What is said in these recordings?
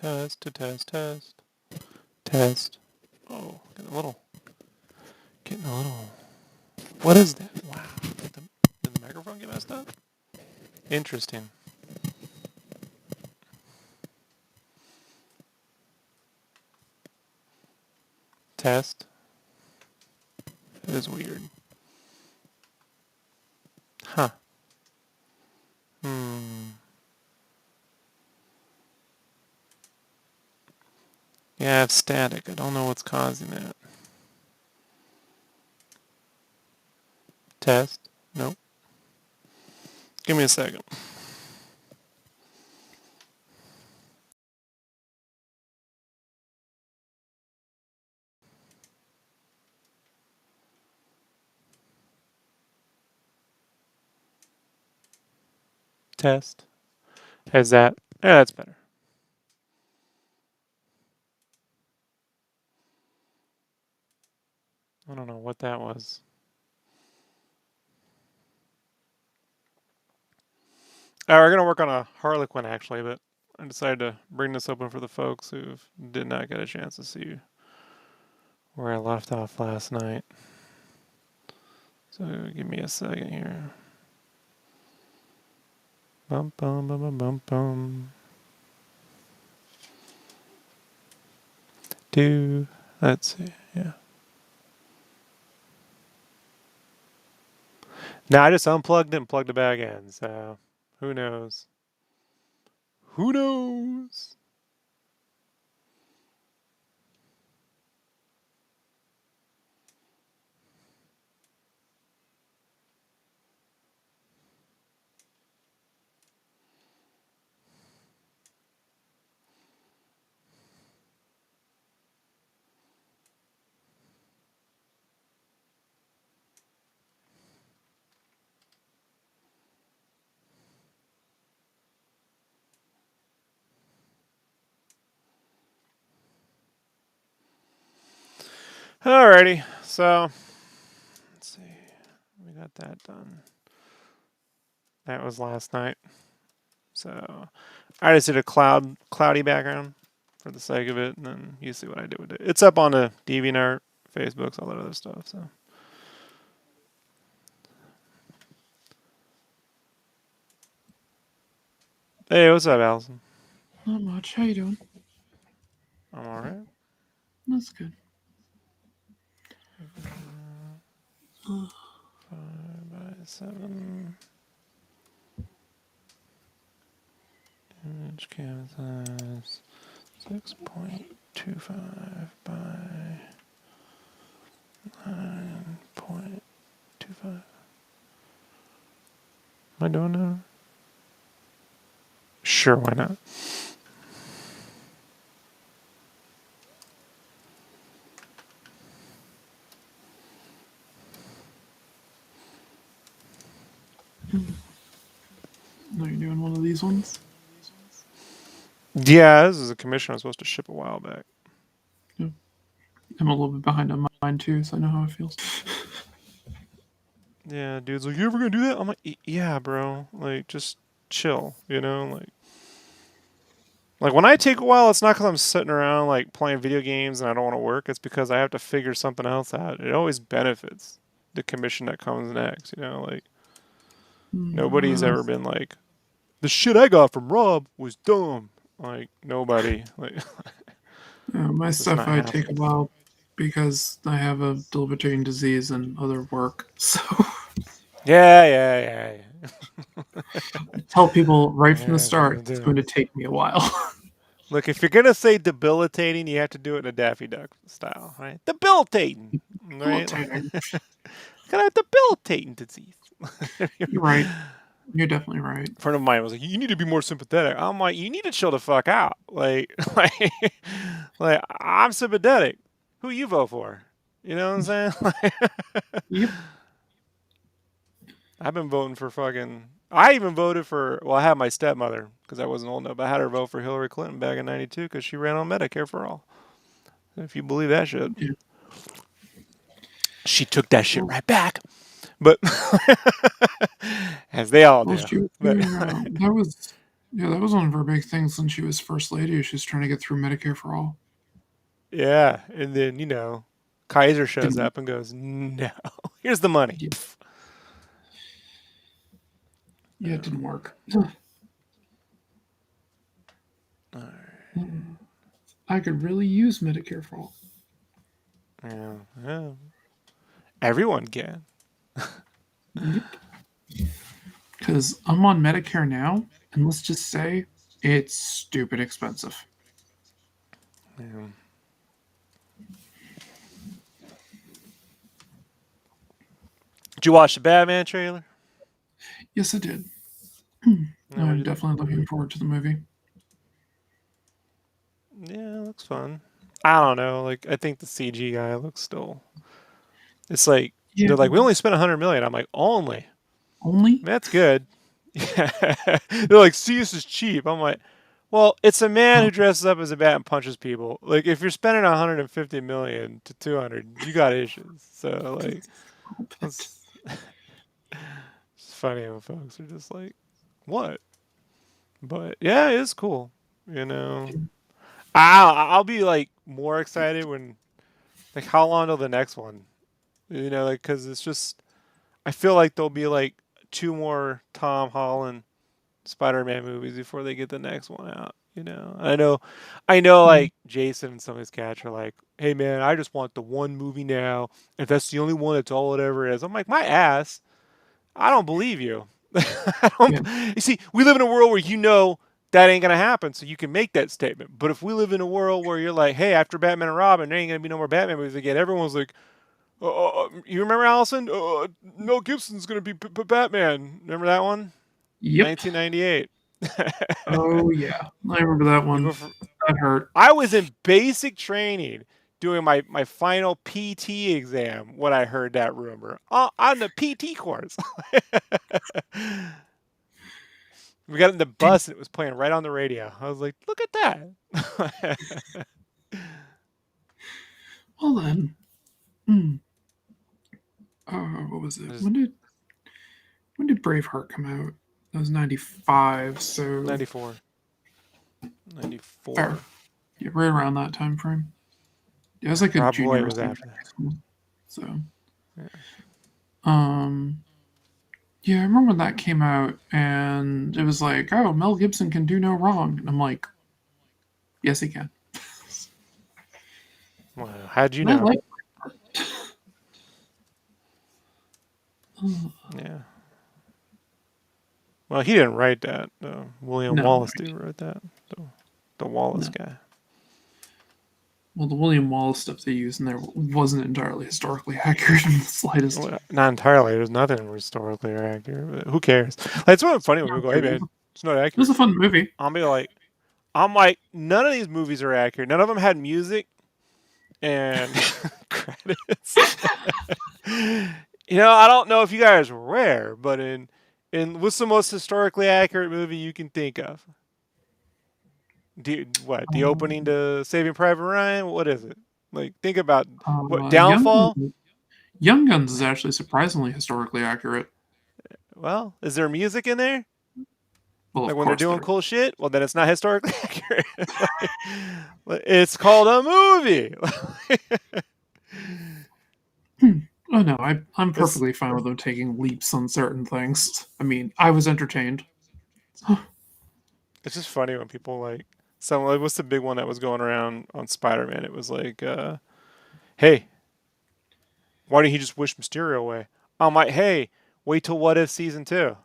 Test to test, test. Test. Oh, getting a little. What is that? Wow. Did the microphone get messed up? Interesting. Test. That is weird. Huh. Yeah, I have static. I don't know what's causing that. Test. Nope. Give me a second. Test. Has that? Yeah, that's better. I don't know what that was. We're going to work on a Harley Quinn, actually, but I decided to bring this open for the folks who did not get a chance to see where I left off last night. So give me a second here. Bum, bum, bum, bum, bum, bum. Let's see, yeah. Now I just unplugged it and plugged it back in, so who knows? Who knows? Alrighty, so let's see. We got that done. That was last night. So I just did a cloudy background for the sake of it, and then you see what I did with it. It's up on the DeviantArt, Facebooks, all that other stuff. So hey, what's up, Allison? Not much. How you doing? I'm all right. That's good. 5x7. Image canvas size 6.25 by 9.25. Am I doing that? Sure, why not? Are you doing one of these ones? Yeah, this is a commission I was supposed to ship a while back. Yeah. I'm a little bit behind on mine too, so I know how it feels. Yeah, dude's like, you ever gonna do that? I'm like, yeah, bro. Like, just chill, you know? Like when I take a while, it's not because I'm sitting around like playing video games and I don't want to work. It's because I have to figure something else out. It always benefits the commission that comes next, you know? Like, nobody's ever been like, the shit I got from Rob was dumb. Like, nobody. Like, My it's just stuff not I take a happening. while because I have a debilitating disease and other work. So Yeah. I tell people right from the Yeah, start it's going to take me a while. look, if you're gonna say debilitating, you have to do it in a Daffy Duck style, right? Debilitating, right? Debilitating. Got a debilitating disease. You're right. You're definitely right. A friend of mine was like, "You need to be more sympathetic." I'm like, "You need to chill the fuck out." Like I'm sympathetic. Who you vote for? You know what I'm saying? Yep. I've been voting for fucking. I even voted for. Well, I had my stepmother because I wasn't old enough. But I had her vote for Hillary Clinton back in '92 because she ran on Medicare for all. If you believe that shit, Yeah. she took that shit Well, right back. But as they all well, do. she was But doing. That was Yeah, that was one of her big things when she was first lady. She was trying to get through Medicare for all. Yeah, and then Kaiser shows Didn't. up and goes, "No, here's the money." Yeah, yeah, it didn't Um, work. all right. I could really use Medicare for all. Yeah, yeah. Everyone can. Yep. Because I'm on Medicare now, and let's just say it's stupid expensive. Yeah. Did you watch the Batman trailer? Yes, I did. Yeah, what'd I'm you think? definitely looking forward to the movie. Yeah, it looks fun. I don't know. Like, I think the CG guy looks still. It's like Yeah, they're like, we only spent 100 million. I'm like, only. only? That's good. Yeah. They're like, see, this is cheap. I'm like, well, it's a man Oh, who dresses up as a bat and punches people. Like, if you're spending 150 million to 200, you got issues. So like, a little bit. that's it's funny when folks are just like, what? But yeah, it's cool. You know, I'll be like more excited when like how long till the next one? Like because it's just I feel like there'll be like two more Tom Holland Spider-Man movies before they get the next one out. I know, Mm, like Jason and some of his cats are like, "Hey man, I just want the one movie now. If that's the only one, that's all it ever is." I'm like, my ass. I don't believe you. I don't. yeah, You see, we live in a world where that ain't gonna happen, so you can make that statement. But if we live in a world where you're like, "Hey, after Batman and Robin, there ain't gonna be no more Batman movies again," everyone's like, "You remember Allison? Mel Gibson's gonna be Batman. Remember that one? yep. 1998." Oh, yeah. I remember that one. Before, That hurt. I was in basic training doing my final PT exam when I heard that rumor on the PT course. We got in the Dang. bus and it was playing right on the radio. I was like, look at that. Well, then. Mm, what was it? Just When did Braveheart come out? That was 95, so 94. fair. 94. Yeah, right around that time frame. Yeah, I was like a Probably junior or was senior after in high that. school. So, Yeah. um, yeah, I remember when that came out, and it was like, oh, Mel Gibson can do no wrong. And I'm like, yes, he can. Well, how'd you And I know? like. Yeah. Well, he didn't write that. William No, Wallace dude wrote that. The Wallace no. guy. Well, the William Wallace stuff they used in there wasn't entirely historically accurate in the slightest. Well, not entirely. There's nothing historically accurate. But who cares? Like, it's really funny when Yeah, people go, "Hey it man, it's not was accurate." a fun movie. I'm like, none of these movies are accurate. None of them had music and credits. I don't know if you guys were aware, but in what's the most historically accurate movie you can think of? What the opening Um, to Saving Private Ryan? What is it? Like, think about what Young Downfall. Young Guns is actually surprisingly historically accurate. Well, is there music in there? Well, Like of when they're course doing there. cool shit? Well, then it's not historically accurate. It's called a movie. Oh no, I'm it's perfectly fine with them taking leaps on certain things. I mean, I was entertained. it's just funny when people like some like what's the big one that was going around on Spider-Man? It was like, hey, why didn't he just wish Mysterio away? I'm like, hey, wait till What If season 2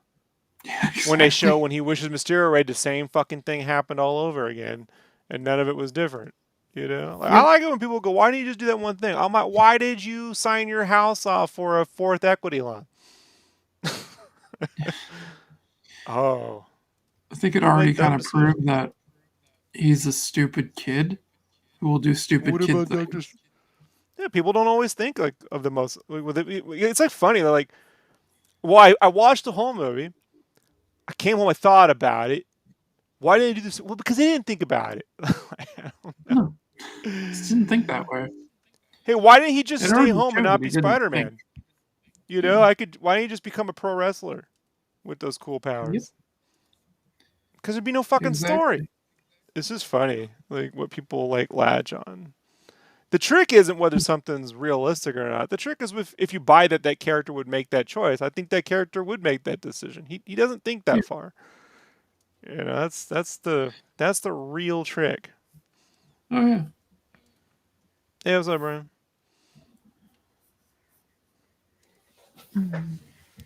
Yeah, when they show exactly. when he wishes Mysterio away, the same fucking thing happened all over again, and none of it was different. Like, I Yep. like it when people go, "Why didn't you just do that one thing?" I'm like, "Why did you sign your house off for a fourth equity loan?" Oh, I think it people already make kind dumb of proved decisions. that he's a stupid kid who will do stupid What kid about Doctor? things. Yeah, people don't always think like of the most. It's like funny. They're like, well, I watched the whole movie. I came home. I thought about it. Why didn't I do this? Well, because they didn't think about it. I don't No, just didn't think know. that way. Hey, why didn't he just It stay already home and showed not that he be didn't Spider think. Man? Yeah. I could. Why didn't he just become a pro wrestler with those cool Yep. powers? Because there'd be no fucking story. Exactly. It's just funny, like what people like latch on. The trick isn't whether something's realistic or not. The trick is if you buy that that character would make that choice. I think that character would make that decision. He doesn't think Yeah. that far. That's the real trick. Oh yeah. Hey, what's up, Brian?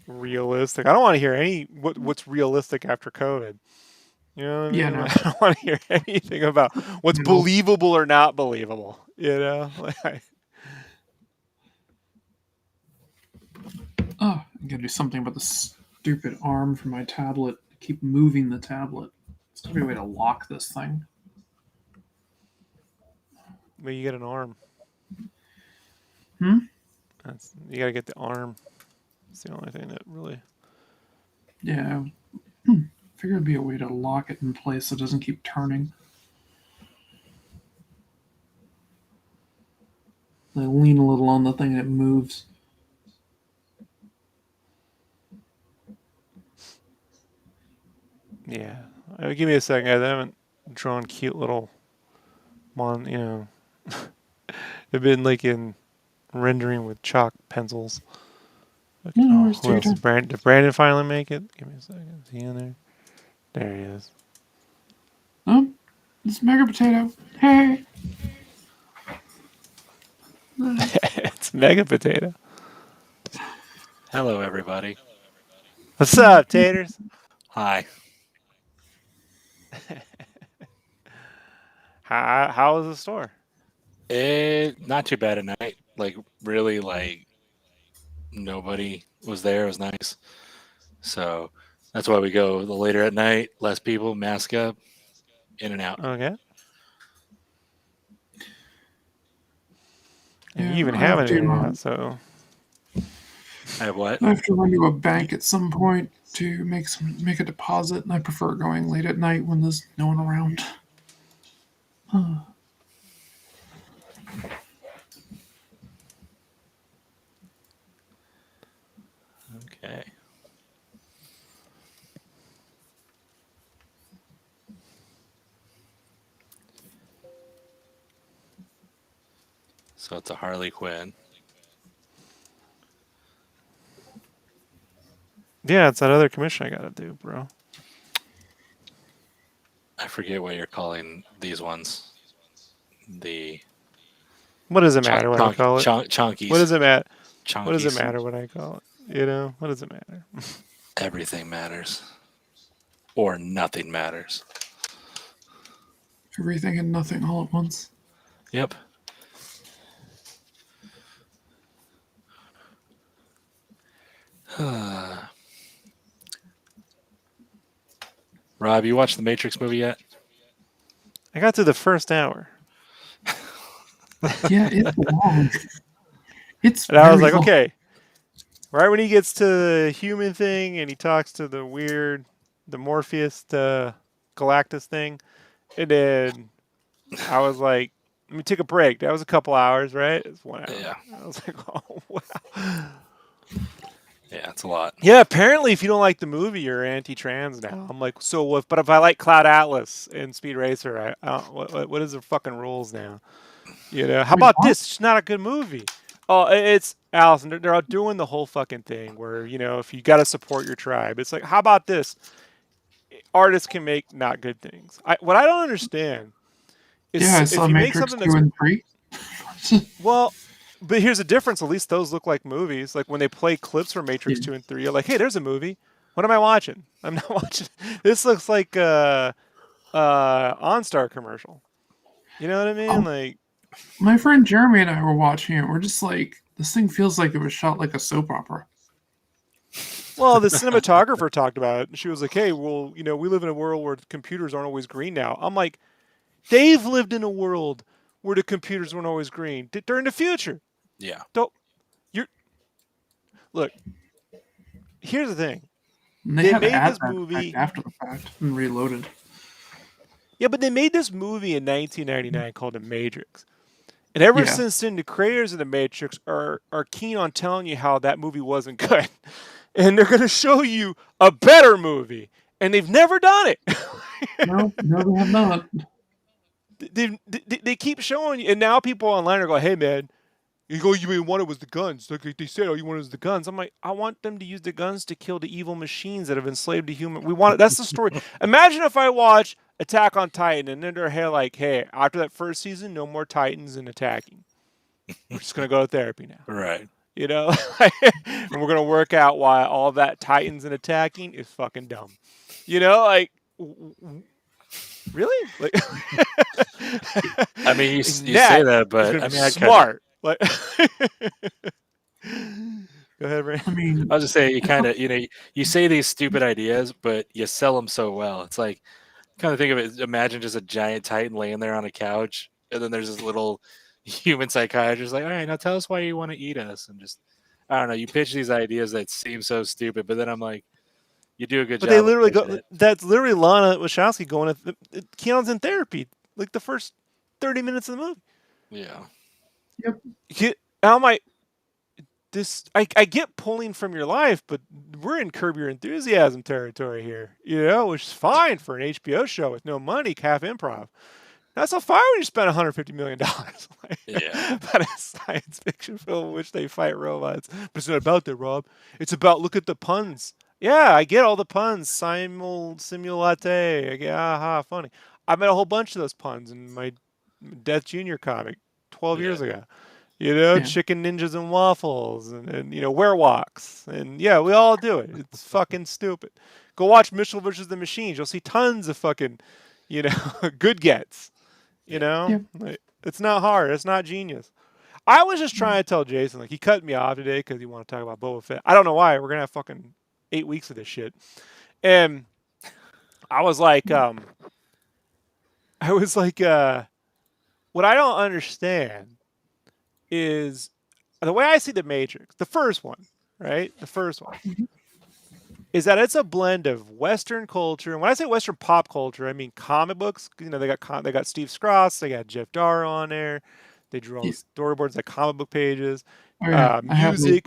Realistic. I don't want to hear what's realistic after COVID. You know what I Yeah. mean? No. Like, I don't want to hear anything about what's No. believable or not believable. Like, Oh, I gotta do something about the stupid arm for my tablet. I keep moving the tablet. There's gotta be a way to lock this thing. well, you get an arm. Hmm. You gotta get the arm. It's the only thing that really. Yeah. Figured it'd be a way to lock it in place so it doesn't keep turning. I lean a little on the thing and it moves. Yeah. Give me a second, guys. I haven't drawn cute little I've been like in rendering with chalk pencils. No, no Oh, worries. who Take else? your Did time. Brandon finally make it? Give me a second. Is he in there? There he is. Oh, it's Mega Potato. Hey. It's Mega Potato. Hello, everybody. What's up, taters? Hi. How was the store? Not too bad at night. Like really, like nobody was there. It was nice. So that's why we go the later at night. Less people, mask up, in and out. Okay. And you Yeah, even I have have it to. in and out, so I have what? I have to run to a bank at some point to make a deposit, and I prefer going late at night when there's no one around. Okay. So it's a Harley Quinn. yeah, it's that other commission I gotta do, bro. I forget what you're calling these ones. The What does it matter what I call it? What chunkies. does it matter? What does it Chunkies. matter what I call it? What does it matter? Everything matters. Or nothing matters. Everything and nothing all at once. Yep. Rob, you watched the Matrix movie yet? I got to the first hour. Yeah, it's long. It's And I was very like, long. okay. Right when he gets to the human thing and he talks to the Morpheus Galactus thing, and then I was like, let me take a break. That was a couple hours, right? It's 1 hour. Yeah. I was like, oh, wow. Yeah, it's a lot. Yeah, apparently if you don't like the movie, you're anti-trans now. I'm like, but if I like Cloud Atlas and Speed Racer, I don't, what is the fucking rules now? How Wait, about what? this? It's not a good movie. Oh, it's Allison. They're out doing the whole fucking thing where if you got to support your tribe, it's like, how about this? Artists can make not good things. What I don't understand Yeah, is I if saw you make Matrix something 2 that's and 3. well, but here's the difference. At least those look like movies. Like when they play clips from Yeah. Matrix 2 and 3, you're like, hey, there's a movie. What am I watching? I'm not watching. This looks like OnStar commercial. You know what I mean? Oh, Like, my friend Jeremy and I were watching it. We're just like, this thing feels like it was shot like a soap opera. well, the cinematographer talked about it, and she was like, hey, well, we live in a world where computers aren't always green now. I'm like, they've lived in a world where the computers weren't always green. They're in the future. Yeah. Don't you're look. Here's the thing. And they They have made this advent effect movie. after the fact and reloaded. Yeah, but they made this movie in 1999 called The Matrix. And ever Yeah. since then, the creators of The Matrix are keen on telling you how that movie wasn't good. And they're going to show you a better movie. and they've never done it. No, they have not. They keep showing you, and now people online are going, "Hey man, you mean wanted was the guns? Like they said, all you wanted was the guns." I'm like, I want them to use the guns to kill the evil machines that have enslaved the human. We want it. That's the story. Imagine if I watch Attack on Titan and then they're hey, after that first season, no more Titans and attacking. We're just gonna go to therapy now. Right. You know, and we're gonna work out why all that Titans and attacking is fucking dumb. You know, like really? Like, I mean, you say that, but I mean, smart. Like, go ahead, Ray. I mean, I was just saying, you kind of, you say these stupid ideas, but you sell them so well. It's like, kind of think of it. Imagine just a giant Titan laying there on a couch, and then there's this little human psychiatrist like, all right, now tell us why you want to eat us, and just, I don't know. You pitch these ideas that seem so stupid, but then I'm like, you do a good job. But they literally go. That's literally Lana Wachowski going. Keanu's in therapy, like the first 30 minutes of the movie. Yeah. Yep. I'm like, this. I get pulling from your life, but we're in Curb Your Enthusiasm territory here. You know, which is fine for an HBO show with no money, half improv. That's a fire when you spend $150 million. Yeah. But a science fiction film in which they fight robots. But it's not about that, Rob. It's about, look at the puns. Yeah, I get all the puns. Simulate. I get, aha, funny. I made a whole bunch of those puns in my Death Jr. comic 12 years ago. You know, chicken ninjas and waffles and werewalks. And yeah, we all do it. It's fucking stupid. Go watch Mitchell versus the Machines. You'll see tons of fucking, good gets. Like, it's not hard. It's not genius. I was just trying to tell Jason, like, he cut me off today because he wanted to talk about Boba Fett. I don't know why. We're going to have fucking 8 weeks of this shit. And I was like, what I don't understand is the way I see the Matrix, the first one, right? The first one. Is that it's a blend of Western culture, and when I say Western pop culture, I mean comic books. They got Steve Scross, they got Jeff Darrow on there. They drew all the storyboards like comic book pages. Music,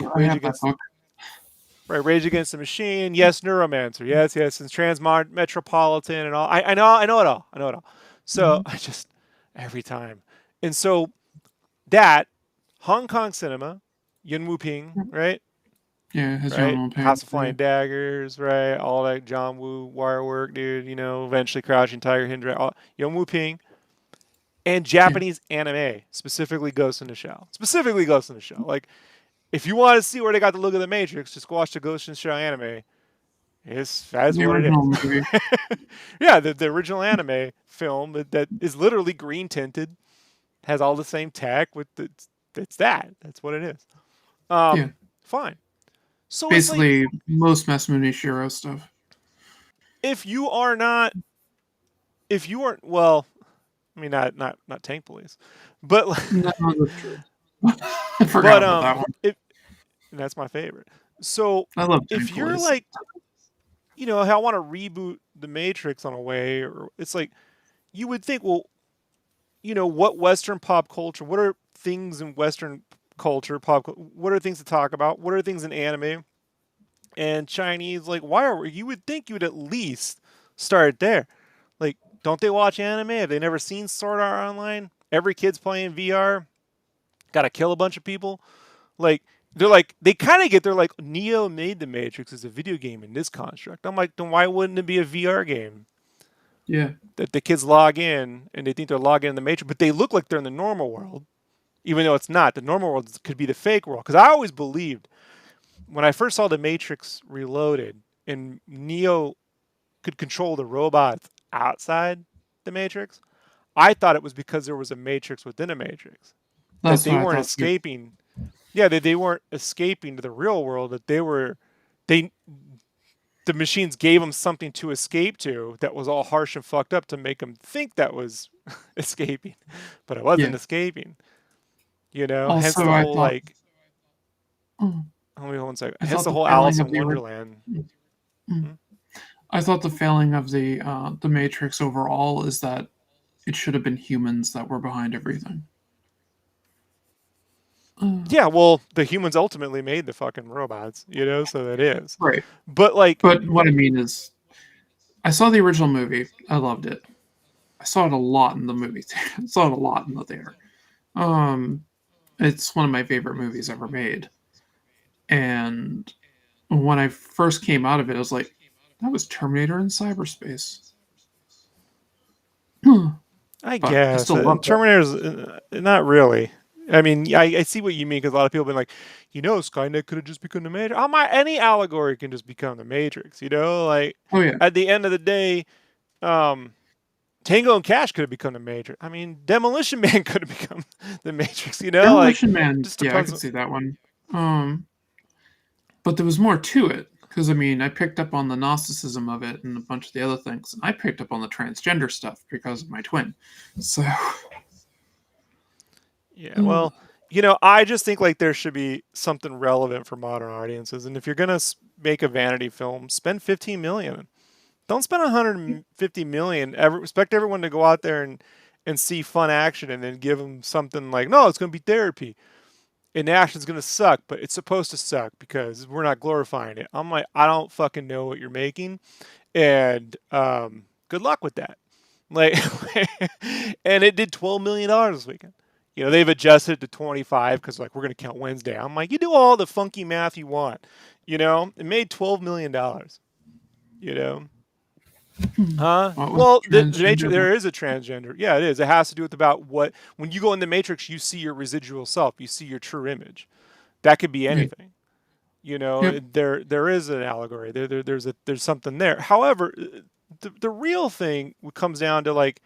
Rage Against the Machine. Yes, Neuromancer. Yes, and Transmetropolitan and all. I know it all. So I just every time, and so that Hong Kong cinema, Yuen Wu Ping, right? Yeah, his right? own House of Flying Daggers, right? All that John Woo wire work, dude. Eventually Crouching Tiger, Hindra, Yuen Wu Ping, and Japanese anime, specifically Ghost in the Shell. Like, if you want to see where they got the look of the Matrix, just go watch the Ghost in the Shell anime. That's what it is. Yeah, the original anime film that is literally green tinted, has all the same tech. It's that. That's what it is. Fine. So basically, most Masamune Shirow stuff. If you aren't, well, I mean, not Tank Police, but no, that's true. I forgot about that one. That's my favorite. So I love if you're Police. like, I want to reboot the Matrix on a way, or it's like, you would think, well, what Western pop culture, what are things in Western culture, what are things to talk about? What are things in anime and Chinese? Like, you would think you would at least start there. Like, don't they watch anime? Have they never seen Sword Art Online? Every kid's playing VR. Got to kill a bunch of people. Like, they kind of get, they're like, Neo made the Matrix as a video game in this construct. I'm like, then why wouldn't it be a VR game? Yeah. That the kids log in and they think they're logging in the Matrix, but they look like they're in the normal world, even though it's not. The normal world could be the fake world. Because I always believed, when I first saw the Matrix Reloaded and Neo could control the robots outside the Matrix, I thought it was because there was a Matrix within a Matrix. That they weren't escaping. Yeah, they weren't escaping to the real world. That the machines gave them something to escape to that was all harsh and fucked up to make them think that was escaping, but it wasn't escaping. Also, hence the whole like. Hold me 1 second. Hence the whole Alice in Wonderland. I thought the failing of the Matrix overall is that it should have been humans that were behind everything. Yeah, well, the humans ultimately made the fucking robots, so that is. Right. But what I mean is, I saw the original movie. I loved it. I saw it a lot in the movie. I saw it a lot in the theater. Um, it's one of my favorite movies ever made. And when I first came out of it, I was like, that was Terminator in cyberspace. I But I guess still loved it. Terminator's not really. I mean, I see what you mean because a lot of people have been like, Skynet could have just become the Matrix. Any allegory can just become the Matrix. Like Oh yeah, at the end of the day, um, Tango and Cash could have become the Matrix. I mean, Demolition Man could have become the Matrix. Like Demolition Man. just Yeah, I depends. could see that one. But there was more to it because I mean, I picked up on the Gnosticism of it and a bunch of the other things. And I picked up on the transgender stuff because of my twin. So, Yeah, well, I just think like there should be something relevant for modern audiences, and if you're gonna make a vanity film, spend 15 million. Don't spend 150 million. Expect everyone to go out there and see fun action, and then give them something like, no, it's gonna be therapy, and the action's gonna suck, but it's supposed to suck because we're not glorifying it. I'm like, I don't fucking know what you're making, and good luck with that. Like, and it did $12 million this weekend. They've adjusted it to 25 because like we're gonna count Wednesday. I'm like, you do all the funky math you want. It made $12 million. You know, huh? what was Well, the nature transgender? there is a transgender. Yeah, it is. It has to do with about what when you go in the Matrix, you see your residual self. You see your true image. That could be Yeah, anything. yep. There is an allegory. There's something there. However, the real thing comes down to like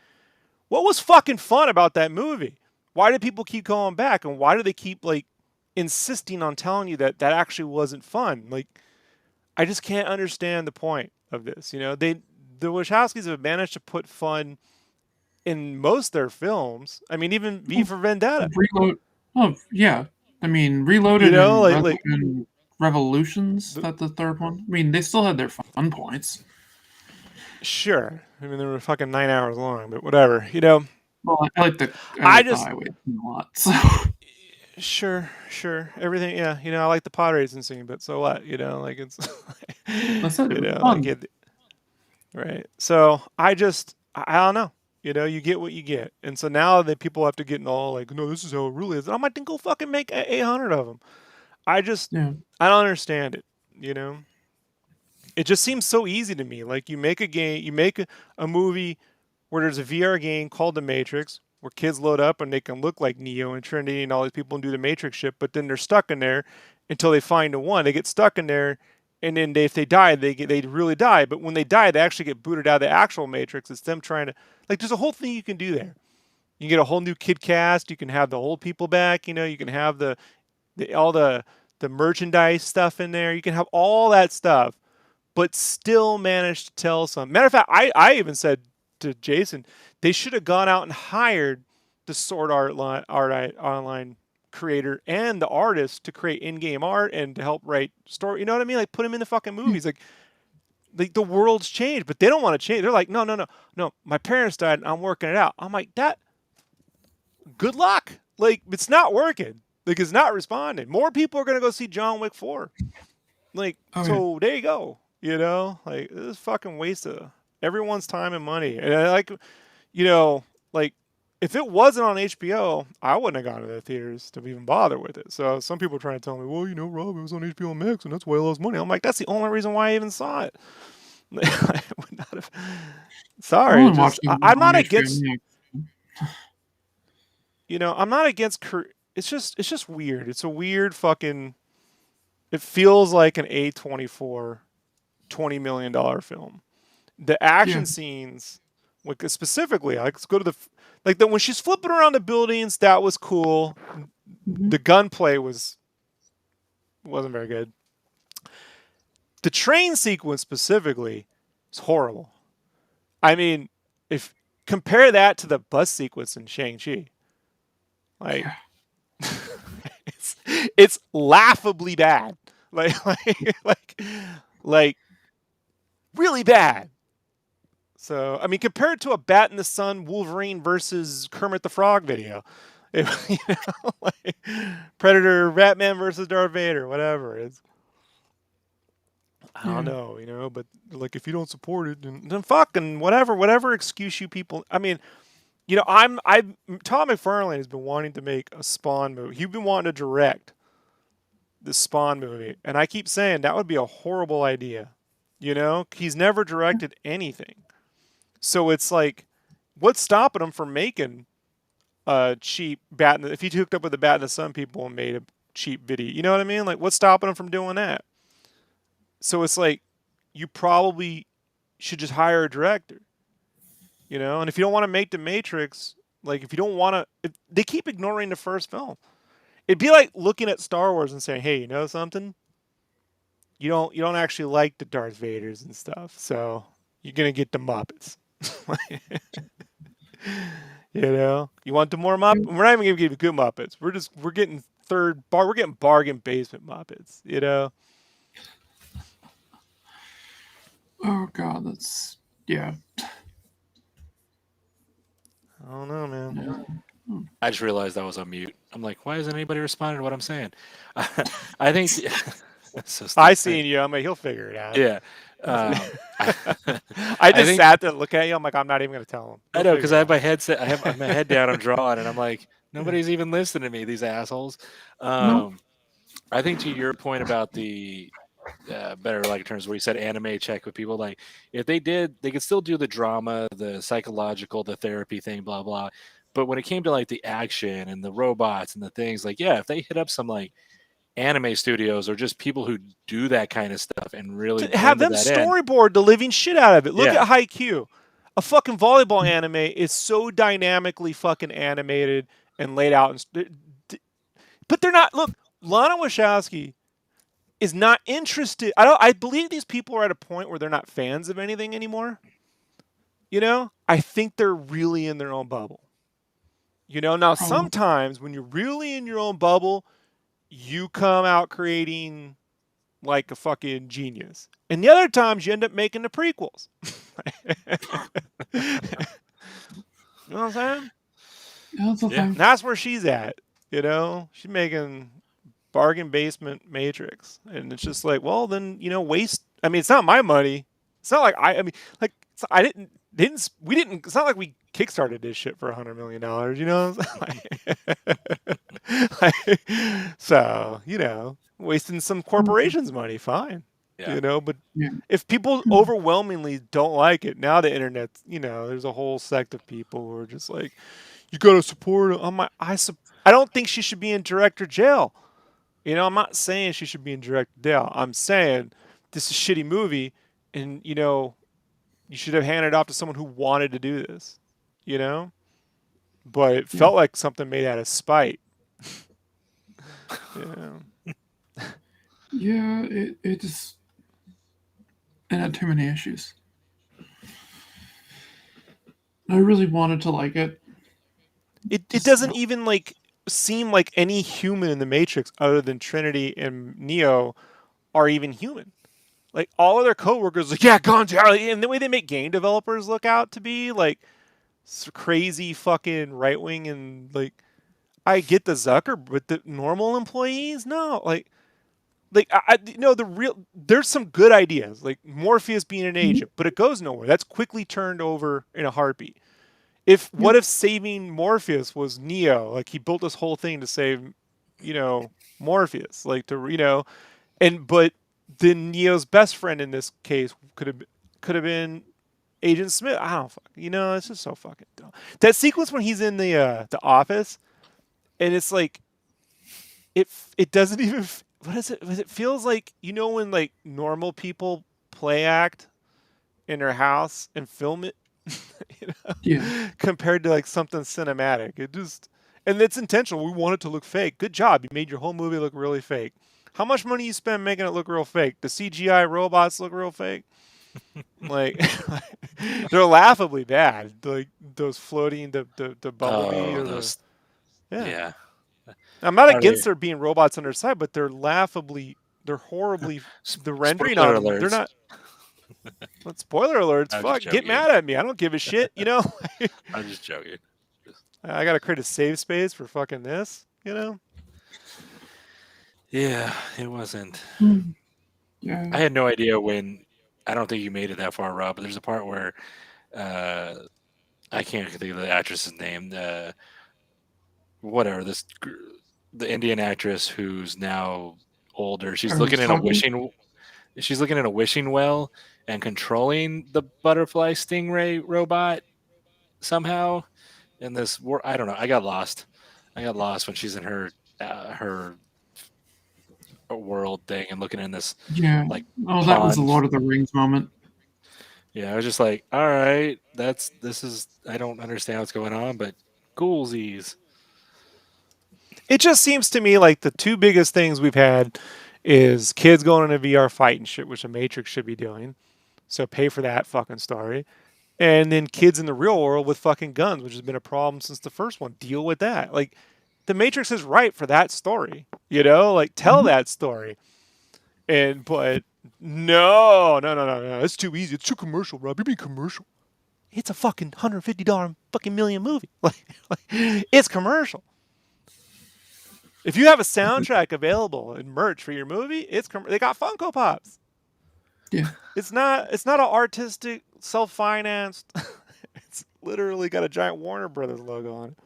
what was fucking fun about that movie? Why did people keep going back, and why do they keep like insisting on telling you that that actually wasn't fun? Like, I just can't understand the point of this. The Wachowskis have managed to put fun in most of their films. I mean, even V Oh, for Vendetta. reload. Oh yeah. I mean, Reloaded Like and Revolutions. the, That the third one. I mean, they still had their fun points. sure. I mean, they were fucking 9 hours long, but whatever. Well, I I like the just highway scene a lot. So sure. Everything, yeah. I like the pod racing scene, but so what? Like it's, I said it was like fun. it, right. So I don't know. You get what you get, and so now that people have to get in all like, no, this is how it really is. I'm like, then go fucking make 800 of them. I just, Yeah. I don't understand it. You know, it just seems so easy to me. Like you make a game, you make a movie where there's a VR game called The Matrix, where kids load up and they can look like Neo and Trinity and all these people and do the Matrix shit, but then they're stuck in there until they find the one. They get stuck in there, and then if they die, they really die. But when they die, they actually get booted out of the actual Matrix. It's them trying to like. There's a whole thing you can do there. You can get a whole new kid cast. You can have the old people back. You can have all the merchandise stuff in there. You can have all that stuff, but still manage to tell some. Matter of fact, I even said to Jason, they should have gone out and hired the Sword Art Online creator and the artist to create in-game art and to help write story. You know what I mean? Like put them in the fucking Yeah. movies. Like the world's changed, but they don't want to change. They're like, no. My parents died. And I'm working it out. I'm like that. Good luck. Like it's not working. Like it's not responding. More people are gonna go see John Wick 4. Like, Oh yeah. so there you go. Like this is fucking waste of everyone's time and money. And I like, you know, like if it wasn't on HBO, I wouldn't have gone to the theaters to even bother with it. So some people are trying to tell me, well, Rob, it was on HBO Max, and that's why I lost money. I'm like, that's the only reason why I even saw it. I would not have. I'm Sorry, only just watching it I'm on not HBO against. Max. I'm not against. It's just weird. It's a weird fucking. It feels like an A24 $20 million film. The Yeah. action scenes, like specifically, like let's go to when she's flipping around the buildings, that was cool. Hmm. The gunplay wasn't very good. The train sequence specifically is horrible. I mean, if compare that to the bus sequence in Shang-Chi, like Yeah. it's laughably bad. Like really bad. So, I mean, compared to a Bat in the Sun Wolverine versus Kermit the Frog video, like Predator, Batman versus Darth Vader, whatever. I don't know, but like if you don't support it, then fucking whatever excuse you people. I mean, Tom McFarlane has been wanting to make a Spawn movie. He's been wanting to direct the Spawn movie, and I keep saying that would be a horrible idea. He's never directed anything, so it's like, what's stopping him from making a cheap bat? If he hooked up with the Bat in the Sun people and made a cheap video, you know what I mean? Like, what's stopping him from doing that? So it's like, you probably should just hire a director, And if you don't want to make The Matrix, like if you don't want to, they keep ignoring the first film. It'd be like looking at Star Wars and saying, "Hey, you know something? You don't actually like the Darth Vaders and stuff, so you're gonna get the Muppets." You want the more Muppets? We're not even gonna give you good Muppets. We're getting we're getting bargain basement Muppets. Oh God, that's yeah. I don't know, man. I just realized I was on mute. I'm like, why isn't anybody responding to what I'm saying? I think so I seen you. I'm like, he'll figure it out. Yeah. I just sat there looking at you. I'm like, I'm not even gonna tell him. I know, because I have my headset. I have my head down. I'm drawing, and I'm like, nobody's even listening to me. These assholes. I think to your point about the better like terms where you said anime check with people, like if they did, they could still do the drama, the psychological, the therapy thing, blah blah. But when it came to like the action and the robots and the things, like if they hit up some like anime studios or just people who do that kind of stuff and really to have them storyboard the living shit out of it. Look at Haikyuu. A fucking volleyball anime is so dynamically fucking animated and laid out. But they're not. Look, Lana Wachowski is not interested. I believe these people are at a point where they're not fans of anything anymore. I think they're really in their own bubble. Now sometimes when you're really in your own bubble, you come out creating like a fucking genius. And the other times you end up making the prequels. You know what I'm saying? Yeah. That's where she's at. She's making bargain basement Matrix. And it's just like, well, then, waste. I mean, it's not my money. It's not like it's not like we kickstarted this shit for $100 million, so, wasting some corporation's money, fine. But if people overwhelmingly don't like it, now the internet, there's a whole sect of people who are just like, you gotta support it. I don't think she should be in director jail. I'm not saying she should be in director jail. I'm saying this is a shitty movie, and you should have handed it off to someone who wanted to do this. But it felt like something made out of spite. Yeah, it just had too many issues. I really wanted to like it. It doesn't even seem like any human in the Matrix other than Trinity and Neo are even human. Like all of their coworkers, like guns, and the way they make game developers look out to be like crazy fucking right wing and like. I get the Zucker, but the normal employees, no. There's some good ideas, like Morpheus being an agent, but it goes nowhere. That's quickly turned over in a heartbeat. What if saving Morpheus was Neo? Like he built this whole thing to save, Morpheus, but then Neo's best friend in this case could have been Agent Smith. I don't it's just so fucking dumb. That sequence when he's in the office. And it's like, it doesn't even, what is it? It feels like, when like normal people play act in their house and film it, compared to like something cinematic. And it's intentional. We want it to look fake. Good job. You made your whole movie look really fake. How much money you spend making it look real fake? The CGI robots look real fake? Like, they're laughably bad. Like those floating, the bumblebee or those. Yeah. I'm not against there being robots on their side, but they're horribly, the rendering on them, they're not. But spoiler alerts, fuck, get mad at me. I don't give a shit, I'm just joking. I gotta create a save space for fucking this, Yeah, it wasn't. Yeah. I had no idea when. I don't think you made it that far, Rob. But there's a part where uh, I can't think of the actress's name. Whatever the Indian actress who's now older. She's looking in a Saki? wishing. She's looking in a wishing well and controlling the butterfly stingray robot somehow. In this, I don't know. I got lost. I got lost when she's in her world thing and looking in this Yeah. like Oh, that was the pond. Lord of the Rings moment. Yeah, I was just like, all right, this is. I don't understand what's going on, but ghoulsies. It just seems to me like the two biggest things we've had is kids going into VR fighting shit, which the Matrix should be doing. So pay for that fucking story. And then kids in the real world with fucking guns, which has been a problem since the first one. Deal with that. Like the Matrix is right for that story. You know, like tell Mhm. that story. But no. It's too easy. It's too commercial, Rob. You're being commercial. It's a fucking $150 fucking million movie. Like it's commercial. If you have a soundtrack available and merch for your movie, they got Funko Pops. Yeah. It's not an artistic self-financed. It's literally got a giant Warner Brothers logo on it.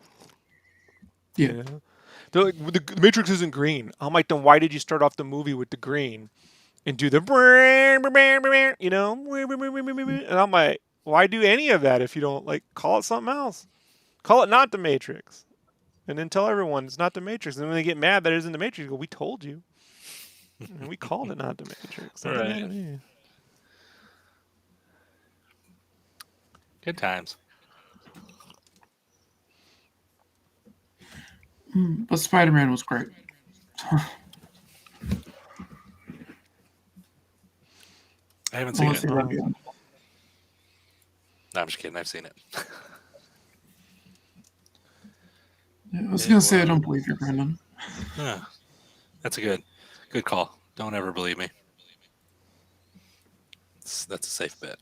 Yeah. You know? They're like, the Matrix isn't green. I'm like, then why did you start off the movie with the green and do the, you know? And I'm like, why do any of that if you don't like call it something else? Call it not the Matrix, and then tell everyone it's not the Matrix. And when they get mad that it isn't the Matrix, you go, we told you, and we called it not the Matrix. Don't get mad Right. at me. Good times. But Spider-Man was great. I haven't I seen want to it. see that beyond. No, I'm just kidding. I've seen it. Yeah, I was It gonna say I was- don't believe you, Brandon. Huh. That's a good call. Don't ever believe me. That's a safe bet.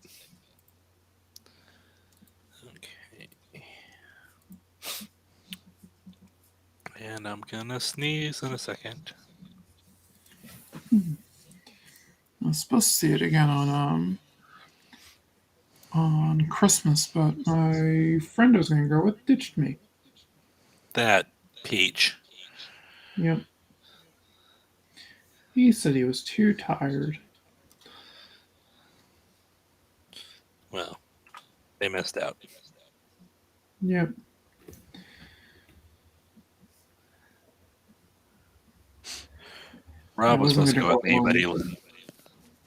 Okay. And I'm gonna sneeze in a second. I was supposed to see it again on Christmas, but my friend I was gonna go with ditched me. That peach. Yep. He said he was too tired. Well, they missed out. Yep. Rob I was wasn't supposed to gonna go with go me, but alone. he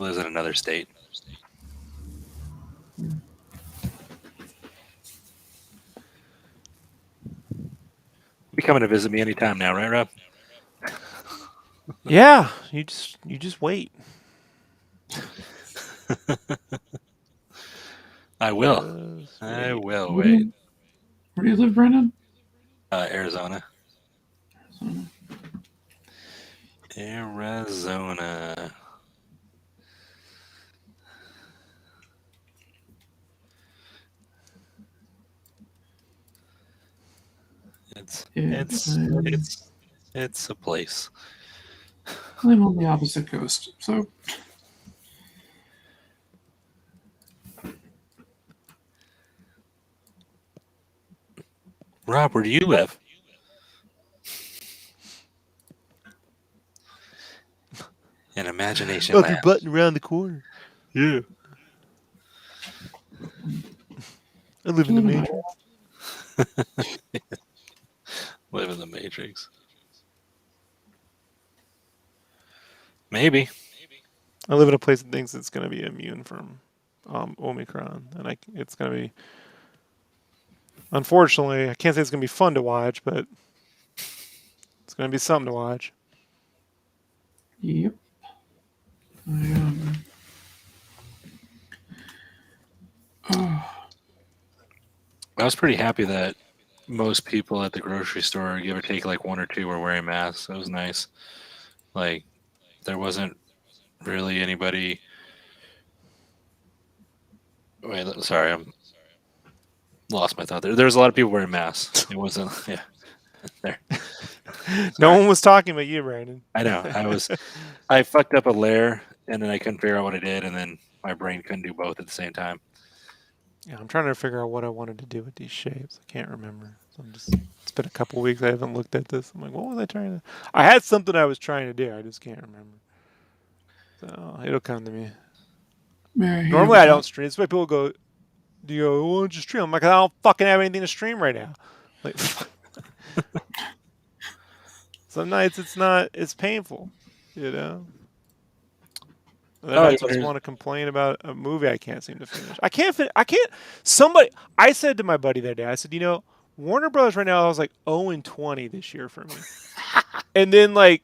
lives in another state. Be coming to visit me anytime now, right, Rob? Yeah, you just wait. I will. Just I wait. will Where do wait. you, where do you live, Brandon? Arizona. Arizona. It's Yeah, it's it's it's a place. I'm on the opposite coast, so Rob, where do you live? In imagination Up your land. button around the corner. Yeah. I live in the Matrix. Live in the Matrix. Maybe. I live in a place that thinks it's going to be immune from Omicron, and it's going to be. Unfortunately, I can't say it's going to be fun to watch, but it's going to be something to watch. yep. I was pretty happy that most people at the grocery store, give or take like one or two, were wearing masks. It was nice. Like there wasn't really anybody. Wait, sorry, I'm lost my thought there. There was a lot of people wearing masks. It wasn't. Yeah, there. No one was talking about you, Brandon. I know. I fucked up a layer and then I couldn't figure out what I did, and then my brain couldn't do both at the same time. Yeah, I'm trying to figure out what I wanted to do with these shapes. I can't remember. So it's been a couple weeks. I haven't looked at this. I'm like, what was I trying to? I had something I was trying to do. I just can't remember. So it'll come to me. Normally I don't stream. That's why people go, "Do you go? Why don't you stream?" I'm like, I don't fucking have anything to stream right now. Like, some nights it's not. It's painful, you know. Other nights I just want to complain about a movie I can't seem to finish. I can't. Somebody. I said to my buddy that day. I said, Warner Brothers right now. I was like 0-20 this year for me. and then like,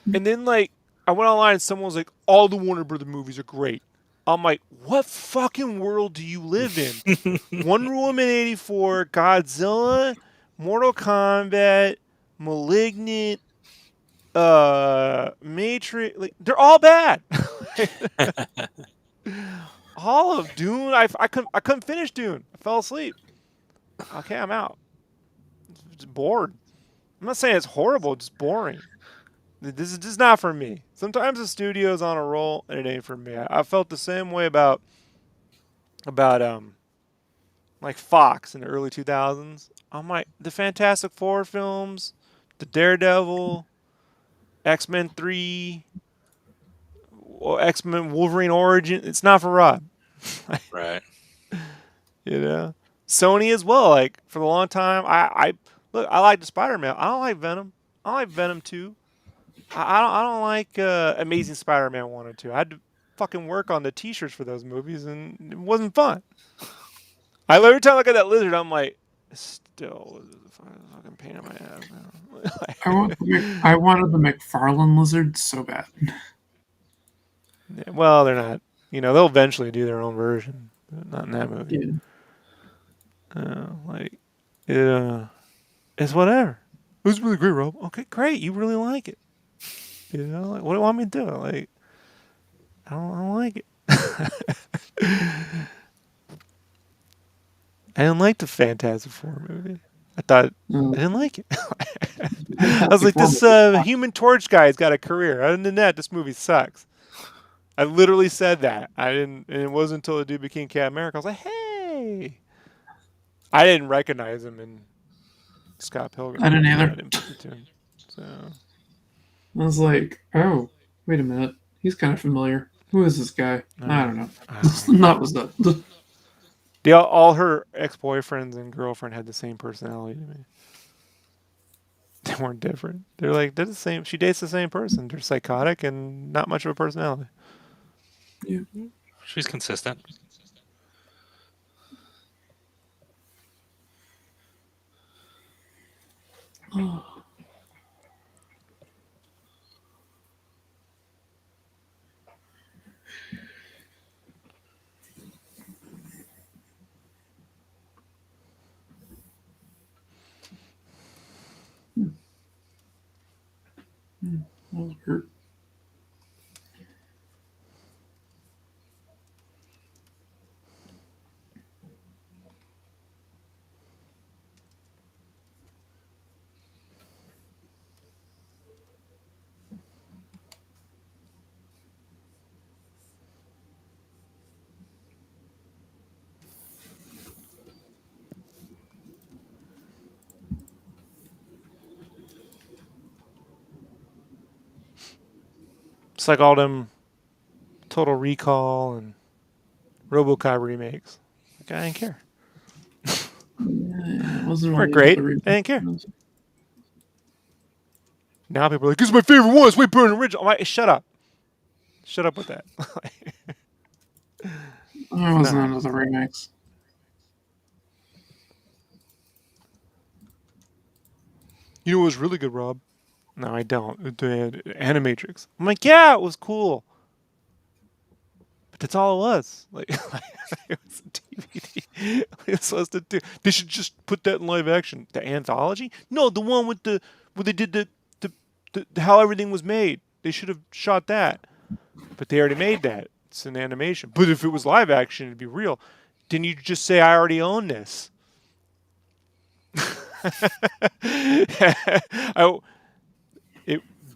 I went online and someone was like, all the Warner Brothers movies are great. I'm like, what fucking world do you live in? Wonder Woman 84, Godzilla, Mortal Kombat, Malignant, Matrix, like they're all bad. All of Dune, I couldn't finish Dune. I fell asleep. Okay, I'm out. Just bored. I'm not saying it's horrible, just boring. This is just not for me. Sometimes the studio's on a roll and it ain't for me. I felt the same way about like Fox in the early 2000s. I'm like the Fantastic Four films, the Daredevil, X-Men 3, X-Men Wolverine Origin. It's not for Rob. Right. Sony as well. Like for the long time, I look. I like the Spider-Man. I don't like Venom. I like Venom 2. I don't like Amazing Spider-Man 1 or 2. I had to fucking work on the T-shirts for those movies, and it wasn't fun. Every time I look at that lizard, I'm like, still a fucking pain in my ass now. I wanted the McFarlane lizard so bad. Yeah, well, they're not. They'll eventually do their own version, but not in that movie. Yeah. It's whatever. It was really great, Rob. Okay, great. You really like it. What do you want me to do? Like, I don't like it. I didn't like the Fantastic Four movie. I thought I didn't like it. I was like, this Human Torch guy's got a career. Other than that, this movie sucks. I literally said that. I didn't, and it wasn't until the dude became Captain America. I was like, hey. I didn't recognize him in Scott Pilgrim. I didn't either. I didn't put the two. So I was like, oh, wait a minute. He's kind of familiar. Who is this guy? I don't know. That was that. All her ex-boyfriends and girlfriend had the same personality to me. They weren't different. They're the same. She dates the same person. They're psychotic and not much of a personality. Yeah. She's consistent. Oh. That was hurt. It's like all them Total Recall and RoboCop remakes. Like, I didn't care. Yeah, it wasn't really great. I didn't care. Now people are like, "This is my favorite one. It's way better than original." I'm like, shut up. Shut up with that. I wasn't into the remakes. You know what was really good, Rob? No, I don't. The Animatrix. I'm like, yeah, it was cool. But that's all it was. Like, it was a DVD. It was supposed to do. They should just put that in live action. The anthology? No, the one with where they did the how everything was made. They should have shot that. But they already made that. It's an animation. But if it was live action, it'd be real. Didn't you just say I already own this?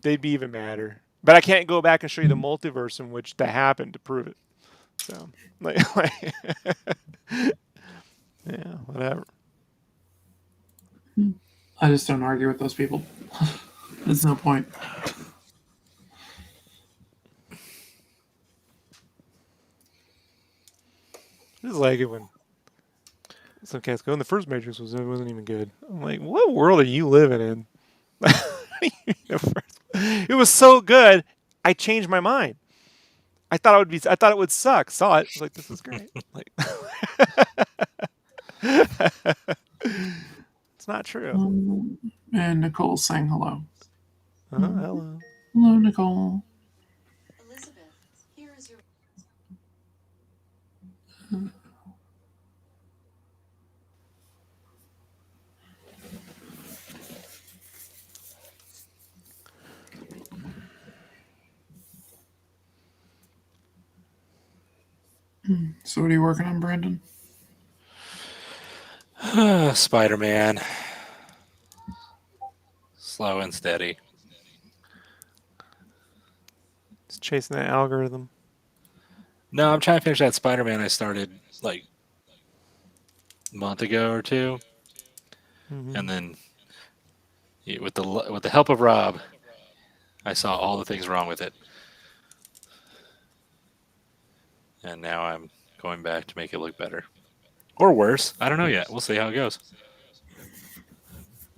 They'd be even madder. But I can't go back and show you the multiverse in which that happened to prove it. So, yeah, whatever. I just don't argue with those people. There's no point. I just like it when some cats go, and the first Matrix wasn't even good. I'm like, what world are you living in? It was so good, I changed my mind. I thought it would suck. Saw it, was like, this is great. Like, it's not true. And Nicole saying hello. Hello. Hello, Nicole. Elizabeth, here is your. So what are you working on, Brandon? Spider-Man. Slow and steady. Just chasing that algorithm. No, I'm trying to finish that Spider-Man I started like a month ago or two, and then with the help of Rob, I saw all the things wrong with it, and now I'm going back to make it look better or worse. I don't know yet. We'll see how it goes.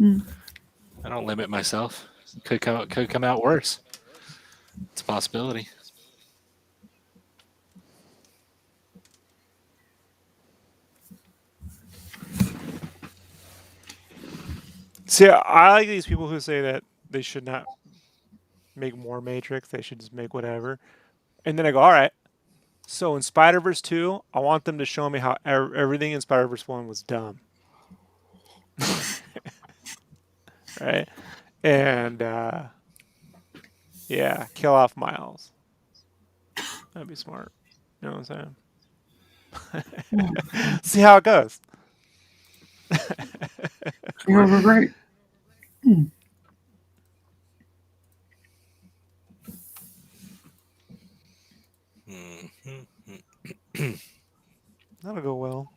I don't limit myself. Could come out worse. It's a possibility. See, I like these people who say that they should not make more Matrix. They should just make whatever. And then I go, all right. So in Spider-Verse 2, I want them to show me how everything in Spider-Verse 1 was dumb. Right? And, yeah, kill off Miles. That'd be smart. You know what I'm saying? See how it goes. You're great. That'll go well.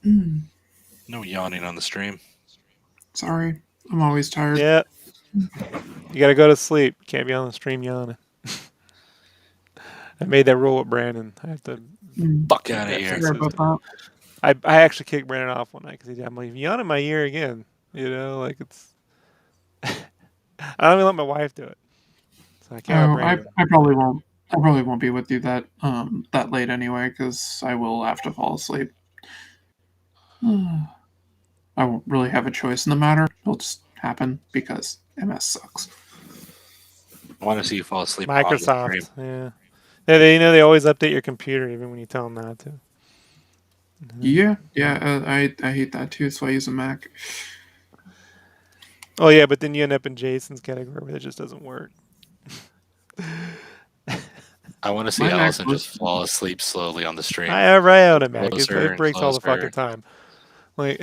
No yawning on the stream. Sorry, I'm always tired. Yeah. You gotta go to sleep. Can't be on the stream yawning. I made that rule with Brandon. I have to Fuck out of here. Sorry about I actually kicked Brandon off one night because I'm like, yawn in my ear again. You know, like it's. I don't even let my wife do it. So I can't. that. I probably won't. I probably won't be with you that late anyway, because I will have to fall asleep. I won't really have a choice in the matter. It'll just happen because MS sucks. I want to see you fall asleep. On the Microsoft. stream. Yeah. They always update your computer even when you tell them not to. Yeah. I hate that too. So I use a Mac. Oh yeah, but then you end up in Jason's category where it just doesn't work. I want to see My Mac Allison was- just fall asleep slowly on the stream. I own a Mac. Closer It and breaks all the closer. fucking time. Like,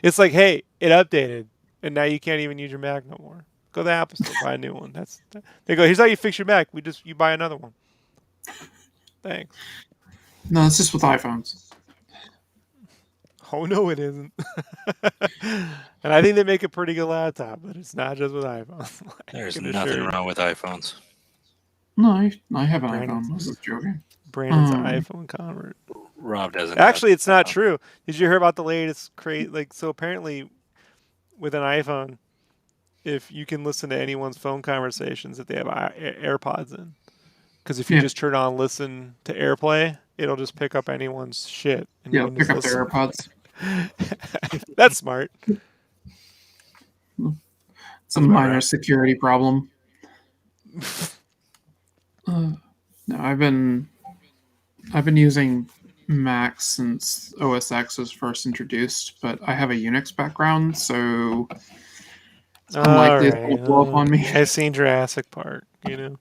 it's like, hey, it updated, and now you can't even use your Mac no more. Go to the Apple Store, buy a new one. They go, here's how you fix your Mac. You buy another one. Thanks. No, it's just with iPhones. Oh no, it isn't. And I think they make a pretty good laptop, but it's not just with iPhones. There's nothing wrong with iPhones. No, I have an Brandon's- iPhone. I was just joking. Brandon's iPhone convert. Rob doesn't. Actually, it's not true. Did you hear about the latest so apparently with an iPhone, if you can listen to anyone's phone conversations if they have AirPods in. Because if you just turn on listen to AirPlay, it'll just pick up anyone's shit. And you Yeah, can pick just up their listen. AirPods. That's smart. It's a minor security problem. No, I've been using Mac since OS X was first introduced, but I have a Unix background, so it's unlikely it's going to blow up on me. I've seen Jurassic Park, you know.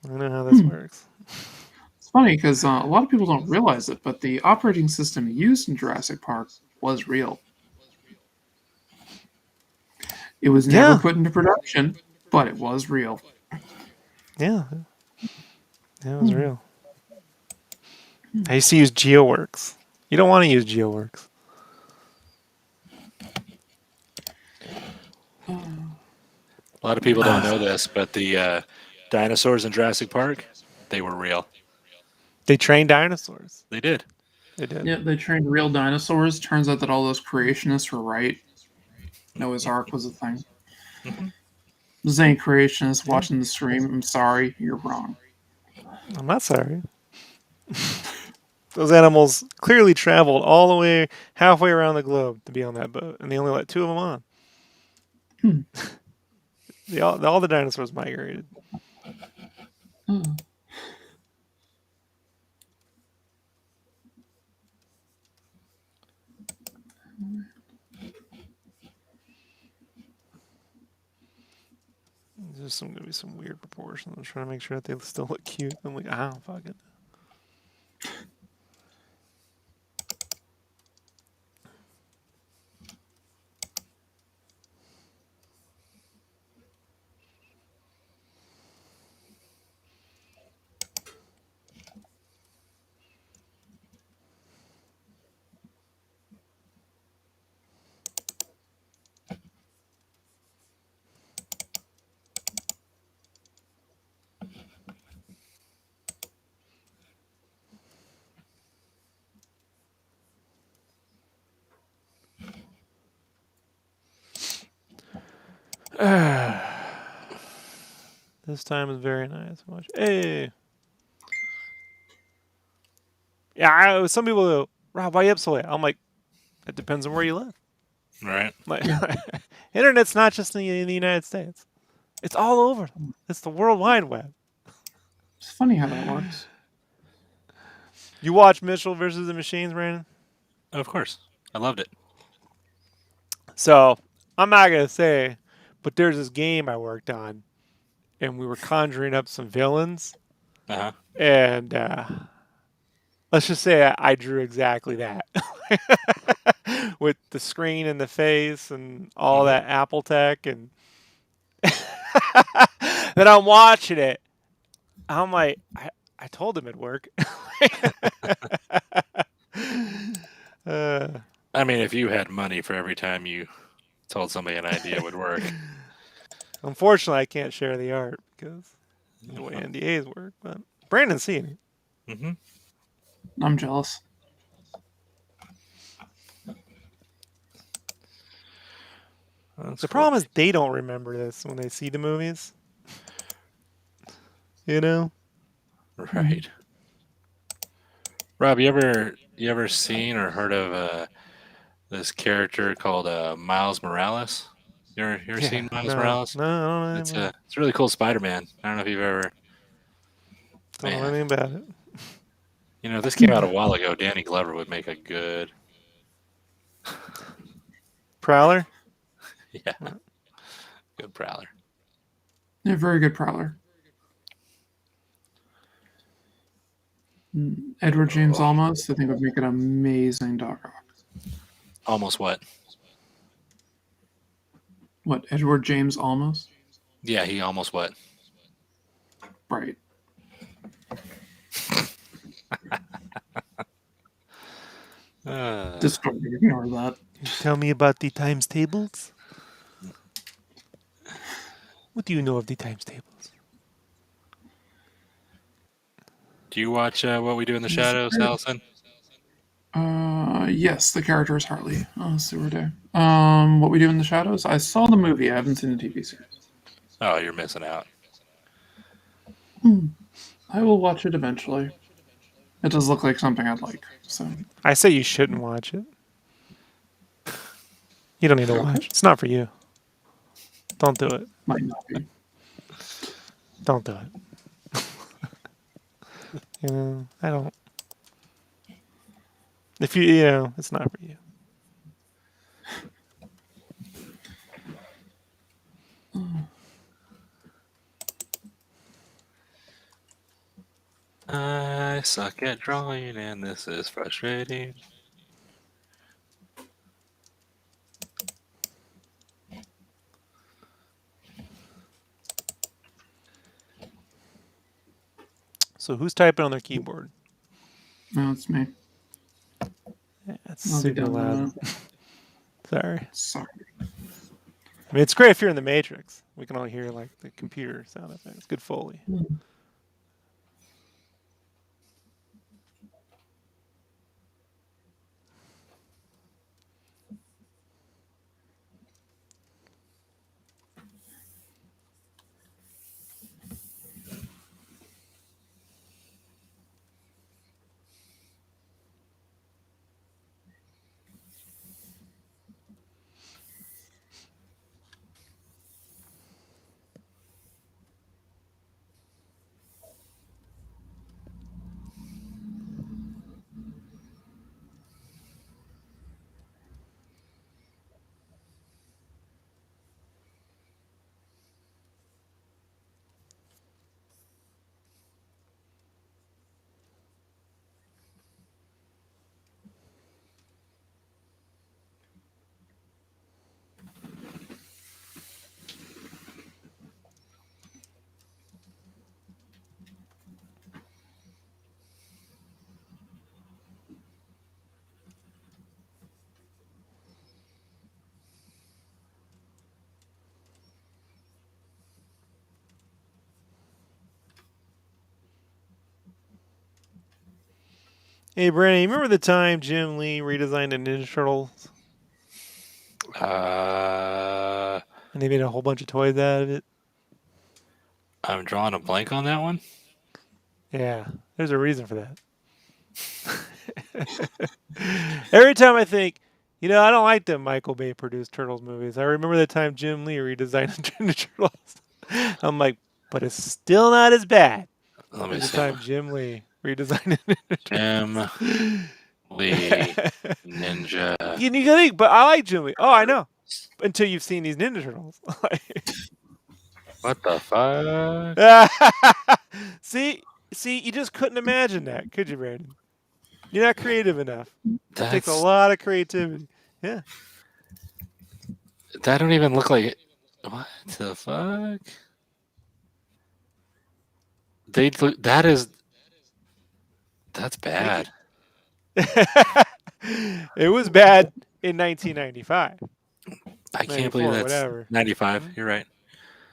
I know how this works. funny because a lot of people don't realize it, but the operating system used in Jurassic Park was real. It was never Yeah. put into production, but it was real. Yeah. Yeah, it was real. I used to use GeoWorks. You don't want to use GeoWorks. A lot of people don't know this, but the dinosaurs in Jurassic Park, they were real. They trained dinosaurs. They did. They did. Yeah, they trained real dinosaurs. Turns out that all those creationists were right. Noah's Ark was a thing. Mhm. There's any creationists watching the stream, I'm sorry, you're wrong. I'm not sorry. Those animals clearly traveled all the way halfway around the globe to be on that boat, and they only let 2 of them on. All the dinosaurs migrated. Oh. There's going to be some weird proportions. I'm trying to make sure that they still look cute. I'm like, I don't fucking. This time is very nice. Watch. Hey. Yeah, some people go, Rob, why you up so late? I'm like, it depends on where you live. Right. Like, internet's not just in the United States. It's all over. It's the World Wide Web. It's funny how that works. You watch Mitchell versus the Machines, Brandon? Of course. I loved it. So, I'm not going to say, but there's this game I worked on, and we were conjuring up some villains, Uh-huh. and let's just say I drew exactly that. With the screen and the face and all that Apple tech, and then I'm watching it. I'm like, I told him it'd work. uh, I mean, if you had money for every time you told somebody an idea would work. Unfortunately, I can't share the art because the way NDAs work. But Brandon's seen it. Mm-hmm. I'm jealous. The problem is they don't remember this when they see the movies. You know? Right. Rob, you ever seen or heard of this character called Miles Morales? You ever seen Miles Morales? No, I It's don't know. it's a really cool Spider-Man. I don't know if you've ever. Don't know Man, anything about it. you know, if this came out a while ago, Danny Glover would make a good. Prowler? Yeah, good Prowler. Yeah, very good Prowler. Edward James Olmos, I think, would make an amazing Doc Ock. Almost what? What, Edward James Olmos? Yeah, he almost what? Right. Just don't ignore that. Tell me about the times tables. What do you know of the times tables? Do you watch What We Do in the Shadows, Allison? Yes, the character is Harley. Oh, super day. What We Do in the Shadows? I saw the movie. I haven't seen the TV series. Oh, you're missing out. I will watch it eventually. It does look like something I'd like. So I say you shouldn't watch it. You don't need to watch. It's not for you. Don't do it. might not be. Don't do it. You know, I don't. If you know, it's not for you. I suck at drawing, and this is frustrating. So who's typing on their keyboard? No, it's me. Yeah, that's I'll be super done in a loud. minute. Sorry. Sorry. I mean, it's great if you're in the Matrix. We can all hear like the computer sound effects. Good Foley. Hey, Brandon, you remember the time Jim Lee redesigned the Ninja Turtles Uh, and they made a whole bunch of toys out of it? I'm drawing a blank on that one. Yeah, there's a reason for that. Every time I think, I don't like them Michael Bay produced Turtles movies. I remember the time Jim Lee redesigned the Ninja Turtles. I'm like, but it's still not as bad Let me as the see. time Jim Lee redesigned the Ninja Jim Turtles. Lee Ninja. You gotta think, but I like Jim Lee. Oh, I know. Until you've seen these Ninja Turtles. What the fuck? see, you just couldn't imagine that, could you, Brandon? You're not creative enough. It takes a lot of creativity. Yeah. That don't even look like it. What the fuck? That's bad. It was bad in 1995. I can't 94, believe that's whatever. 95. You're right.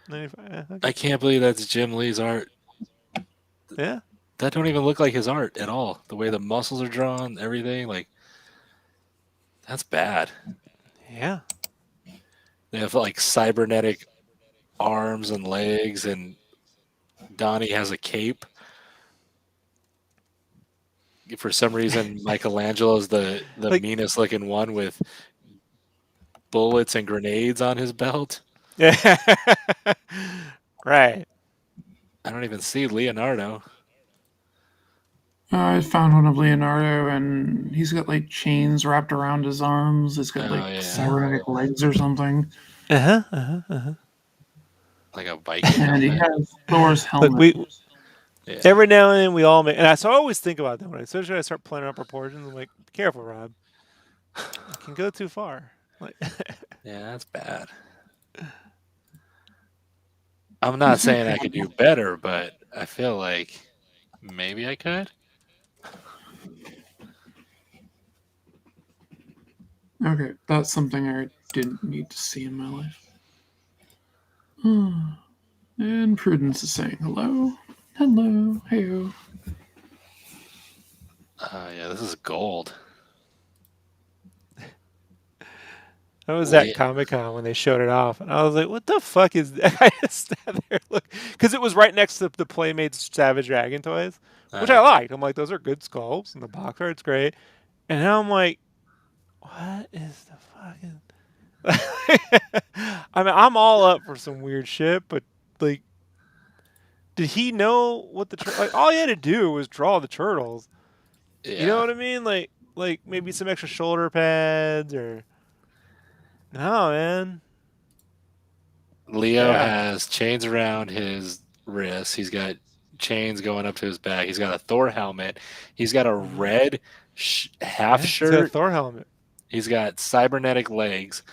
95. I Okay. can't believe that's Jim Lee's art. Yeah. That don't even look like his art at all. The way the muscles are drawn, everything, like that's bad. Yeah. They have like cybernetic arms and legs, and Donnie has a cape. For some reason, Michelangelo's the Like- meanest looking one with bullets and grenades on his belt. Yeah. Right. I don't even see Leonardo. I found one of Leonardo, and he's got like chains wrapped around his arms. He's got Oh, like yeah. cybernetic legs or something, Like a Viking and he helmet. has Thor's Look, helmet. Yeah. every now and then we all make, and so I always think about that when especially when I start planning out proportions. I'm like, be careful, Rob. It can go too far. Like, Yeah, that's bad. I'm not saying I could do better, but I feel like maybe I could. Okay, that's something I didn't need to see in my life. And Prudence is saying hello. Hello. Heyo. Yeah, this is gold. I was Wait. at Comic-Con when they showed it off, and I was like, "What the fuck is that?" I just sat there, look, because it was right next to the Playmates Savage Dragon toys, which I liked. I'm like, those are good sculpts, and the box art's great. And now I'm like, what is the fucking? I mean, I'm all up for some weird shit, but like, did he know what the like? All he had to do was draw the turtles. Yeah. You know what I mean? Like maybe some extra shoulder pads or. No, man. Leo Yeah. has chains around his wrists. He's got chains going up to his back. He's got a Thor helmet. He's got a red half Yeah, he's got a shirt. Thor helmet. He's got cybernetic legs,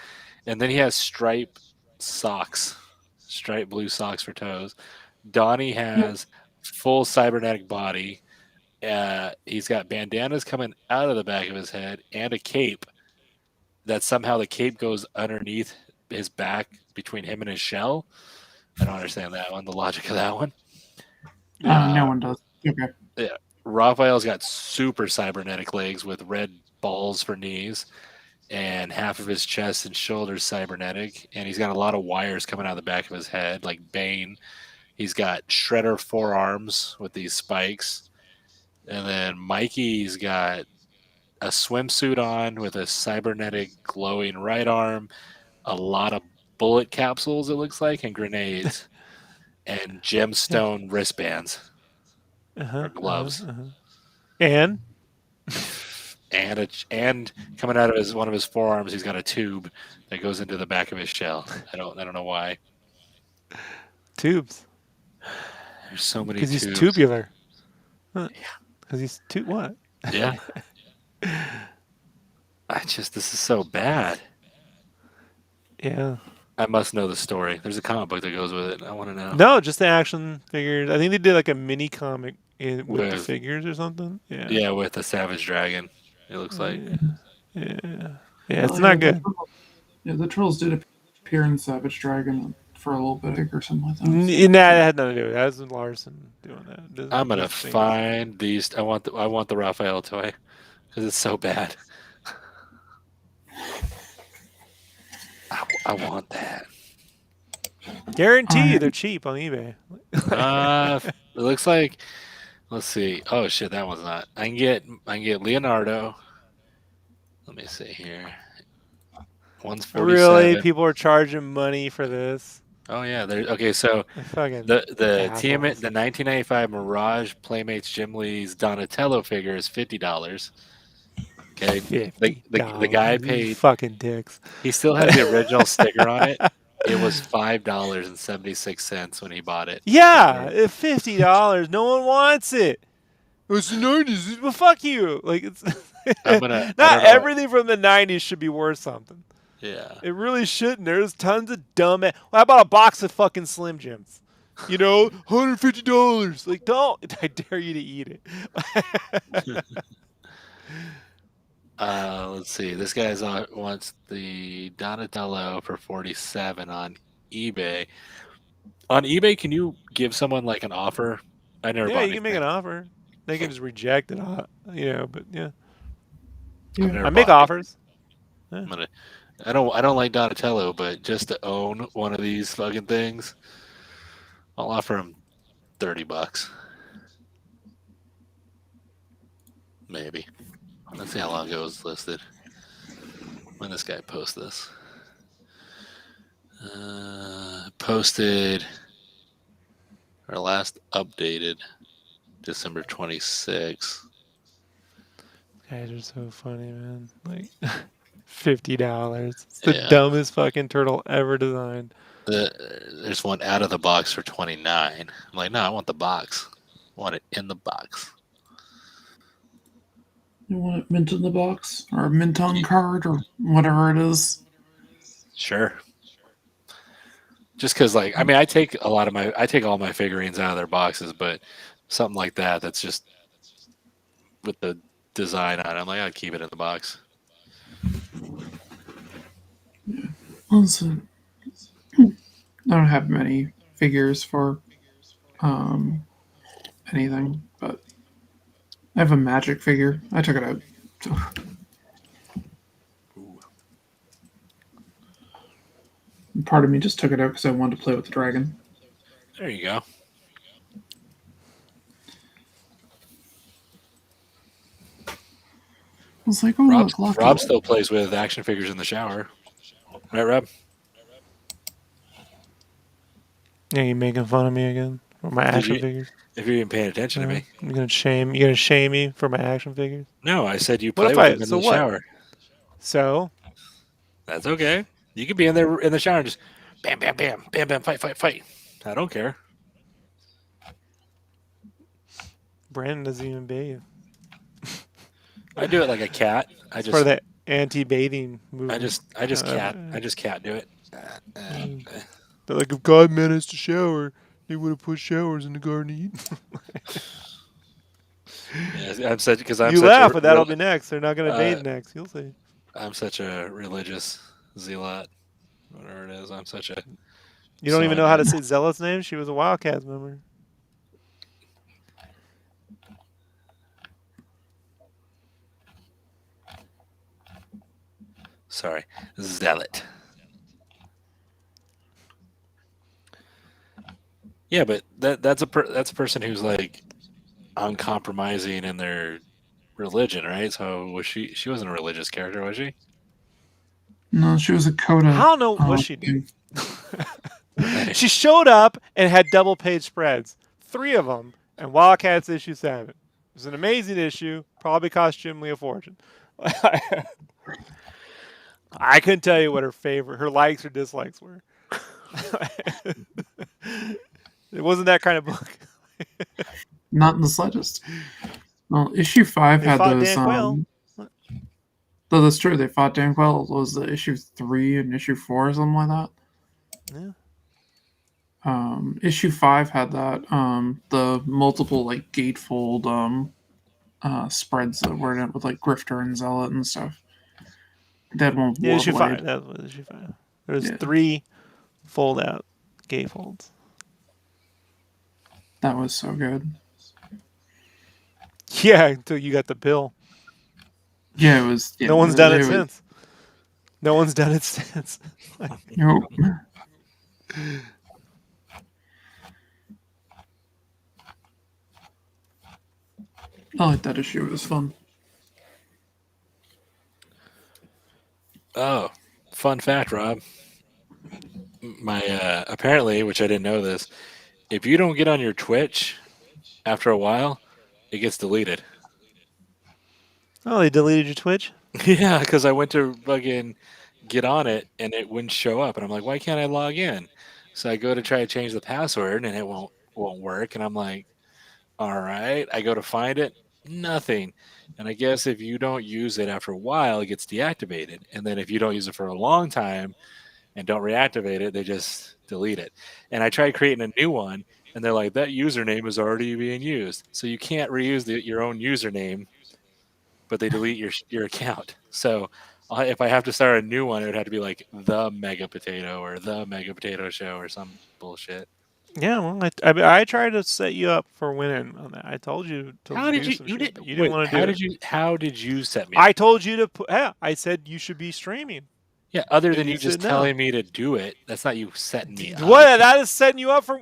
and then he has stripe socks, stripe blue socks for toes. Donnie has full cybernetic body. He's got bandanas coming out of the back of his head and a cape that somehow the cape goes underneath his back between him and his shell. I don't understand that one, the logic of that one. No one does. Okay. Yeah. Raphael's got super cybernetic legs with red balls for knees, and half of his chest and shoulders cybernetic, and he's got a lot of wires coming out of the back of his head, like Bane. He's got Shredder forearms with these spikes. And then Mikey's got a swimsuit on with a cybernetic glowing right arm, a lot of bullet capsules, it looks like, and grenades, and gemstone wristbands or gloves. And And coming out of one of his forearms, he's got a tube that goes into the back of his shell. I don't know why. tubes. There's so many Because tubes. he's tubular. Huh. Yeah. Because he's what? Yeah. This is so bad. Yeah. I must know the story. There's a comic book that goes with it. I want to know. No, just the action figures. I think they did like a mini comic with the With- figures or something. Yeah. Yeah, with the Savage Dragon, it looks like. Yeah. Yeah, it's not good. Yeah, the Trolls did appear in Savage Dragon for a little bit or something like that. Nah, that had nothing to do with it. That was Larson doing that. I'm gonna Those things. find these. I want the Raphael toy because it's so bad. I want that. Guarantee they're cheap on eBay. It looks like. Let's see. Oh shit, that one's not. I can get Leonardo. Let me see here. One's 47. Really, people are charging money for this. Oh yeah, okay. So They're fucking the assholes. the 1995 Mirage Playmates Jim Lee's Donatello figure is $50. Okay, the guy You paid. fucking dicks. He still has the original sticker on it. It was $5.76 when he bought it. Yeah, $50. No one wants it. It's the 90s. Well, fuck you. Like it's I don't know. not everything from the 90s should be worth something. Yeah. It really shouldn't. There's tons of dumb. Well, how about a box of fucking Slim Jims? You know, $150. Like, don't. I dare you to eat it. Let's see. This guy wants the Donatello for 47 on eBay. On eBay, can you give someone like an offer? I never. Yeah, you can make an offer. They can just reject it. But yeah. I make offers. I don't like Donatello, but just to own one of these fucking things, I'll offer him $30. Maybe. Let's see how long ago it was listed. When this guy post this? Posted or last updated December 26th. Guys are so funny, man. Like $50. It's the dumbest fucking turtle ever designed. There's one out of the box for $29. I'm like, no, I want the box. I want it in the box. You want it mint in the box or a mint on card or whatever it is? Sure. Just because, like, I mean, I take all my figurines out of their boxes, but something like that's just with the design on it. I'm like, I'll keep it in the box. Listen, I don't have many figures for anything, but I have a magic figure. I took it out. Part of me just took it out because I wanted to play with the dragon. There you go. I was like, oh, look, Rob still plays with action figures in the shower. Right, Rob? Yeah, you making fun of me again for my action figures? If you're even paying attention to me. You're gonna shame me for my action figures? No, I said you What play if with I- them in so the what? shower. So That's okay. You could be in there in the shower and just bam, bam, bam, bam, bam, fight, fight, fight. I don't care. Brandon doesn't even bathe. I do it like a cat. It's part of the anti-bathing movement. I just cat do it. They're like, if God meant us to shower, He would have put showers in the Garden of Eden. Yeah, I'm You such a laugh, but that'll be next. They're not going to bathe next. You'll see. I'm such a religious zealot, whatever it is. I'm such a You don't even son. know how to say Zealot's name? She was a Wildcats member. Sorry, zealot. Yeah, but that's a person who's like uncompromising in their religion, right? So was she wasn't a religious character, was she? No, she was a coda. I don't know what she did. thing. Right. She showed up and had double page spreads, 3 of them, and Wildcats issue 7. It was an amazing issue. Probably cost Jim Lee a fortune. I couldn't tell you what her likes or dislikes were. It wasn't that kind of book. Not in the slightest. Well, issue 5 They had fought those. Dan Quayle. Though that's true. They fought Dan Quayle. Was the issue 3 and issue 4 or something like that? Yeah. Issue 5 had that. The multiple like gatefold spreads that were in it with like Grifter and Zealot and stuff. That one with Yeah, issue Warblade. 5. That was issue 5. There's Yeah. 3 fold out gatefolds. That was so good. Yeah, until you got the pill. Yeah, it was. Yeah, No one's done it was- since. No one's done it since. Nope. I like that issue. It was fun. Oh, fun fact, Rob. My apparently, which I didn't know this, if you don't get on your Twitch after a while, it gets deleted. Oh, they deleted your Twitch? Yeah, because I went to fucking get on it and it wouldn't show up, and I'm like, why can't I log in? So I go to try to change the password and it won't work, and I'm like, all right. I go to find it, nothing. And I guess if you don't use it after a while, it gets deactivated, and then if you don't use it for a long time and don't reactivate it, they just delete it. And I tried creating a new one, and they're like, that username is already being used, so you can't reuse your own username, but they delete your account. So if I have to start a new one, it would have to be like the Mega Potato or the Mega Potato Show or some bullshit. Yeah, well, I tried to set you up for winning on that. I told you to How do did you? some You shit, did. but you didn't want to do it. How did you set me up? I told you to put. Yeah, I said you should be streaming. Yeah, other And than you you just said no. telling me to do it, that's not you setting me up. What? That is setting you up for.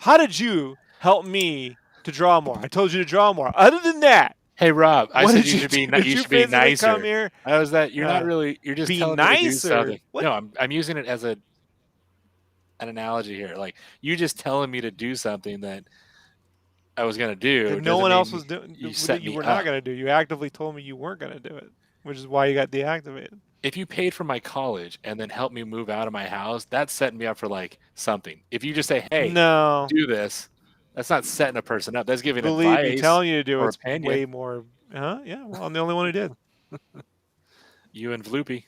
How did you help me to draw more? I told you to draw more. Other than that, Hey Rob, I what said did you should be do? Did you you should be physically nicer. come here? How is that? You're not Uh, really. You're just be telling me to do nicer? something. What? No, I'm using it as an analogy here. Like you just telling me to do something that I was gonna do. That no doesn't one mean else was doing. You That set you me were up. not going to do. You actively told me you weren't going to do it, which is why you got deactivated. If you paid for my college and then helped me move out of my house, that's setting me up for like something. If you just say, "Hey, No. do this," that's not setting a person up. That's giving Believe me, advice telling you to do or it's opinion. way more. Huh? Yeah. Well, I'm the only one who did. You and Vloopy.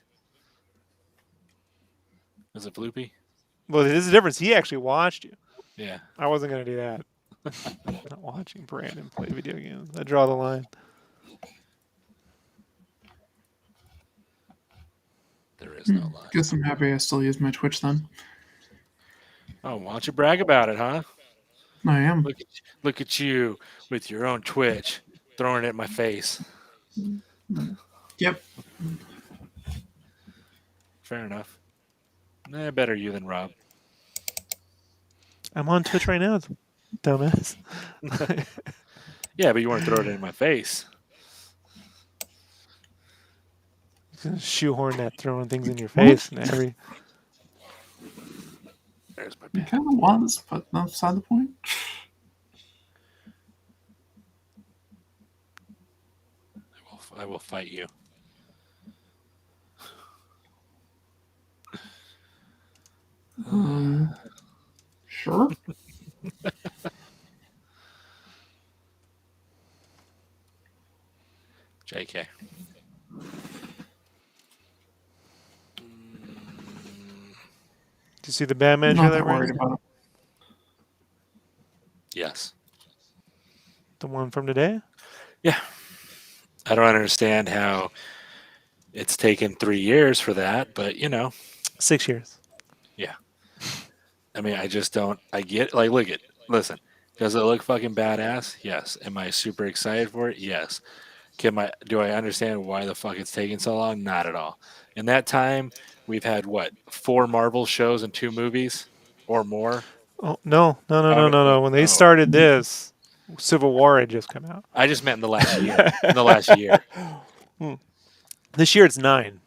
Was it Vloopy? Well, this is the difference. He actually watched you. Yeah. I wasn't going to do that. Not watching Brandon play video games. I draw the line. There is no line. Guess I'm happy I still use my Twitch then. Oh, why don't you brag about it, huh? I am. Look at you with your own Twitch, throwing it in my face. Yep. Fair enough. Better you than Rob. I'm on Twitch right now, dumbass. Yeah, but you weren't throwing it in my face. Shoehorn that throwing things in your face and every. There's my I pen. kind of was, but that's beside the point. I will fight you. Sure. JK. Did you see the Batman Not trailer, that worried Brandon? about it. Yes. The one from today? Yeah. I don't understand how it's taken 3 years for that, but 6 years. I mean, I just don't. I get like, listen. Does it look fucking badass? Yes. Am I super excited for it? Yes. Do I understand why the fuck it's taking so long? Not at all. In that time, we've had what 4 Marvel shows and 2 movies or more. Oh no. How many? When they Oh, started this, Civil War had just come out. I just meant in the last year. In the last year. This year it's 9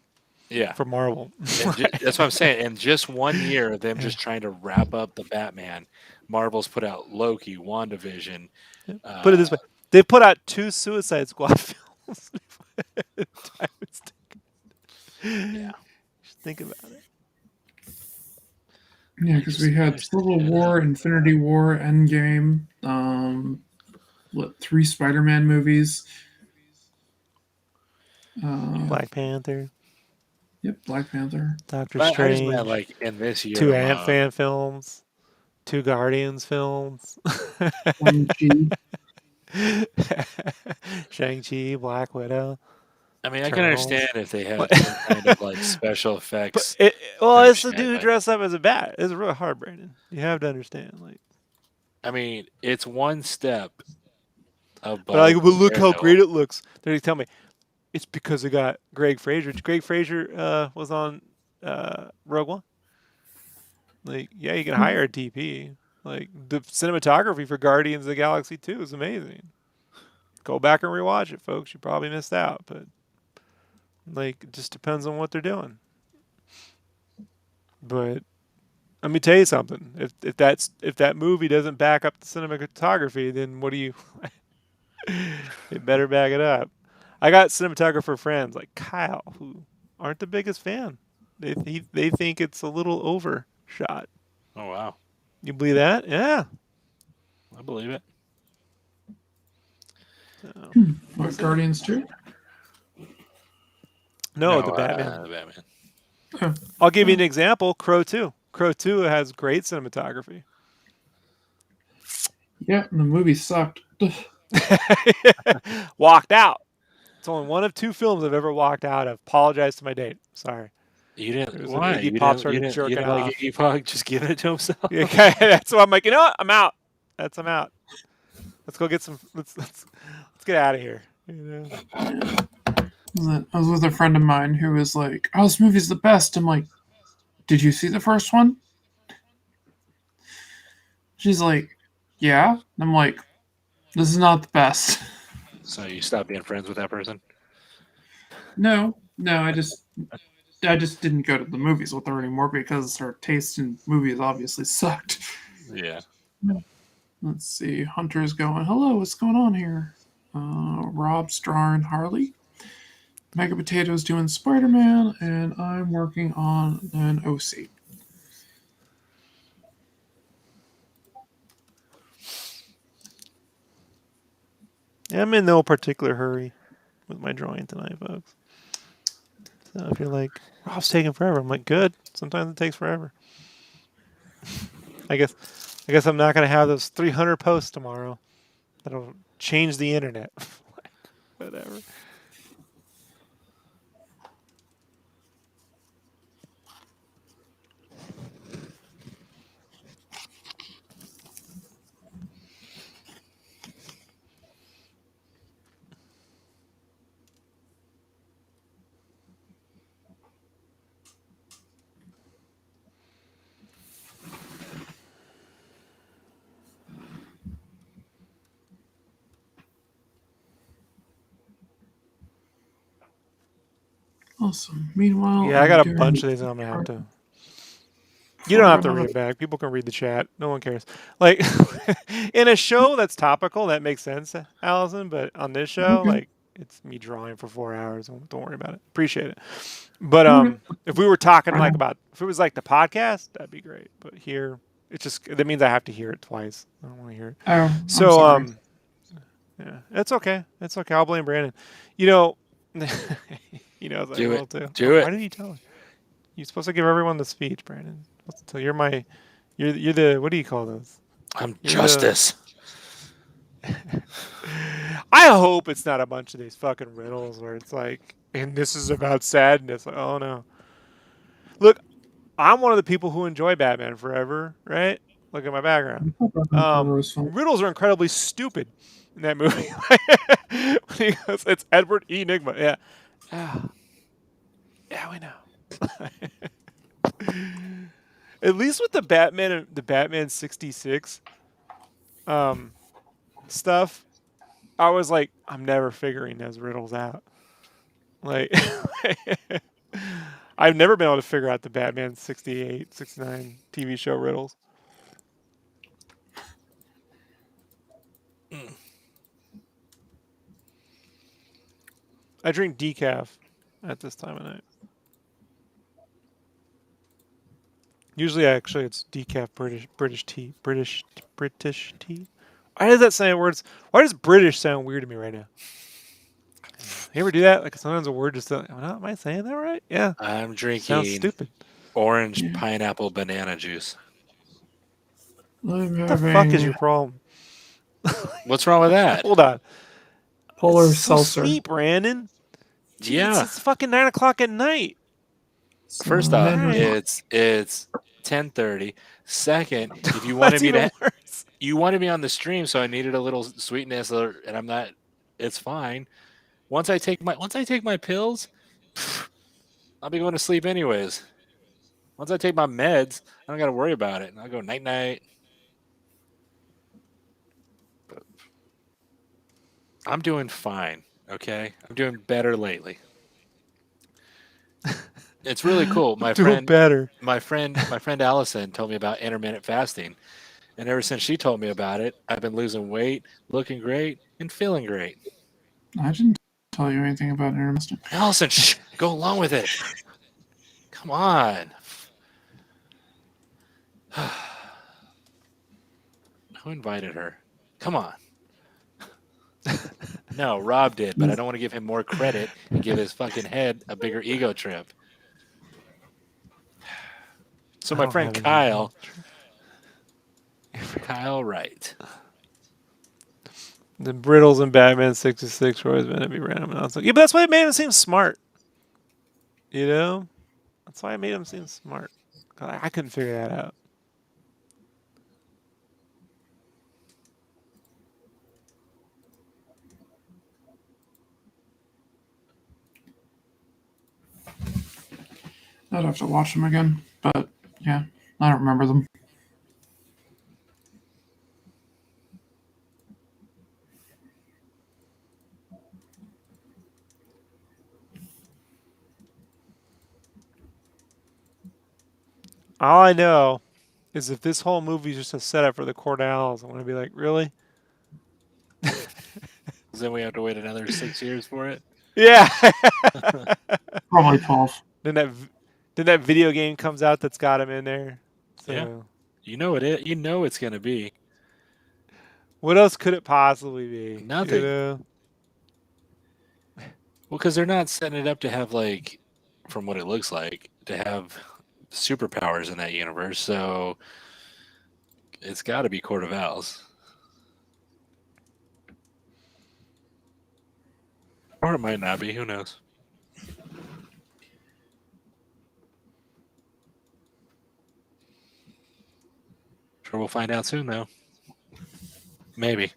Yeah. for Marvel. That's what I'm saying. In just 1 year of them Yeah. just trying to wrap up the Batman, Marvel's put out Loki, WandaVision. Put it this way: they put out 2 Suicide Squad films. Time it's taken. Yeah. Just think about it. Yeah, I because just we had understand Civil it. War, Infinity War, Endgame, 3 Spider-Man movies. Black Panther, Yep, Black Panther. Doctor But I just meant Strange, like in this year 2 alone. Ant-Man films, 2 Guardians films. Shang-Chi. Shang-Chi, Black Widow. I mean, I can Eternals. understand if they had What? some kind of like special But effects. well, type it's the shit, dude who but- dressed up as a bat. It's really hard, Brandon. You have to understand. Like, I mean, it's one step above. but like, well, look how Daredevil. great it looks. Then they tell me it's because they got Greg Fraser. Greg Fraser was on Rogue One. Like, yeah, you can hire a DP. Like, the cinematography for Guardians of the Galaxy 2 is amazing. Go back and rewatch it, folks. You probably missed out, but like, it just depends on what they're doing. But let me tell you something. If that movie doesn't back up the cinematography, then what do you? It better back it up. I got cinematographer friends like Kyle who aren't the biggest fan. They think it's a little overshot. Oh wow, You believe that? Yeah. I believe it. So, What, Guardians 2? no, the Batman. The Batman. Oh, I'll give you an example. Crow 2. Crow 2 has great cinematography. yeah, and the movie sucked. Walked out. It's only one of 2 films I've ever walked out of. Apologize to my date. Sorry. You There didn't? was an Why? Iggy You Pop didn't? started You jerking didn't like off. Iggy Pop just giving it to himself? Okay, that's why I'm like, you know what? I'm out. I'm out. Let's go get some. Let's get out of here. You know? I was with a friend of mine who was like, "Oh, this movie's the best." I'm like, "Did you see the first one?" She's like, "Yeah." And I'm like, "This is not the best." So you stopped being friends with that person? No, I just didn't go to the movies with her anymore because her taste in movies obviously sucked. Yeah. Let's see. Hunter's going, "Hello, what's going on here?" Rob starring Harley. Mega Potato's doing Spider-Man, and I'm working on an OC. Yeah, I'm in no particular hurry with my drawing tonight, folks. So if you're like, Rob's taking forever, I'm like, good. Sometimes it takes forever. I guess I'm not gonna have those 300 posts tomorrow. That'll change the internet. Whatever. Awesome. Meanwhile, Yeah, I I'm got a doing bunch of these I'm gonna have to. You don't have to read it back. People can read the chat. No one cares. Like in a show that's topical, that makes sense, Allison. But on this show, Okay. like it's me drawing for 4 hours. Don't worry about it. Appreciate it. But Okay. if we were talking like about if it was like the podcast, that'd be great. But here, it's just that means I have to hear it twice. I don't want to hear it. Oh, I'm So sorry. Yeah, it's okay. It's okay. I'll blame Brandon. You know, he knows I Do will it. too. Do Why it. did he tell her? You're supposed to give everyone the speech, Brandon. So you're my, you're the what do you call those? I'm You're the. justice. I hope it's not a bunch of these fucking riddles where it's like, and this is about sadness. Like, oh no. Look, I'm one of the people who enjoy Batman Forever, right? Look at my background. Riddles are incredibly stupid in that movie. When he goes, it's Edward Enigma. Yeah. Ah, yeah, we know. At least with the Batman 66 um, stuff, I was like, I'm never figuring those riddles out. Like, I've never been able to figure out the Batman 68, 69 TV show riddles. I drink decaf at this time of night. Usually, actually, it's decaf British tea, British tea. Why does that sound words? Why does British sound weird to me right now? You ever do that? Like sometimes a word just am I saying that right? Yeah, I'm sounds drinking stupid. orange Yeah. pineapple banana juice. I'm What the fuck is having your problem? What's wrong with that? Hold on. polar It's so seltzer. sweet, Brandon. Gee, Yeah. it's fucking 9 o'clock at night. First off, Alright. it's 10:30. Second, if you That's wanted me even to, worse. you wanted me on the stream, so I needed a little sweetness, and I'm not. It's fine. Once I take my pills, I'll be going to sleep anyways. Once I take my meds, I don't got to worry about it. And I'll go night night. I'm doing fine. Okay, I'm doing better lately. It's really cool. I'm doing better. My friend Allison told me about intermittent fasting, and ever since she told me about it, I've been losing weight, looking great, and feeling great. I didn't tell you anything about intermittent. Allison, shh, go along with it. Come on. Who invited her? Come on. No, Rob did, but I don't want to give him more credit and give his fucking head a bigger ego trip. So I my don't friend have any Kyle, ego. Kyle Wright. The Brittles in Batman 66 were always meant to be random announcement. Yeah, but that's why it made him seem smart. You know? That's why I made him seem smart. I couldn't figure that out. I'd have to watch them again, but yeah, I don't remember them. All I know is if this whole movie is just a setup for the Cordals, I'm going to be like, really? Then we have to wait another 6 years for it. Yeah. Probably 12. then that video game comes out that's got him in there. So Yeah. You know it. You know it's gonna be what else could it possibly be? nothing. You know? Well, because they're not setting it up to have like, from what it looks like, to have superpowers in that universe. So it's got to be Court of Owls, or it might not be. Who knows? Sure, we'll find out soon, though. Maybe.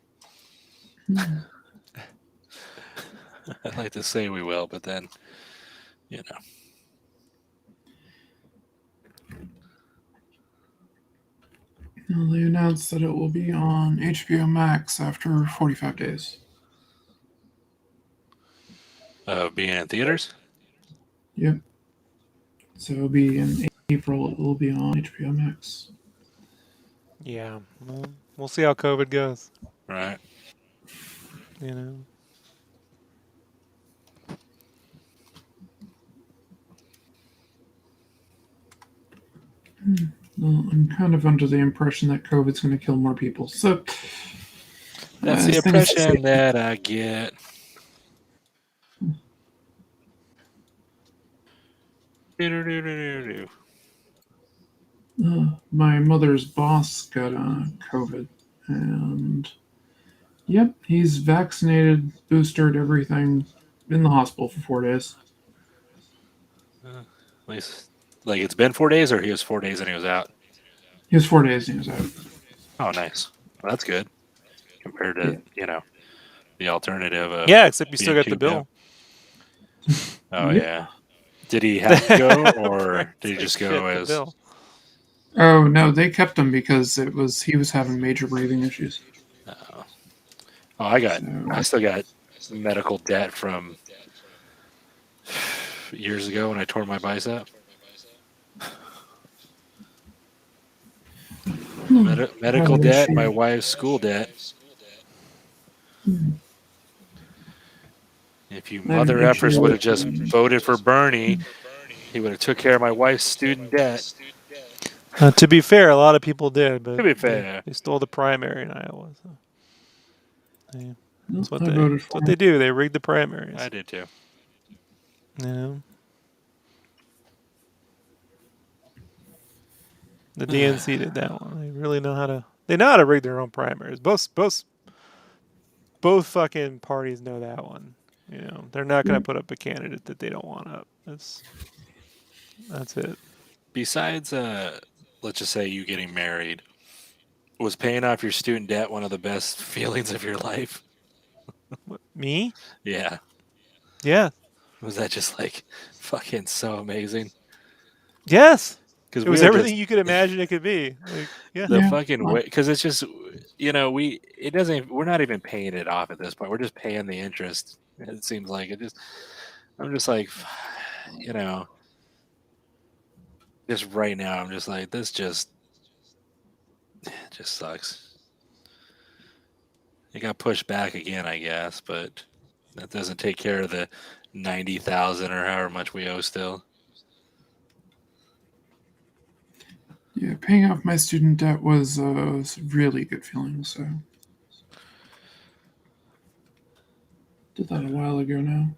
I'd like to say we will, but then, you know. Well, they announced that it will be on HBO Max after 45 days. Being in theaters? Yep. So it'll be in April. It will be on HBO Max. Yeah. We'll see how COVID goes. Right. You know? Well, I'm kind of under the impression that COVID's going to kill more people. So That's I the think it's impression that I get. Do-do-do-do-do-do. my mother's boss got COVID, and yep, he's vaccinated, boosted, everything, in the hospital for 4 days. At least, like it's been 4 days, or he was 4 days and he was out. He was 4 days and he was out. Oh, nice. Well, that's good compared to Yeah. the alternative of Yeah, except you still being got the tubed out. bill. Oh Yep. yeah. Did he have to go, or did he It's just like, go shit, the as? bill. Oh no, they kept him because he was having major breathing issues. Oh, I So, still got medical debt from years ago when I tore my bicep. Medical had an debt, issue. my wife's school debt. If you I had an mother effers issue would have with just voted for Bernie, he would have took care of my wife's student debt. To be fair, a lot of people did, but To be fair. they stole the primary in Iowa. So that's what I voted for they him. do. They rig the primaries. I did too. Yeah. The DNC did that one. They really know how to. They know how to rig their own primaries. Both fucking parties know that one. You know, they're not going to put up a candidate that they don't want up. That's it. Besides, let's just say you getting married, was paying off your student debt one of the best feelings of your life? What, me? Yeah. Yeah. Was that just like fucking so amazing? Yes. Because It was everything you could imagine it could be. Like, yeah. the Yeah. fucking way, because it's just we're not even paying it off at this point. We're just paying the interest. It seems like I'm just like, just right now I'm just like, this just sucks. It got pushed back again, I guess, but that doesn't take care of the 90,000 or however much we owe still. Yeah, paying off my student debt was a really good feeling. So did that a while ago now.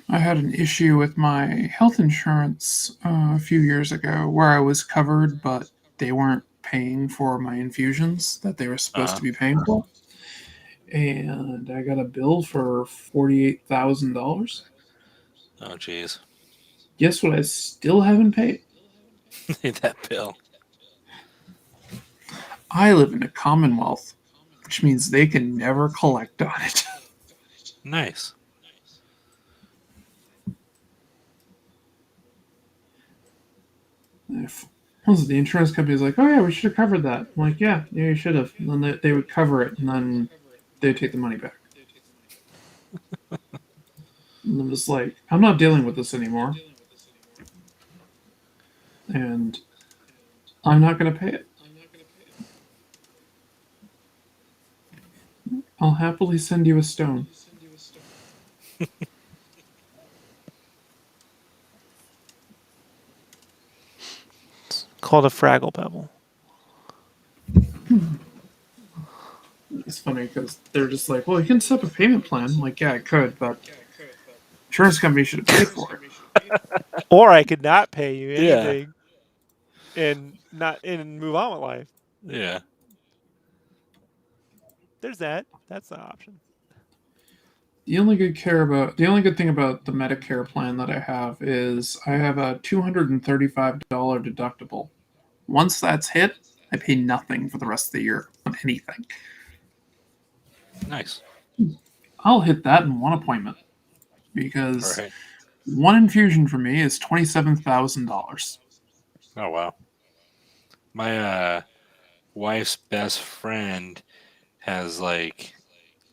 I had an issue with my health insurance a few years ago where I was covered, but they weren't paying for my infusions that they were supposed to be paying for. And I got a bill for $48,000. Oh, jeez. Guess what? I still haven't paid. Need that bill. I live in a commonwealth, which means they can never collect on it. Nice. If the insurance company's like, oh yeah, we should have covered that. I'm like, yeah, you should have. And then they would cover it, and then they'd take the money back. And I'm just like, I'm not dealing with this anymore, and I'm not going to pay it. I'll happily send you a stone. Called a Fraggle Pebble. It's funny because they're just like, well, you can set up a payment plan. I'm like, yeah, I could, but insurance company should have paid for it. Or I could not pay you Yeah. anything and move on with life. Yeah. There's that. That's an option. The only good thing about the Medicare plan that I have is I have a $235 deductible. Once that's hit, I pay nothing for the rest of the year on anything. Nice. I'll hit that in one appointment because Right. one infusion for me is $27,000. Oh, wow. My wife's best friend has like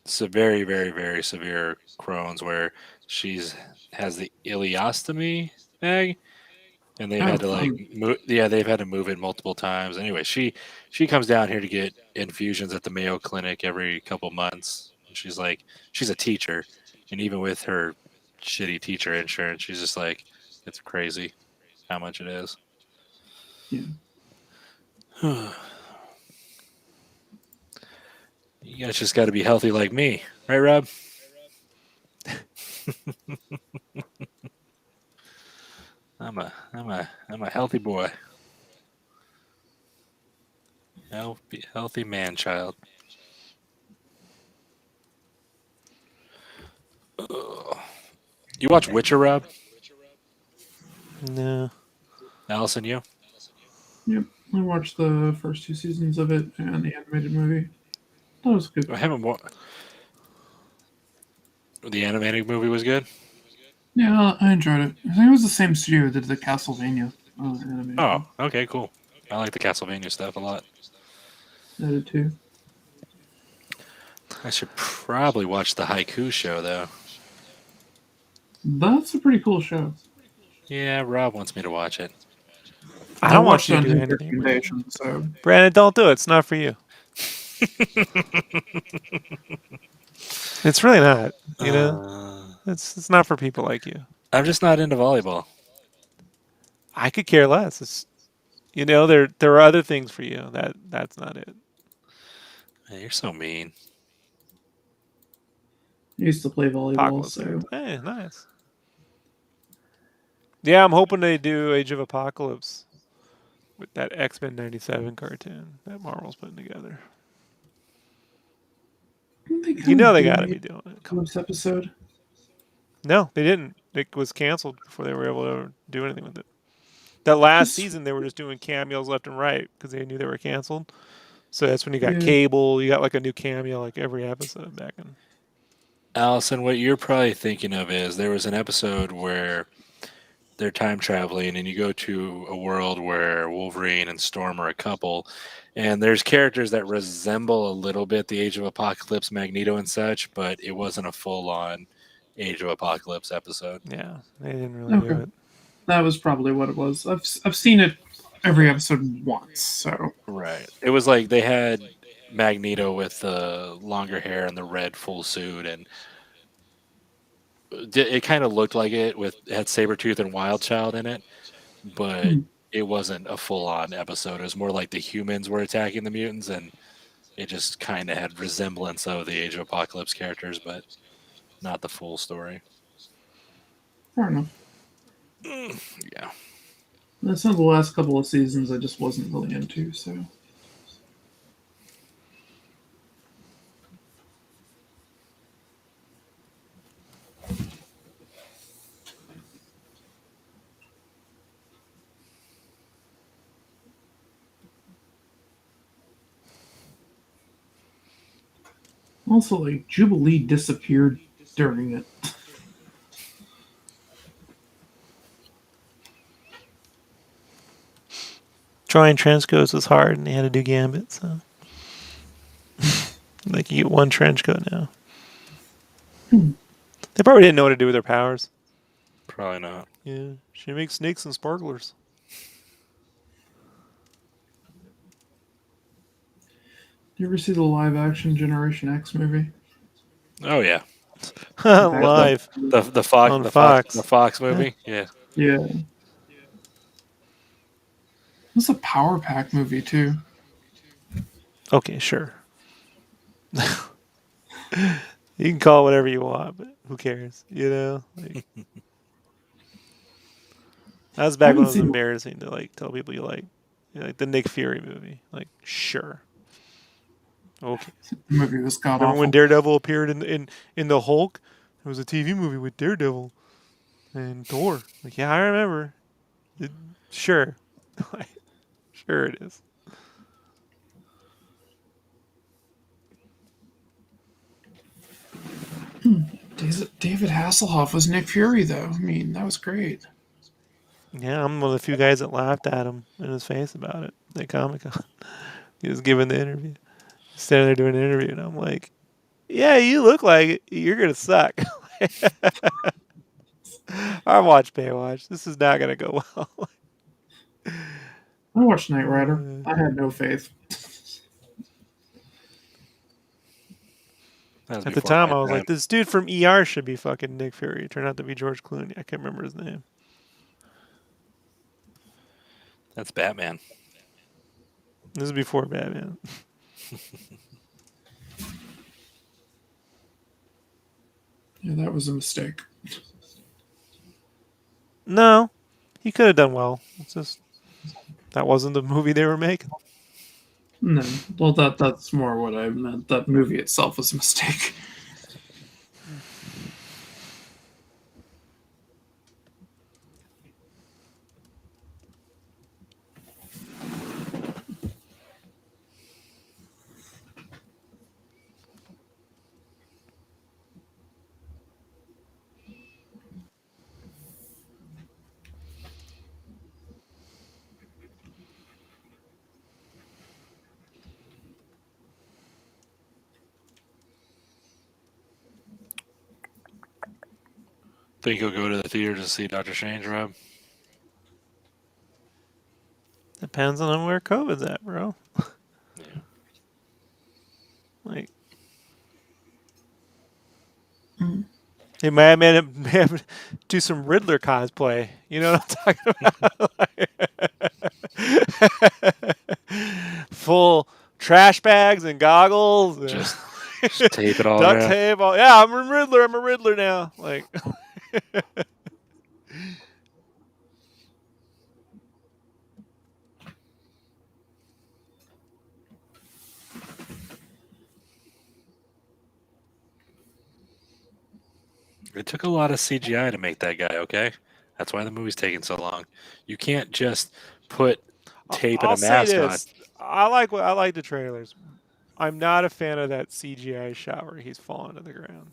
very, very, very severe Crohn's where has the ileostomy bag, and they've had to like they've had to move it multiple times. Anyway, she comes down here to get infusions at the Mayo Clinic every couple months. She's a teacher, and even with her shitty teacher insurance, she's just like, it's crazy how much it is. You guys just got to be healthy like me, right, Rob? I'm a healthy boy. Healthy man child. Ugh. You watch Witcher, Rob? No. Allison, you? Yep. I watched the first 2 seasons of it and the animated movie. That was good. I haven't watched. The animated movie was good. Yeah, I enjoyed it. I think it was the same studio that did the Castlevania Oh, animation. okay, cool. I like the Castlevania stuff a lot. I did too. I should probably watch the Haiku show though. That's a pretty cool show. Yeah, Rob wants me to watch it. I don't want watched you it to on do his anything, Brandon. recommendation, so Brandon, don't do it. It's not for you. It's really not. You know, it's not for people like you. I'm just not into volleyball. I could care less. It's there are other things for you. That's not it. Man, you're so mean. I used to play volleyball, Apocalypse. so Hey, nice. Yeah, I'm hoping they do Age of Apocalypse with that X-Men '97 cartoon that Marvel's putting together. didn't they You know they do got to an be doing it. Apocalypse episode? No, they didn't. It was canceled before they were able to do anything with it. That last Just season, they were just doing cameos left and right because they knew they were canceled. So that's when you got yeah. Cable. You got like a new cameo like every episode back in. Allison, what you're probably thinking of is there was an episode where they're time traveling and you go to a world where Wolverine and Storm are a couple, and there's characters that resemble a little bit the Age of Apocalypse, Magneto and such, but it wasn't a full-on Age of Apocalypse episode. Yeah, they didn't really do Okay, it. that was probably what it was. I've seen it every episode once, so Right. It was like they had Magneto with the longer hair and the red full suit, and it kind of looked like it had Sabretooth and Wildchild in it, but Hmm. it wasn't a full-on episode. It was more like the humans were attacking the mutants, and it just kind of had resemblance of the Age of Apocalypse characters, but not the full story. fair enough. Yeah. That's some of the last couple of seasons I just wasn't really into, so also like Jubilee disappeared during it. Drawing trench coats was hard, and they had to do Gambit. So, like, you get one trench coat now. They probably didn't know what to do with their powers. Probably not. Yeah, she makes snakes and sparklers. Do you ever see the live action Generation X movie? Oh yeah. Live The Fox on the Fox. Fox movie. Yeah. Yeah. It's a Power Pack movie too. Okay, sure. You can call it whatever you want, but who cares? You know, like, that was I back when haven't it was seen. embarrassing to like tell people like the Nick Fury movie. Like, sure, okay. The movie was god Remember when awful. Daredevil appeared in the Hulk? It was a TV movie with Daredevil and Thor. Like, yeah, I remember. Sure, sure it is. David Hasselhoff was Nick Fury, though. I mean, that was great. Yeah, I'm one of the few guys that laughed at him in his face about it at Comic Con. He was giving the interview, standing there doing an interview, and I'm like, "Yeah, you look like it. You're gonna suck." I watched Baywatch. This is not gonna go well. I watched Knight Rider. I had no faith. That was At the before time, my I was time. like, "This dude from ER should be fucking Nick Fury." It turned out to be George Clooney. I can't remember his name. That's Batman. This is before Batman. Yeah, that was a mistake. No, he could have done well. It's just that wasn't the movie they were making. No, well, that's more what I meant. That movie itself was a mistake. Think you'll go to the theater to see Doctor Strange, Rob? Depends on where COVID's at, bro. Yeah. Like, Mm. they may have to do some Riddler cosplay. You know what I'm talking about? Full trash bags and goggles. And Just tape it all duct around. tape. Yeah, I'm a Riddler. I'm a Riddler now. Like, It took a lot of CGI to make that guy, okay? That's why the movie's taking so long. You can't just put tape and I'll a say mask on. this: I like the trailers. I'm not a fan of that CGI shot where he's falling to the ground.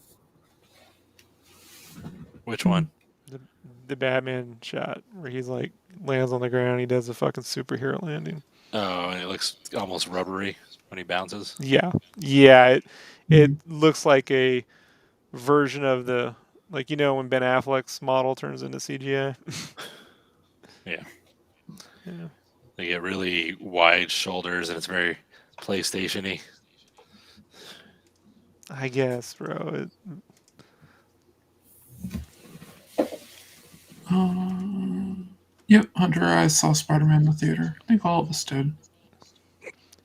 Which one? The Batman shot where he's like lands on the ground. He does a fucking superhero landing. Oh, and it looks almost rubbery when he bounces. Yeah, yeah. It looks like a version of the when Ben Affleck's model turns into CGI. Yeah. Yeah. They get really wide shoulders, and it's very PlayStation-y. I guess, bro. Yep, Hunter, I saw Spider-Man in the theater. I think all of us did.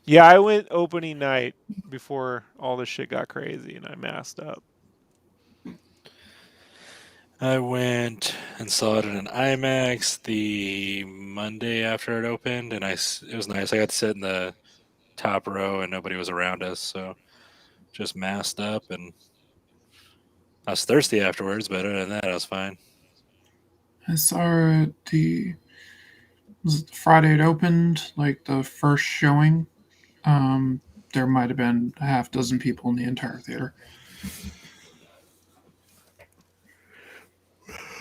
Yeah, I went opening night before all this shit got crazy, and I masked up. I went and saw it in an IMAX the Monday after it opened, and it was nice. I got to sit in the top row, and nobody was around us, so just masked up, and I was thirsty afterwards, but other than that, I was fine. I saw it was it the Friday it opened, like the first showing. There might have been a half dozen people in the entire theater.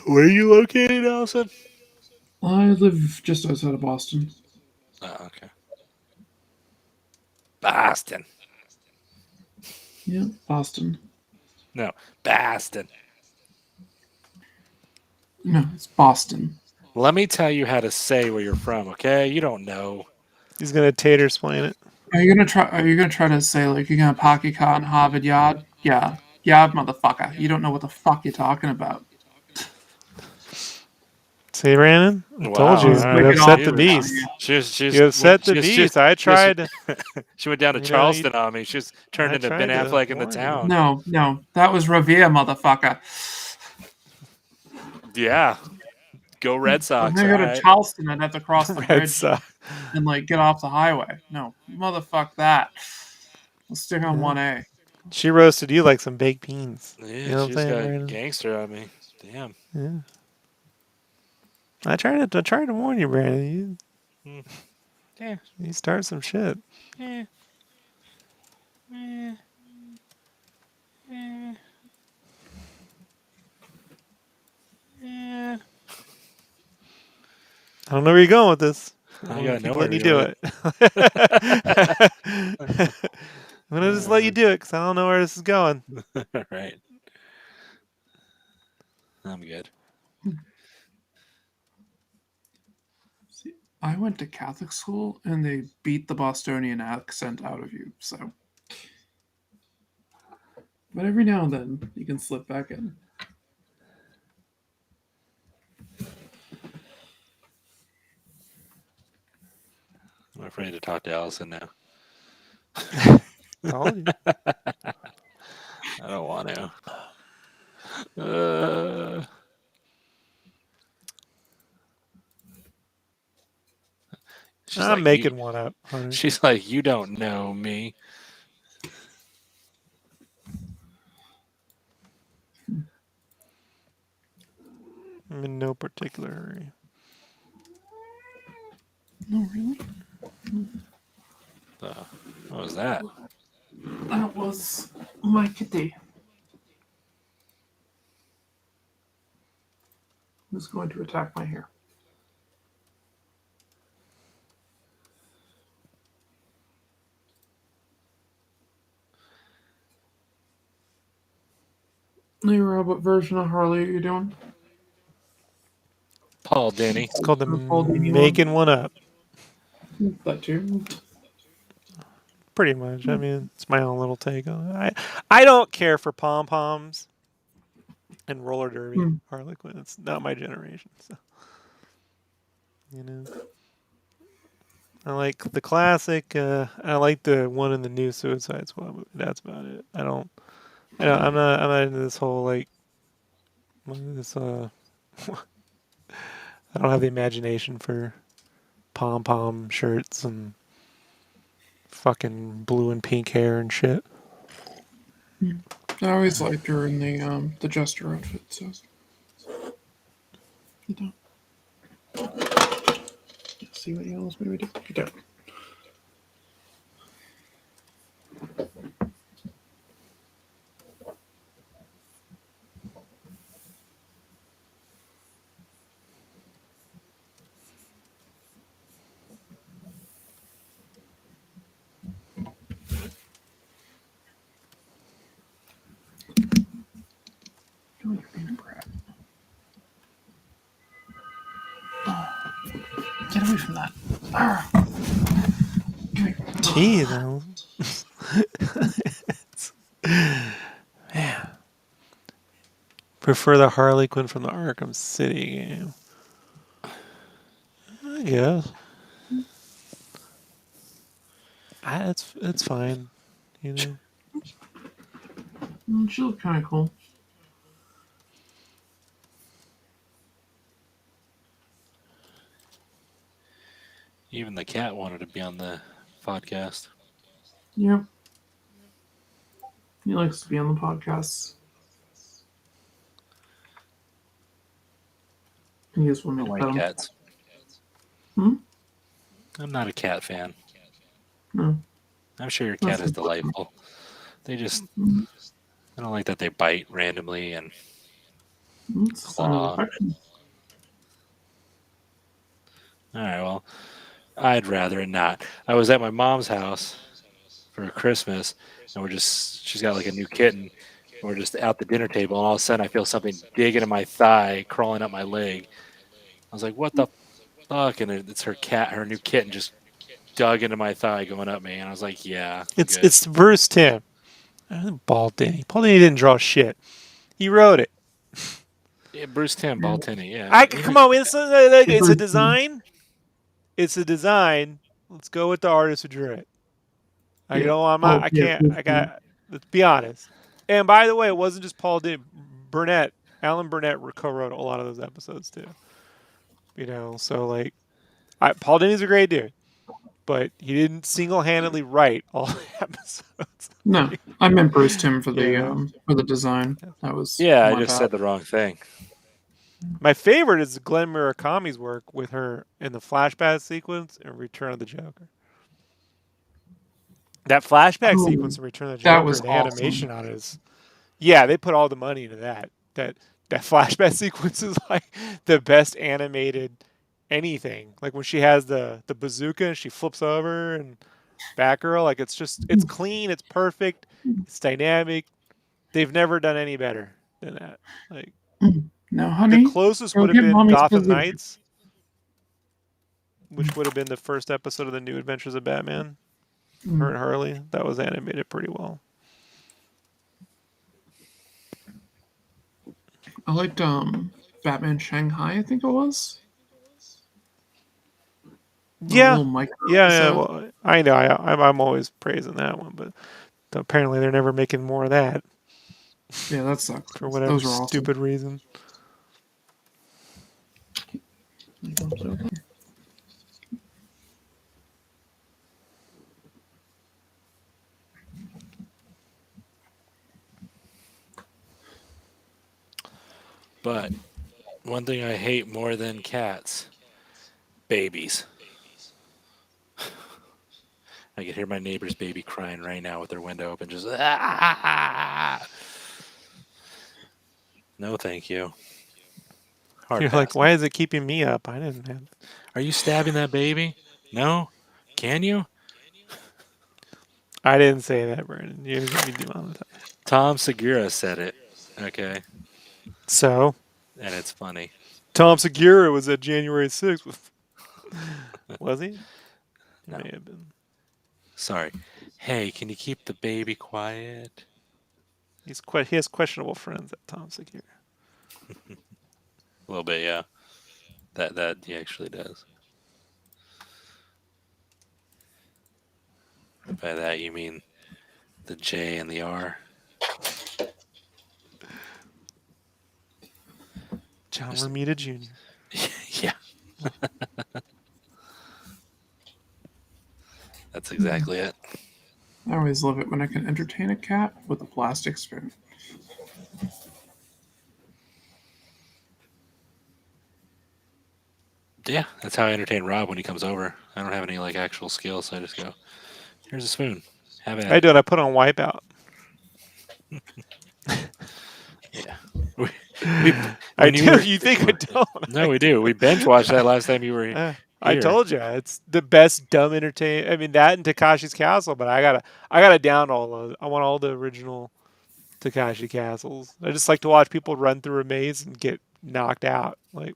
Where are you located, Allison? I live just outside of Boston. Oh, okay. Boston. Yeah, Boston. No, Boston. No, it's Boston. Let me tell you how to say where you're from, okay? You don't know. He's gonna tater explain it. Are you gonna try to say like you're gonna pocky cotton Harvard Yard? Yeah. Yeah, motherfucker. You don't know what the fuck you're talking about. See, Brandon? I Wow, told you. He's all You right. wicked upset off the with beast. She's You upset the she's beast. I tried. She went down to You know, Charleston on me. She's turned I into tried Ben to Affleck in the warn you. town. No, that was Revere, motherfucker. Yeah. Go Red I'm Sox. gonna All go to right. Charleston and have to cross the Red bridge Sox. and like get off the highway. No, motherfuck that. Let's stick on Yeah. 1A. She roasted you like some baked beans. Yeah, You know what I'm she's saying, got Brandon? gangster on me. Damn. Yeah. I tried to warn you, Brandon. Yeah. You start some shit. Yeah. Yeah. Yeah. Yeah. I don't know where you're going with this. I I'm gonna got keep nowhere letting to you go do it. I'm gonna just let you do it because I don't know where this is going. All right. I'm good. See, I went to Catholic school and they beat the Bostonian accent out of you, so. But every now and then you can slip back in. afraid to talk to Allison now. Told you. I don't want to. She's I'm like, making one up, honey. she's like, you don't know me. I'm in no particular hurry. No, really? What was that? That was my kitty. Who's going to attack my hair? Hey Rob, what version of Harley are you doing? Paul Denny. It's called the The Paul Dini making one up. That too. Pretty much. I mean, it's my own little take on it. I don't care for pom poms and roller derby Harley Quinn. It's not my generation. So, you know, I like the classic. I like the one in the new Suicide Squad movie. That's about it. I'm not into this whole like this. I don't have the imagination for pom pom shirts and fucking blue and pink hair and shit. I always liked her in the Jester outfit, so you don't. Let's see what else maybe do. You don't. Oh, you're being a brat. Get away from that. Arr. Come here. Jeez, man. Prefer the Harley Quinn from the Arkham City game. I guess. It's fine. You know. She looked kind of cool. Even the cat wanted to be on the podcast. Yep. He likes to be on the podcast. He just want me to pet him. Wildcats. Hmm? I'm not a cat fan. No. I'm sure your cat is delightful. They just, I don't like that they bite randomly and It's a sign of affection. all right, well, I'd rather it not. I was at my mom's house for Christmas, and she's got like a new kitten, and we're just at the dinner table, and all of a sudden I feel something digging in my thigh, crawling up my leg. I was like, what the fuck? And it's her cat, her new kitten just dug into my thigh going up me, and I was like, yeah. It's Bruce Timm. Paul Dini. Paul Dini didn't draw shit. He wrote it. Yeah, Bruce Timm, Baltini, yeah. Come on, it's a design. It's a design. Let's go with the artist who drew it. I can't. Let's be honest. And by the way, it wasn't just Paul Dini. Alan Burnett co-wrote a lot of those episodes too. You know, so like, Paul Dini's a great dude, but he didn't single-handedly write all the episodes. No, I meant Bruce Timm for the design. That was I just said the wrong thing. My favorite is Glenn Murakami's work with her in the flashback sequence in Return of the Joker. That flashback sequence in Return of the Joker, was the awesome. animation on it is, yeah, they put all the money into that. That flashback sequence is like the best animated anything. Like when she has the bazooka and she flips over and Batgirl, like it's clean, it's perfect, it's dynamic. They've never done any better than that. Like no, honey. The closest would have been Gotham Knights, which would have been the first episode of the New Adventures of Batman. Her and Harley. That was animated pretty well. I liked Batman Shanghai, I think it was. The Yeah, little micro yeah. episode. Well, I know. I'm always praising that one, but apparently they're never making more of that Yeah, that sucks. for whatever Those are awesome. stupid reason. But one thing I hate more than cats, babies. I can hear my neighbor's baby crying right now with their window open, just ah! No, thank you. Hard You're like, pass. why is it keeping me up? I didn't have. Are you stabbing that baby? No. Can you? I didn't say that, Brandon. You're gonna get me demonetized. Tom Segura said it. Okay, So and it's funny. Tom Segura was at January 6th. Was he? He No, may have been. sorry. Hey, can you keep the baby quiet? He has questionable friends at Tom Segura. A little bit, yeah. That he actually does. By that you mean the J and the R. John Just- Romita Jr. Yeah, that's exactly it. I always love it when I can entertain a cat with a plastic spoon. Yeah, that's how I entertain Rob when he comes over. I don't have any like actual skills, so I just go, "Here's a spoon. Have at I it." do it. I put on Wipeout. Yeah. We I when you do. were You think I don't? no, we do. We bench watched that last time you were I here. told you it's the best dumb entertain. I mean that and Takashi's Castle, but I gotta down all those. I want all the original Takashi Castles. I just like to watch people run through a maze and get knocked out. Like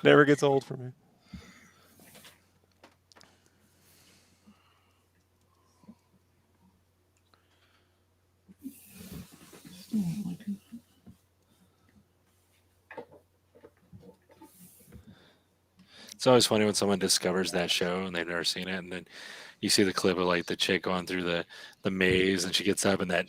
never gets old for me. It's always funny when someone discovers that show and they've never seen it, and then you see the clip of like the chick going through the maze, and she gets up and that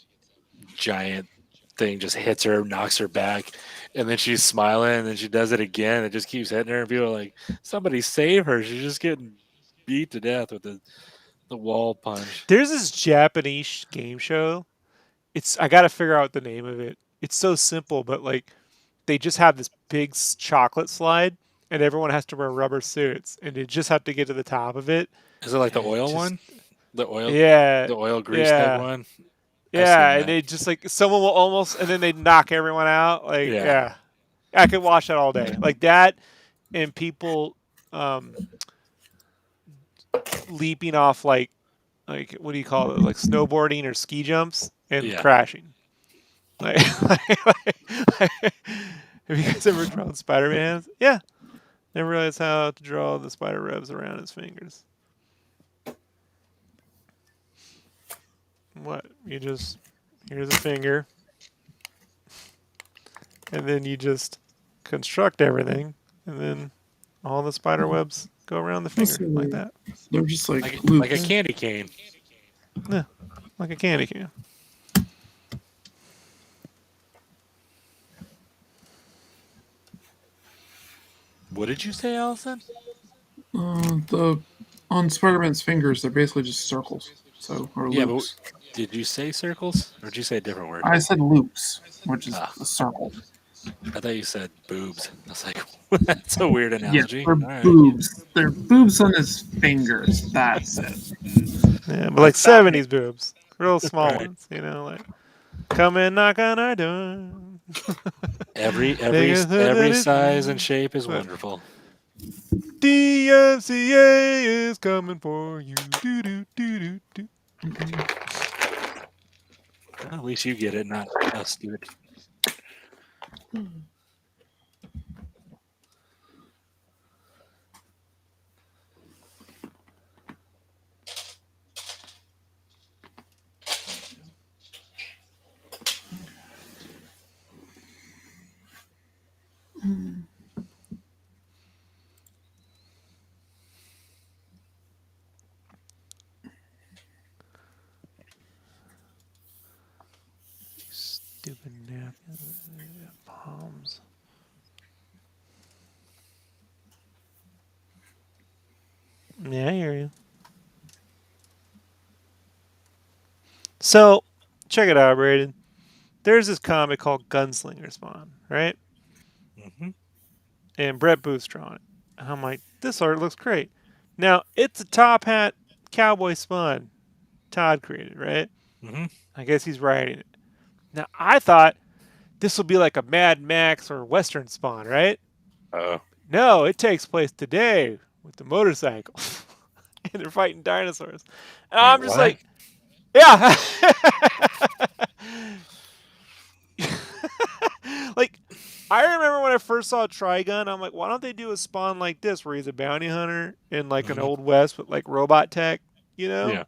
giant thing just hits her, knocks her back, and then she's smiling, and then she does it again. It just keeps hitting her, and people are like, "Somebody save her! She's just getting beat to death with the wall punch." There's this Japanese game show. I gotta figure out the name of it. It's so simple, but like they just have this big chocolate slide, and everyone has to wear rubber suits, and they just have to get to the top of it. Is it like the And it oil just one? The oil, yeah, the oil grease type yeah, one? I've seen yeah, and that. they just like someone will almost, and then they knock everyone out. Like Yeah. yeah, I could watch that all day. Like that, and people um, leaping off like what do you call it? Like snowboarding or ski jumps and Yeah. crashing. Like, have you guys ever drawn Spider-Man hands? Yeah. Never realized how to draw the spider webs around his fingers. What? Here's a finger, and then you just construct everything, and then all the spider webs go around the finger Also, like that. they're just like Like a loops. candy cane. Yeah, like a candy can. What did you say, Allison? The on Spider-Man's fingers, they're basically just circles. So or Yeah, but loops. did you say circles, or did you say a different word? I said loops, which is Ah. a circle. I thought you said boobs. I was like, that's a weird Yeah, analogy. they're All right. boobs. They're boobs on his fingers. That's it. Yeah, but like Stop it. '70s boobs, real small Right. ones. Like come and knock on our door. Every size and shape is What? wonderful. DMCA is coming for you. Do do do do do. Well, at least you get it, not us, dude. Stupid napkins. Palms. Yeah, I hear you. So, check it out, Braden. There's this comic called Gunslinger Spawn, right? Mm-hmm. And Brett Booth's drawing it. And I'm like, this art looks great. Now, it's a top hat cowboy Spawn Todd created, right? Mm-hmm. I guess he's writing it. Now, I thought this would be like a Mad Max or Western Spawn, right? Oh. No, it takes place today with the motorcycle. And they're fighting dinosaurs. And Wait, I'm just what? like, yeah. Like, I remember when I first saw Trigun, I'm like, why don't they do a Spawn like this where he's a bounty hunter in like an Mhm. old West with like robot tech, you know? Yeah.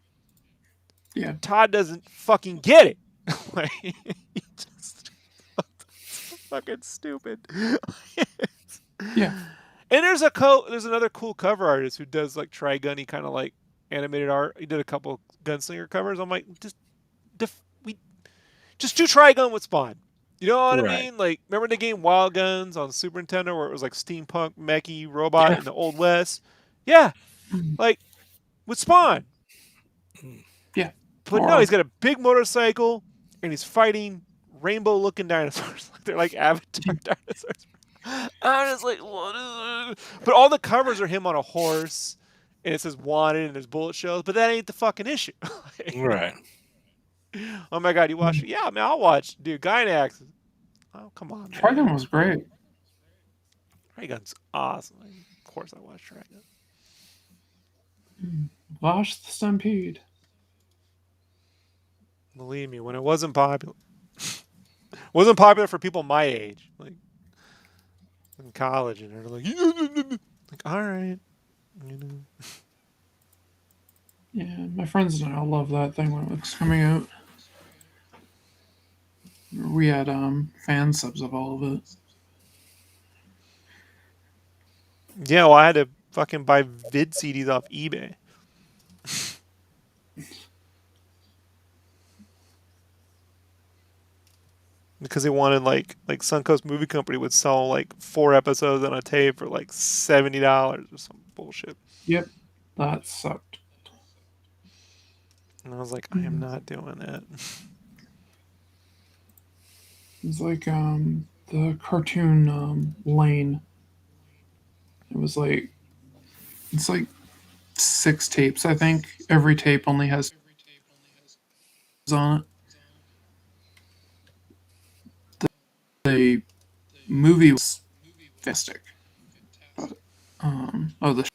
Yeah. Todd doesn't fucking get it. Like, he just fucking stupid. Yeah. And there's another cool cover artist who does like Trigun-y kind of like animated art. He did a couple Gunslinger covers. I'm like, we just do Trigun with Spawn. You know what I Right. mean? Like, remember the game Wild Guns on Super Nintendo where it was like steampunk mechy robot Yeah. in the old West? Yeah, like with Spawn. Yeah. But no, he's got a big motorcycle and he's fighting rainbow-looking dinosaurs. They're like Avatar dinosaurs. I'm just like, what is it? But all the covers are him on a horse, and it says wanted, and there's bullet shells. But that ain't the fucking issue. Like, Right. oh my god, you watch it? Yeah, man, I'll watch. Dude, Gynax. Oh, come on, man. Trigun was great. Trigun's awesome. Of course I watch Trigun. Watch the Stampede. Believe me, when it wasn't popular, wasn't popular for people my age, like in college, and they're like, like, all right, you know. Yeah, my friends and I all loved that thing when it was coming out. We had fan subs of all of it. Yeah, well, I had to fucking buy vid CDs off eBay. Because they wanted like Suncoast Movie Company would sell like 4 episodes on a tape for like $70 or some bullshit. Yep, that sucked. And I was like, I am not doing that. It's like the cartoon Lane. It was like it's like 6 tapes, I think. Every tape only has on it. The movie was fantastic. But, the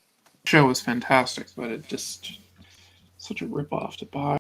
show was fantastic, but it just such a rip-off to buy.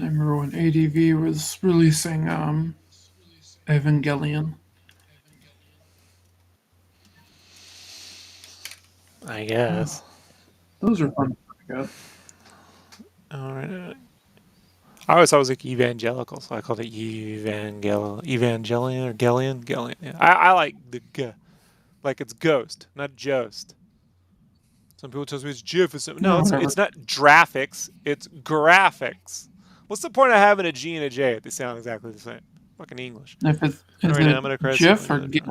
I remember when ADV was releasing Evangelion. I guess. Those are fun to pick up. All right. I always thought it was like evangelical, so I called it Evangelion or Gellion. Gellion. Yeah. I like the G. Like it's Ghost, not Jost. Some people tell me it's GIF or something. No, Yeah, whatever. it's not graphics. It's graphics. What's the point of having a G and a J if they sound exactly the same? Fucking English. If it's All is right, now it I'm gonna cry GIF or something. GIF?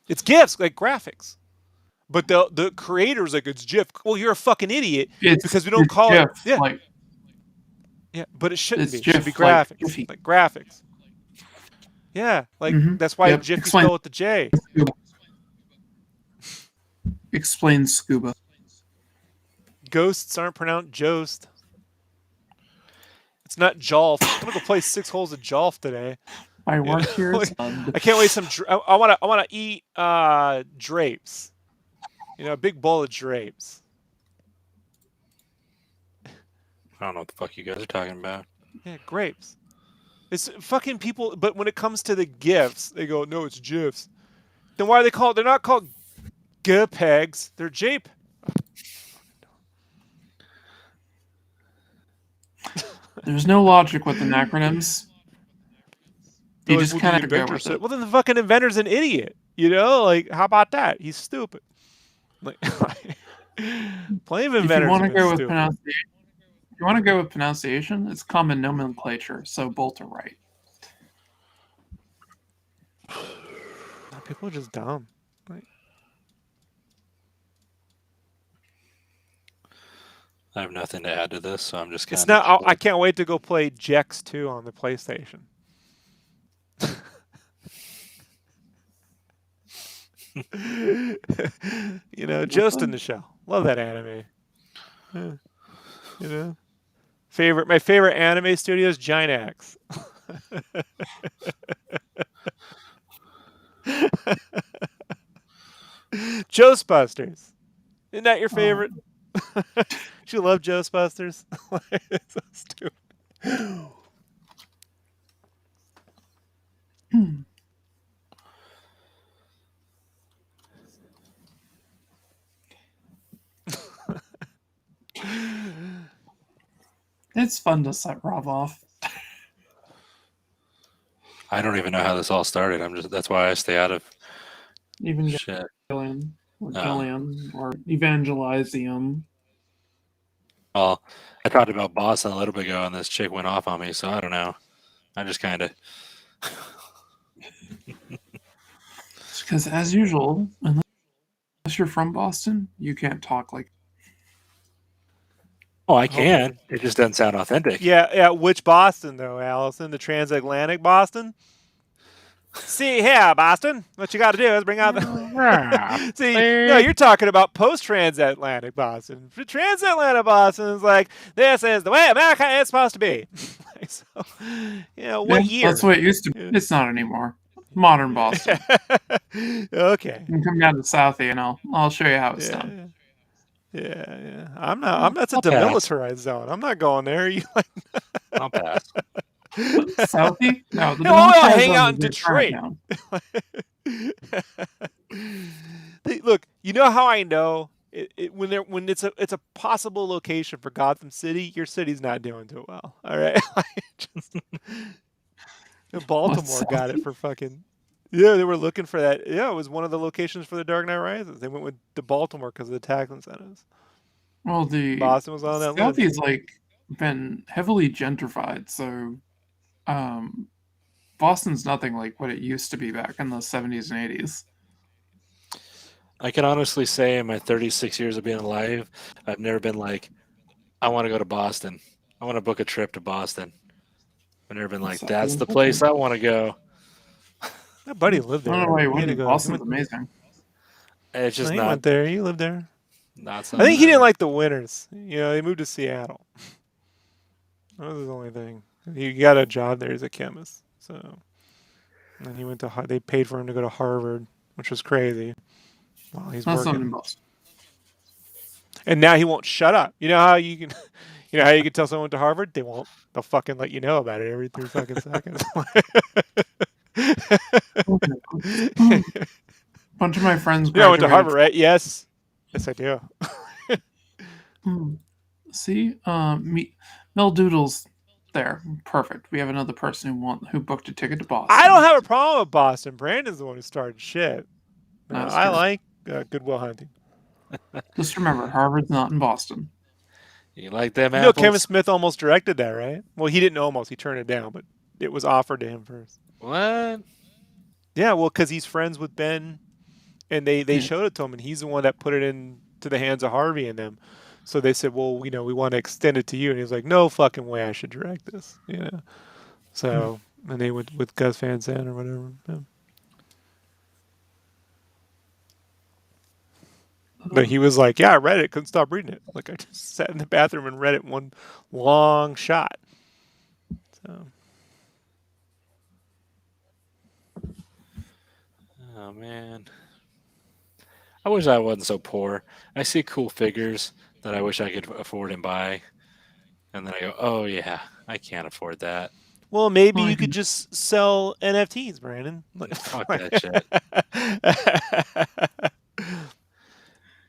It's GIFs, like graphics. But the creator's like, it's GIF. Well, you're a fucking idiot because we don't call GIF, it. Yeah, like yeah, but it shouldn't it's be. It should GIF, be like graphics. Giphy. Like graphics. Yeah, like that's why Yep. GIF you Explain. spell with the J. Explain scuba. Ghosts aren't pronounced Jost. It's not Jolf. I'm gonna go play 6 holes of Jolf today. My You work know? here is I done. can't wait some. I wanna eat drapes. You know, a big bowl of drapes. I don't know what the fuck you guys are talking about. Yeah, grapes. It's fucking people. But when it comes to the gifts, they go, no, it's GIFs. Then why are they called? They're not called GPEGs. They're JPEG. There's no logic with acronyms. They're You like, just well, kind the of have to go inventor with said. it. Well, then the fucking inventor's an idiot. You know, like how about that? He's stupid. Like, plenty of If you inventors want to have been go with stupid. pronunciation, if you want to go with pronunciation, it's common nomenclature, so both are right. People are just dumb. Like, I have nothing to add to this, so I'm just kind it's of. not. I can't wait to go play Jex 2 on the PlayStation. You know, Jost in the Shell. Love that anime. Yeah. You know, my favorite anime studio is Giant Axe. Ghostbusters. Isn't that your favorite? You love Ghostbusters? It's so stupid. It's fun to set Rob off. I don't even know how this all started. That's why I stay out of Even shit. Gillian or Oh. Gillian or Evangelizium. Well, I talked about Boston a little bit ago, and this chick went off on me, so I don't know. I just kind of. Because as usual, unless you're from Boston, you can't talk like. Oh, I can. It just doesn't sound authentic. Yeah. Which Boston though, Allison? The transatlantic Boston? See here, Boston. What you got to do is bring out the. See, no, you're talking about post-transatlantic Boston. Transatlantic Boston is like this is the way America is supposed to be. So, you know, what year? That's the way it used to be. It's not anymore. Modern Boston. Okay. You can come down to Southie and I'll show you how it's done. Yeah. I'm not. That's a I'll pass. demilitarized zone. I'm not going there. You like? I'll pass. Southie? No, the I'll demilitarized hang zone out in is in Detroit. Chinatown. Look, you know how I know when it's a possible location for Gotham City, your city's not doing too well. All right, Baltimore got it for fucking. Yeah, they were looking for that. Yeah, it was one of the locations for the Dark Knight Rises. They went to Baltimore because of the tax incentives. Well, Boston was on that list. Southie's been heavily gentrified, so Boston's nothing like what it used to be back in the 70s and 80s. I can honestly say in my 36 years of being alive, I've never been like, I want to go to Boston. I want to book a trip to Boston. I've never been like, that's the place I want to go. My buddy lived there. I don't know why you He had to wouldn't. go. Boston's amazing. It's just he not. went there. He lived there. Not I something. think he didn't like the winters. You know, he moved to Seattle. That was his only thing. He got a job there as a chemist. So, and he went to. They paid for him to go to Harvard, which was crazy. While he's That's not in working, Boston. and now he won't shut up. You know how you can, you know how you can tell someone went to Harvard? They won't. They'll fucking let you know about it every 3 fucking seconds. Bunch of my friends You know, I went to graduated. Harvard, right? Yes. Yes, I do. See, Mel Doodle's there. Perfect. We have another person who booked a ticket to Boston. I don't have a problem with Boston. Brandon's the one who started shit. I true. like Good Will Hunting. Just remember, Harvard's not in Boston. You like them You know, apples? Kevin Smith almost directed that, right? Well, he didn't almost. He turned it down, but it was offered to him first. What? Yeah, well, because he's friends with Ben, and they Yeah. showed it to him, and he's the one that put it into the hands of Harvey and them. So they said, well, you know, we want to extend it to you. And he was like, no fucking way I should direct this, you know. So, and they went with Gus Van Sant or whatever. Yeah. But he was like, yeah, I read it. Couldn't stop reading it. Like, I just sat in the bathroom and read it one long shot. So Oh man, I wish I wasn't so poor. I see cool figures that I wish I could afford and buy, and then I go, "Oh yeah, I can't afford that." well, maybe Well, I you could can. just sell NFTs, Brandon. Fuck that shit.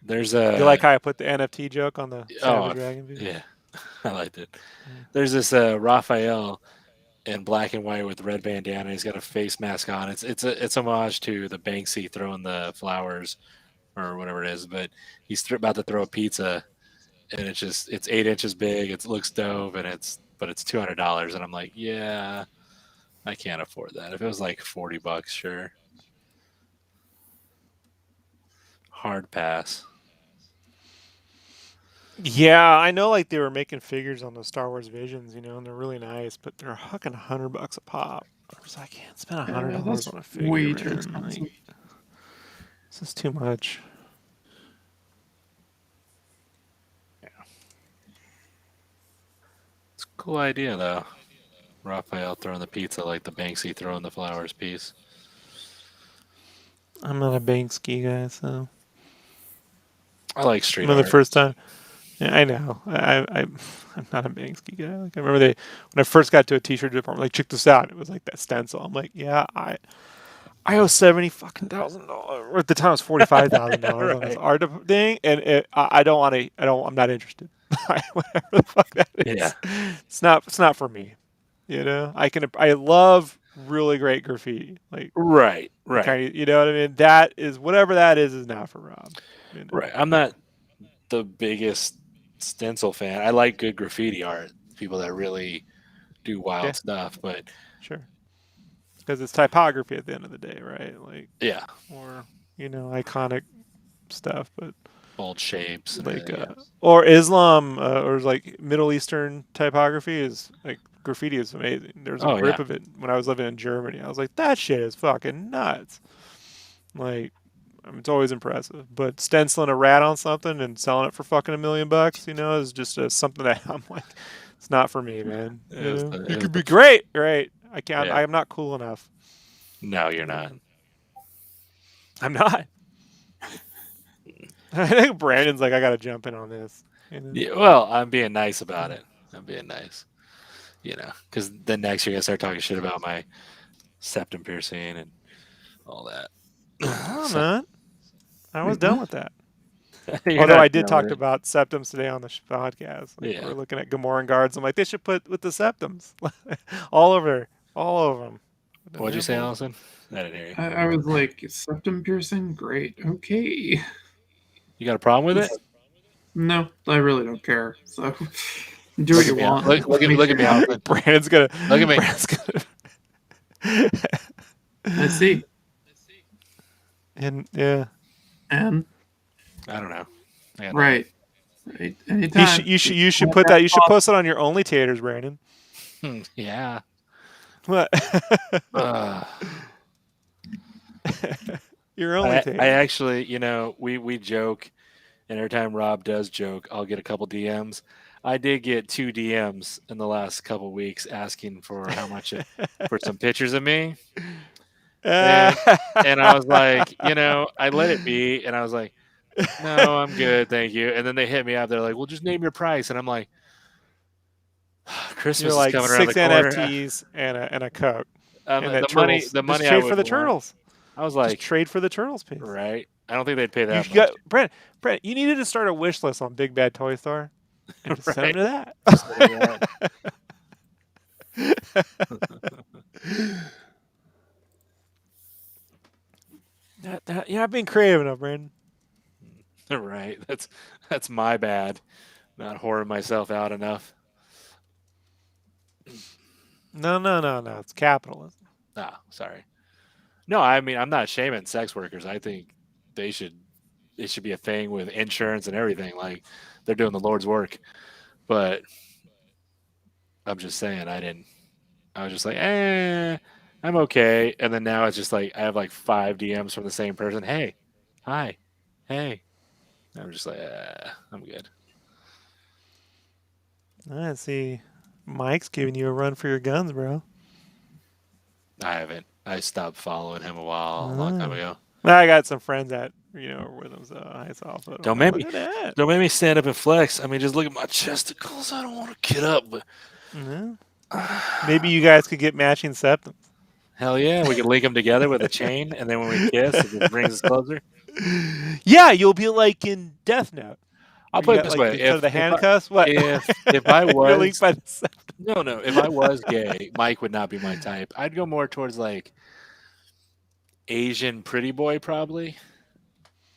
There's You like a how I put the NFT joke on the oh Savage Dragon piece? yeah, I liked it. Mm. There's this Raphael in black and white with red bandana. He's got a face mask on. It's homage to the Banksy throwing the flowers or whatever it is. But he's about to throw a pizza, and it's 8 inches big. It looks dope, and it's $200. And I'm like, yeah, I can't afford that. If it was like $40, sure. Hard pass. Yeah, I know. Like they were making figures on the Star Wars Visions, and they're really nice, but they're fucking $100 a pop. I was like, I can't spend $100 That's on a figure, way too man. Like, expensive. this is too much. It's a cool idea though. Raphael throwing the pizza like the Banksy throwing the flowers piece. I'm not a Banksy guy, so I like I street remember the art. first time. Yeah, I know. I'm not a Banksy guy. Like I remember when I first got to a T-shirt department, like check this out. It was like that stencil. I'm like, yeah, I owe $70,000. Or at the time, it was $45,000 on this Right. art thing, and I don't want to. I don't. I'm not interested. Whatever the fuck that Yeah. is, it's not. It's not for me. I can. I love really great graffiti. Like Right. the Right. kind. You know what I mean? That is whatever that is not for Rob. Right. I'm not the biggest stencil fan. I like good graffiti art, people that really do Yeah. wild stuff. But Sure. Because it's typography at the end of the day, right? Like, yeah, or iconic stuff, but bold shapes and like everything. Yeah. or Islam or like Middle Eastern typography is like graffiti is amazing. There's a Oh grip yeah. of it when I was living in Germany. I was like, that shit is fucking nuts. Like, it's always impressive. But stenciling a rat on something and selling it for fucking $1 million, is just something that I'm like, it's not for me, man. It It was could be great, right? I can't. yeah. I am not cool enough. No, you're not. I'm not. I think Brandon's like, I gotta jump in on this. Yeah, well, I'm being nice about it. I'm being nice, because then next you're gonna start talking shit about my septum piercing and all that. No, I'm So not. I was Wait, done what? with that. you're Although not I did done talk with it. about septums today on the podcast. Like Yeah. we're looking at Gamoran guards. I'm like, they should put with the septums all over them. The What'd you say, nipples. Allison? I didn't hear you. I was like, septum piercing? Great. Okay. You got a problem with it? No, I really don't care. So do Look what at you me, want. look at me, Allison. Brandon's gonna. Look at me. Brandon's gonna. I see. And yeah, And I don't know. right. Anytime. you should put that. You should post it on your Only Taters, Brandon. Yeah. What? Uh, Your Only I Taters. actually, we joke, and every time Rob does joke, I'll get a couple DMs. I did get 2 DMs in the last couple weeks asking for how much for some pictures of me, and I was like, I let it be, and I was like, no, I'm good, thank you. And then they hit me up. They're like, well, just name your price, and I'm like, You're Christmas is like coming around the 6 corner. NFTs and a Coke. And that The turtles. money Just I trade would for the want. turtles. I was Just like, trade for the turtles piece. right? I don't think they'd pay You that much. got Brent. You needed to start a wish list on Big Bad Toy Store and just send Right. them to that. Just like You're not being creative enough, Brandon. Right. That's my bad. Not whoring myself out enough. No. It's capitalism. Ah, sorry. No, I mean I'm not shaming sex workers. I think it should be a thing with insurance and everything. Like they're doing the Lord's work. But I'm just saying I was just like, I'm okay. And then now it's just like I have like 5 DMs from the same person. Hey, hi, hey. I'm just like, I'm good. I see. Mike's giving you a run for your guns, bro. I haven't. I stopped following him a long time ago. I got some friends that are with him, so I saw a photo. Don't I'm make like, me. look at that. Don't make me stand up and flex. I mean, just look at my chesticles. I don't want to get up, but Maybe you guys could get matching septums. hell yeah, we could link them together with a chain, and then when we kiss, it just brings us closer. Yeah, you'll be like in Death Note. I'll You put it got this like way: instead of the handcuffs, what? if I You're linked was by the septum. no, if I was gay, Mike would not be my type. I'd go more towards like Asian pretty boy, probably.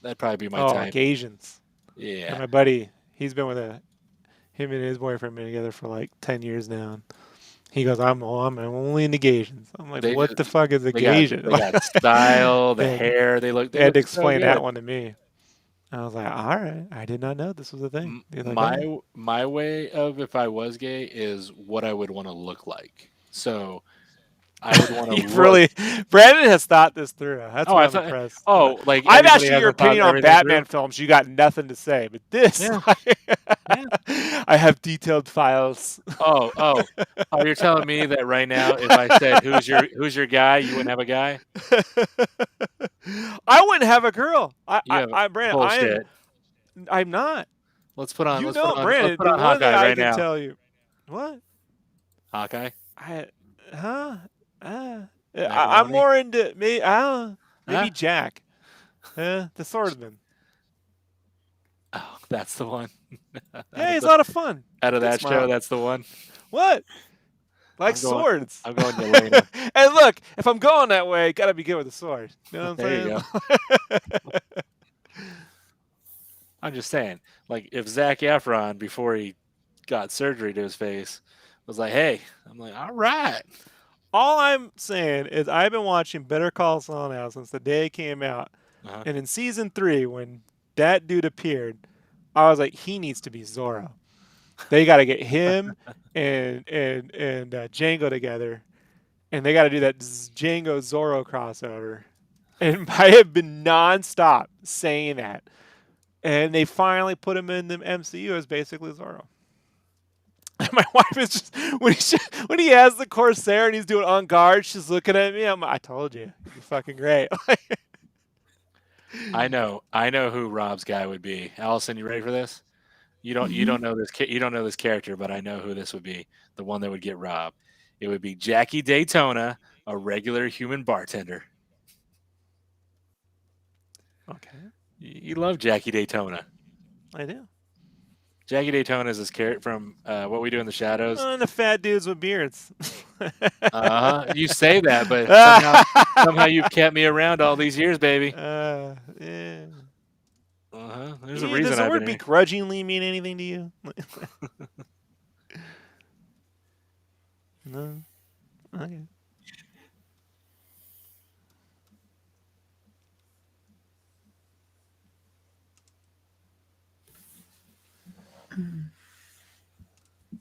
That'd probably be my Oh, type. like Asians. Yeah, Yeah. my buddy, he's been with him and his boyfriend been together for like 10 years now. And he goes, I'm only into Gasians. I'm like, They what just- the fuck is a They got, Gasian? they got style, the They- hair. They look. They had to so explain that good. one to me. I was like, all right, I did not know this was a thing. He's like, My "Oh." my way of if I was gay is what I would want to look like. So I would want to You've really, Brandon has thought this through. That's why I'm impressed. like I've everybody asked you hasn't your thought opinion on everything Batman through. films. You got nothing to say, but this, Yeah. I have detailed files. Oh, you're telling me that right now, if I said who's your guy, you wouldn't have a guy? I wouldn't have a girl. You have Brandon, bullshit. I'm not. Let's put on. You let's know, put on. Brandon. Let's put The on one thing Hawkeye I right can now. tell you, what? Hawkeye. I'm Macaroni? more into maybe Huh? Jack, the swordsman. Oh, that's the one. Yeah, he's a lot of fun. Out of Good that smile. show, that's the one. What? Like I'm going- swords. I'm going Yelena. And look, if I'm going that way, gotta be good with a sword. You know what I'm There saying? you I'm just saying, like, if Zac Efron, before he got surgery to his face, was like, "Hey," I'm like, "All right." All I'm saying is I've been watching Better Call Saul now since the day it came out. Uh-huh. And in season 3, when that dude appeared, I was like, he needs to be Zorro. They got to get him and Django together, and they got to do that Django Zorro crossover. And I have been nonstop saying that, and they finally put him in the MCU as basically Zorro. And my wife is just when he has the Corsair and he's doing on guard, she's looking at me. I told you, you're fucking great. I know who Rob's guy would be. Allison, you ready for this? You don't know this you don't know this character, but I know who this would be. The one that would get Rob. It would be Jackie Daytona, a regular human bartender. Okay, You love Jackie Daytona. I do. Jackie Daytona is this character from What We Do in the Shadows. And the fat dudes with beards. You say that, but somehow you've kept me around all these years, baby. Yeah. There's a Yeah, reason does the I've word been here. begrudgingly mean anything to you? No. Okay.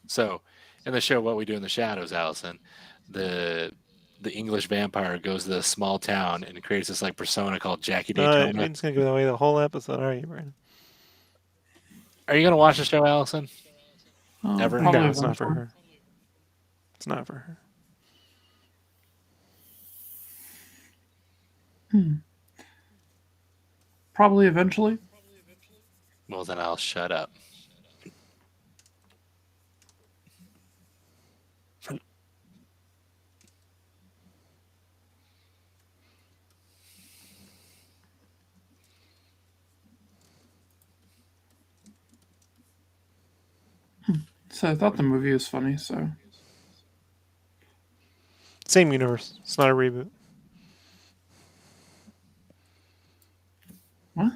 So, in the show What We Do in the Shadows, Allison, the English vampire goes to this small town and creates this like persona called Jackie Daytona. You're just gonna give away the whole episode, are you, Brandon? Are you gonna watch the show, Allison? Ever? Probably No, it's not for eventually. her. It's not for her. Probably eventually. Well, then I'll shut up. So I thought the movie was funny. So Same universe. It's not a reboot. what?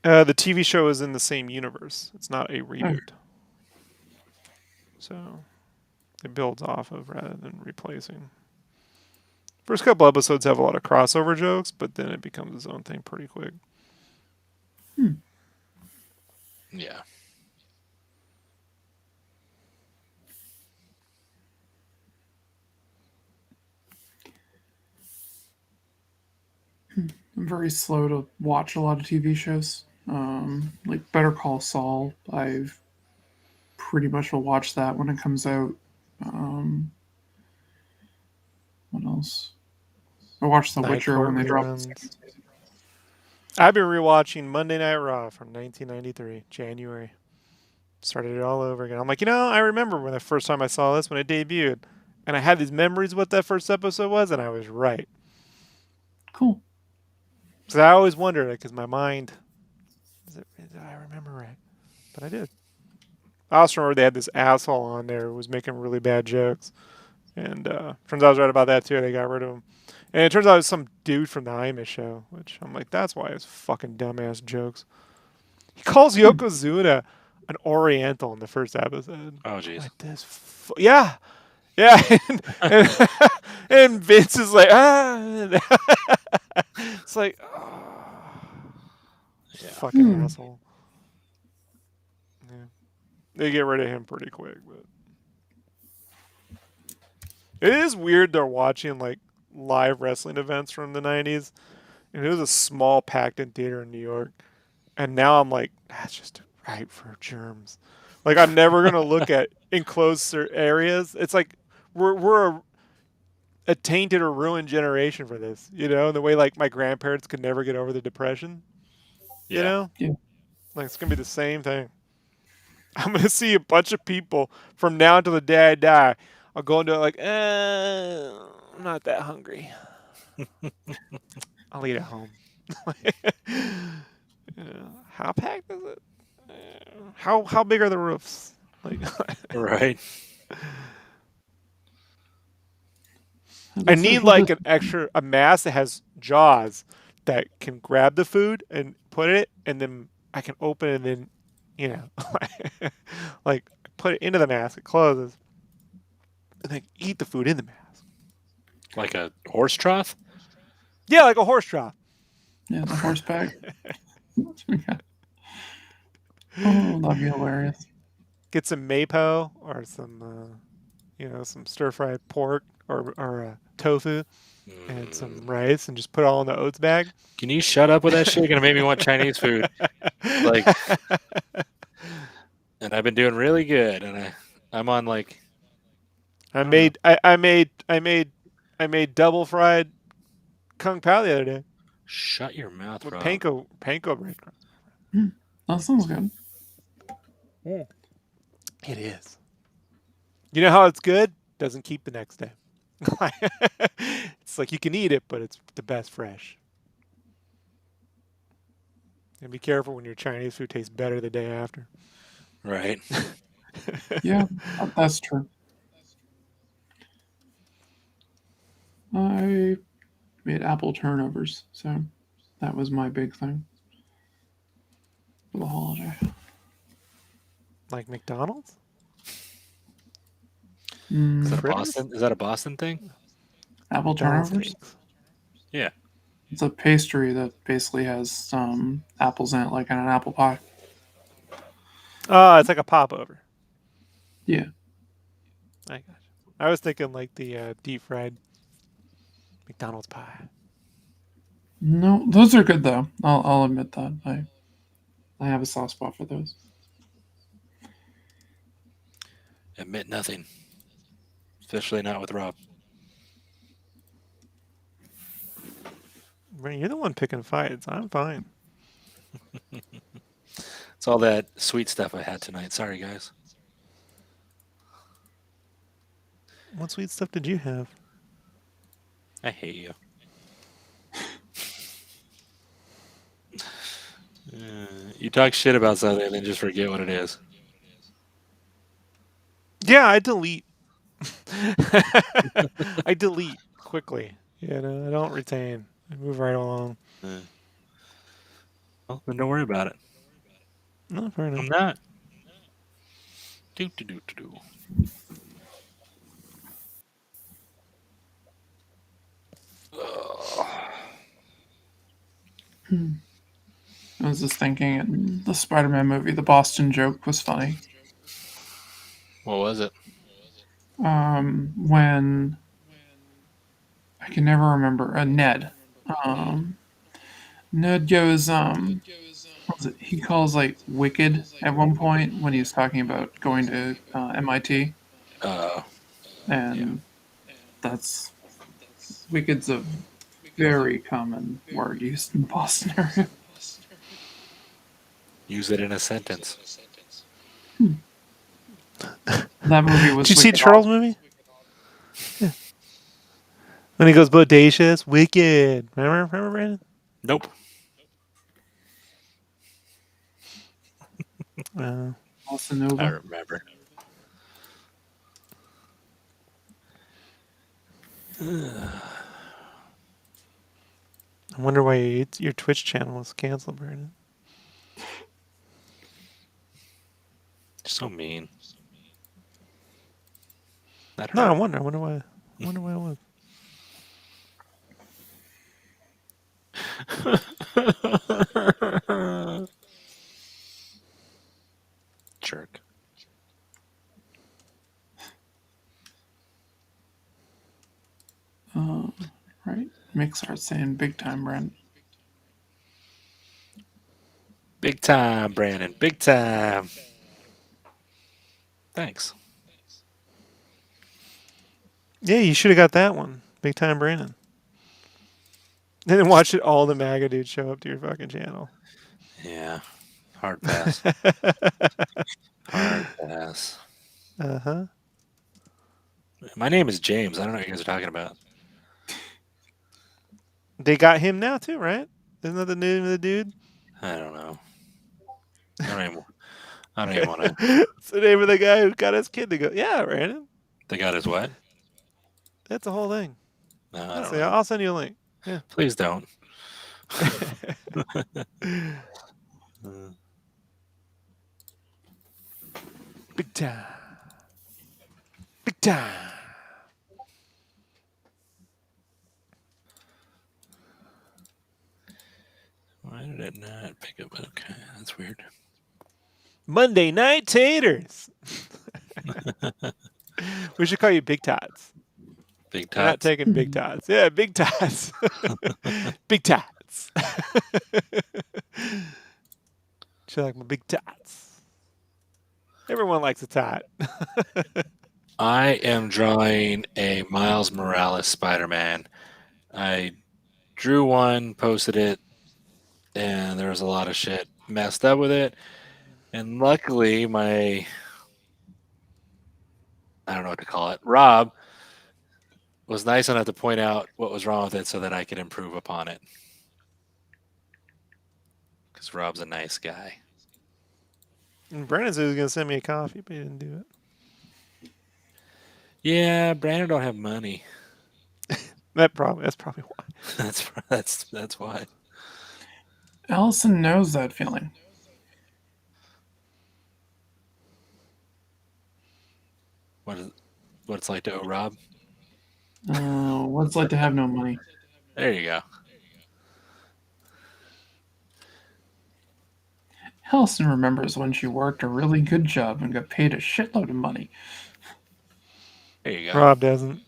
The TV show is in the same universe. It's not a reboot. So it builds off of rather than replacing. First couple episodes have a lot of crossover jokes, but then it becomes its own thing pretty quick. Yeah. I'm very slow to watch a lot of TV shows. Like Better Call Saul, I've pretty much will watch that when it comes out. What else? I watched The Night Witcher Court when they dropped the reruns. second season. I've been rewatching Monday Night Raw from 1993, January. Started it all over again. I'm like, I remember when the first time I saw this when it debuted, and I had these memories of what that first episode was, and I was right. Cool. Because I always wondered, because my mind, did I remember right? But I did. I also remember they had this asshole on there who was making really bad jokes. And turns out I was right about that too. They got rid of him. And it turns out it was some dude from the Amish show, which I'm like, that's why it's fucking dumbass jokes. He calls Yokozuna an Oriental in the first episode. Oh, I'm jeez. like this. Yeah. Yeah. And Vince is like, It's like, Yeah. fucking asshole. Yeah. They get rid of him pretty quick, but it is weird they're watching like live wrestling events from the 90s. And it was a small packed in theater in New York. And now I'm like, that's just right for germs. Like I'm never going to look at enclosed areas. It's like we're a tainted or ruined generation for this, the way like my grandparents could never get over the depression, Yeah. Yeah. Like it's going to be the same thing. I'm going to see a bunch of people from now until the day I die. I'll go into it like, I'm not that hungry. I'll eat at home. How packed is it? How big are the roofs? Like, Right. I need like a mass that has jaws that can grab the food and put it, and then I can open it and then, like put it into the mask, it closes, and then eat the food in the mask. Like a horse trough? Yeah, like a horse trough. Yeah, the horseback. Yeah. Oh, that'd be hilarious. Get some mapo or some, some stir fried pork or tofu and some rice, and just put it all in the oats bag. Can you shut up with that shit? You're gonna make me want Chinese food. Like, and I've been doing really good, and I'm on like. I made double fried kung pao the other day Shut your mouth, with Rob. panko bread. That sounds good. It is. You know how it's good? Doesn't keep the next day. It's like you can eat it, but it's the best fresh. And be careful when your Chinese food tastes better the day after. Right. Yeah, that's true. I made apple turnovers, so that was my big thing for the holiday. Like McDonald's? Mm, Is that a Boston thing? apple McDonald's turnovers? cakes. Yeah. It's a pastry that basically has apples in it, like in an apple pie. Oh, it's like a popover. Yeah. I got you. I was thinking like the deep fried McDonald's pie. No, those are good though. I'll admit that. I have a soft spot for those. Admit nothing. Especially not with Rob. Ray, you're the one picking fights. I'm fine. It's all that sweet stuff I had tonight. Sorry, guys. What sweet stuff did you have? I hate you. You talk shit about something and then just forget what it is. Yeah, I delete. I delete quickly. I don't retain. I move right along. Well, then don't worry about it. No, fair enough. I'm not. Do. I was just thinking in the Spider-Man movie, the Boston joke was funny. What was it? When I can never remember Ned. Ned goes, what was it? He calls like wicked at one point when he was talking about going to MIT, Yeah. and that's wicked's a very common word used in the Boston area. Use it in a sentence. That movie was Did you see the wicked. Turtles Awesome. movie? Yeah. When he goes bodacious, wicked. Remember, Brandon? Nope. Boston I Nova. remember. I wonder why your Twitch channel was canceled, Brandon. So mean. That No, I hurt. wonder why. I wonder why it was. Jerk. Right? Mixart saying big time, Brent. Big time, Brandon. Big time. Thanks. Yeah, you should have got that one. Big time, Brandon. And then watch it all the MAGA dudes show up to your fucking channel. Yeah. Hard pass. Hard pass. Uh-huh. My name is James. I don't know what you guys are talking about. They got him now too, right? Isn't that the name of the dude? I don't know. I don't even want to. It's the name of the guy who got his kid to go. Yeah, Brandon. They got his what? That's the whole thing. No, I don't Honestly, know. I'll send you a link. Yeah. Please don't. Big time. Big time. Why did it not pick up? Okay, that's weird. Monday Night Taters. We should call you Big Tots. Big We're not tots. taking Big Tots. Yeah, Big Tots. Big Tots. She like my big tots. Everyone likes a tot. I am drawing a Miles Morales Spider-Man. I drew one, posted it, and there was a lot of shit messed up with it. And luckily, I don't know what to call it, Rob was nice enough to point out what was wrong with it so that I could improve upon it. Because Rob's a nice guy. And Brandon said he was going to send me a coffee, but he didn't do it. Yeah, Brandon don't have money. That's probably why. that's why. Allison knows that feeling. What it's like to owe Rob? What it's like to have no money. There you go. Allison remembers when she worked a really good job and got paid a shitload of money. There you go. Rob doesn't.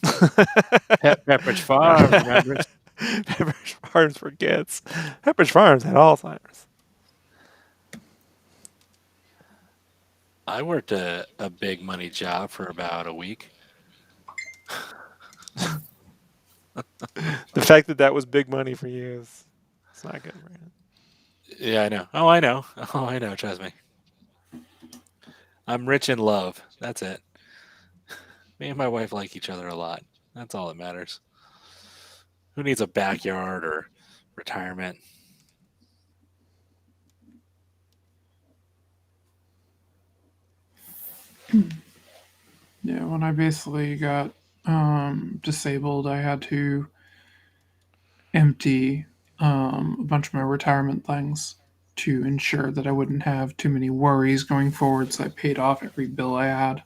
Pepperidge Farm remembers. Pepperidge Farms forgets. Pepperidge Farms had Alzheimer's. I worked a big money job for about a week. The fact that was big money for you is it's not good, Brandon. Yeah, I know. Oh, I know. Oh, I know. Trust me. I'm rich in love. That's it. Me and my wife like each other a lot. That's all that matters. Who needs a backyard or retirement? Yeah, when I basically got disabled, I had to empty a bunch of my retirement things to ensure that I wouldn't have too many worries going forward. So I paid off every bill I had.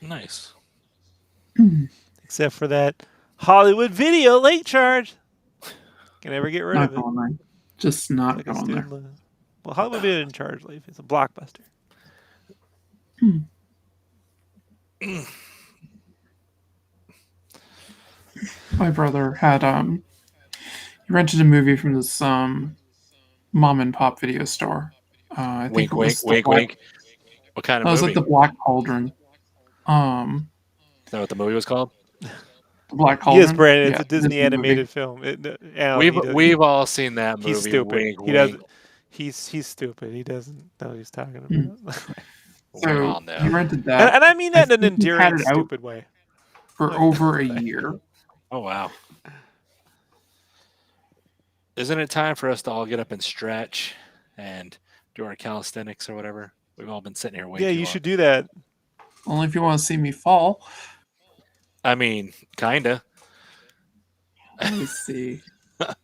Nice. Except for that Hollywood video late charge. Can never get rid Not of it. going there. Just not Like a going there. student loan. Well, Hollywood video didn't charge late. It's a blockbuster. My brother had he rented a movie from this mom and pop video store. I think Wink, it wink, was the wink, Black. wink. What kind It of was movie? like the Black Cauldron. Is that what the movie was called? The Black Yes, Cauldron. Brandon, it's Yeah, a Disney Disney movie. animated film. Alan, We've all seen that he's movie. stupid. Wink, He wink. doesn't. He's stupid. He doesn't know what he's talking Mm. about. We all So he know. rented and, that. and I mean I that in an think he had endearing, it out stupid way. for over a year. Oh wow. Isn't it time for us to all get up and stretch and do our calisthenics or whatever? We've all been sitting here way Yeah, too you long. should do that. Only if you want to see me fall. I mean, kinda. Let me see. I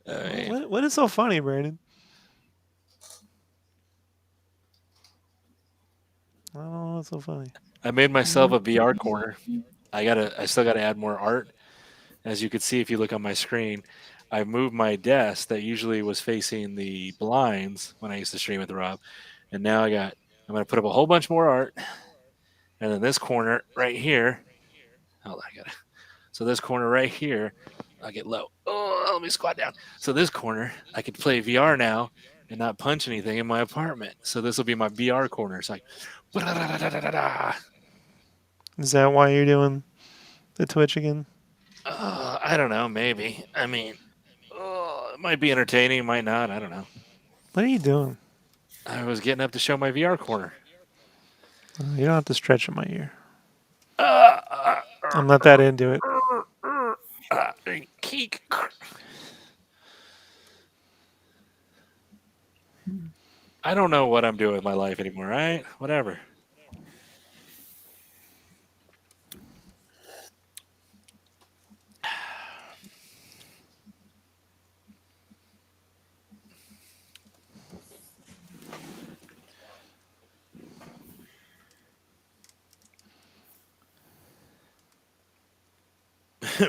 mean, What is so funny, Brandon? I don't know what's so funny. I made myself a VR corner. I still gotta add more art. As you can see if you look on my screen, I moved my desk that usually was facing the blinds when I used to stream with Rob. And now I'm gonna put up a whole bunch more art. And then this corner right here. Hold on, so this corner right here, I'll get low. Oh, let me squat down. So this corner, I could play VR now and not punch anything in my apartment. So this will be my VR corner. It's like, Is that why you're doing the Twitch again? I don't know, maybe. I mean, it might be entertaining, might not. I don't know. What are you doing? I was getting up to show my VR corner. You don't have to stretch in my ear. I'm not that into it. Keek. I don't know what I'm doing with my life anymore, right? Whatever.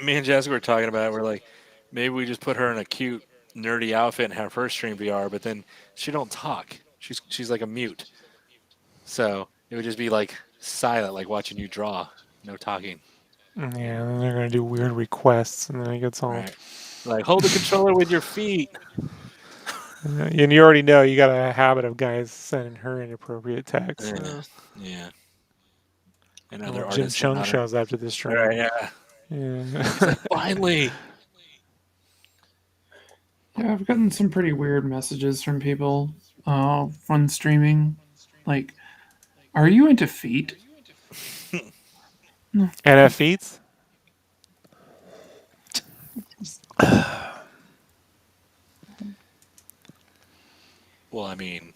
Me and Jessica were talking about it. We're like, maybe we just put her in a cute, nerdy outfit and have her stream VR, but then she don't talk. She's like a mute. So it would just be like silent, like watching you draw. No talking. Yeah, and they're gonna do weird requests, and then it gets all. Right. Like, hold the controller with your feet. And you already know you got a habit of guys sending her inappropriate texts. Yeah. And Well, other Jim artists. Chung shows after this stream. Right, yeah. Yeah. He's like, finally. Yeah, I've gotten some pretty weird messages from people when streaming. Like, are you into feet? NF feeds? Well, I mean,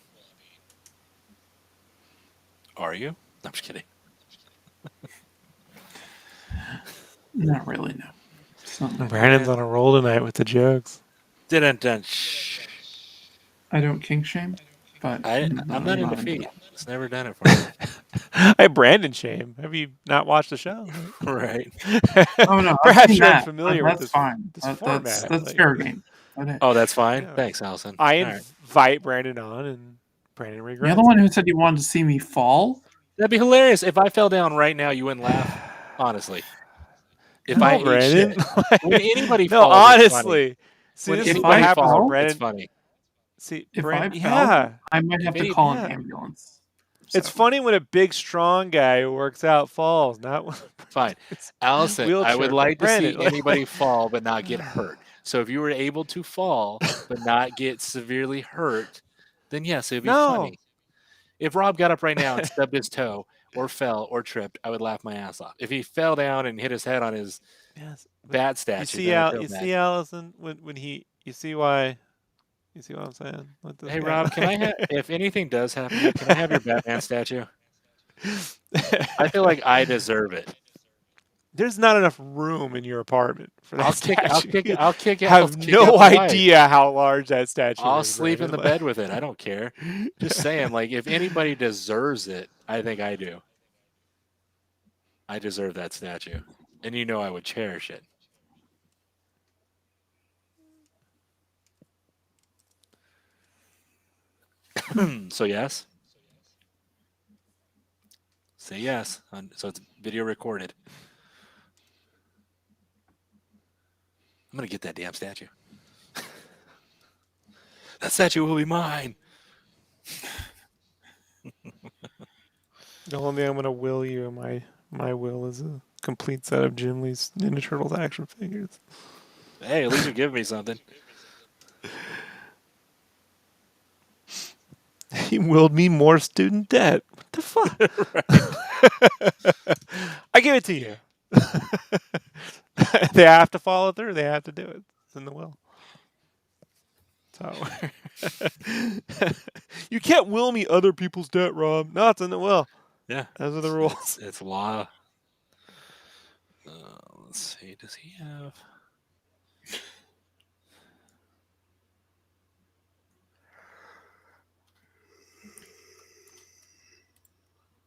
are you? I'm just kidding. Not really, no. It's not my- Brandon's on a roll tonight with the jokes. Didn't. I don't kink shame, but I'm not into into feet. it. It's never done it for me. Hey, Brandon shame. Have you not watched the show? Right. Oh no, I've Perhaps seen you're that. unfamiliar with That's this, fine. this That's format. that's fair game. Okay. Oh, that's fine. Yeah. Thanks, Allison. I All right. invite Brandon on, and Brandon regrets. You're the one who said you wanted to see me fall. That'd be hilarious. If I fell down right now, you wouldn't laugh. Honestly. If No, I ate Brandon. shit. When anybody No, falls, it's funny. honestly. See, When this is what anybody happens, falls, Brandon. it's funny. See, If Brandon, I fell, yeah. I might have If to any- call yeah. an ambulance. It's So, funny when a big, strong guy who works out falls. Not when Fine. it's Allison, I wheelchair, would like to Brandon, see like- anybody fall but not get hurt. So if you were able to fall but not get severely hurt, then yes, it'd be No. funny. If Rob got up right now and stubbed his toe or fell or tripped, I would laugh my ass off. If he fell down and hit his head on his Yes, but bat statue, you see then I how feel you bad. see Allison when he you see why you see what I'm saying? With this Hey guy? Rob, can I have if anything does happen to you, can I have your Batman statue? I feel like I deserve it. There's not enough room in your apartment for that I'll statue. kick it. I'll kick it. Have no idea how large that statue I'll is. sleep in the Brandon. bed with it. I don't care. Just saying, like, if anybody deserves it, I think I do. I deserve that statue. And you know I would cherish it. So, yes? Say yes. So it's video recorded. I'm going to get that damn statue. That statue will be mine. The only thing I'm gonna will you, my will is a complete set of Jim Lee's Ninja Turtles action figures. Hey, at least you give me something. He willed me more student debt. What the fuck? I give it to you. They have to follow through. They have to do it. It's in the will. So you can't will me other people's debt, Rob. No, it's in the will. Yeah, Those are the rules. It's law. Let's see. Does he have?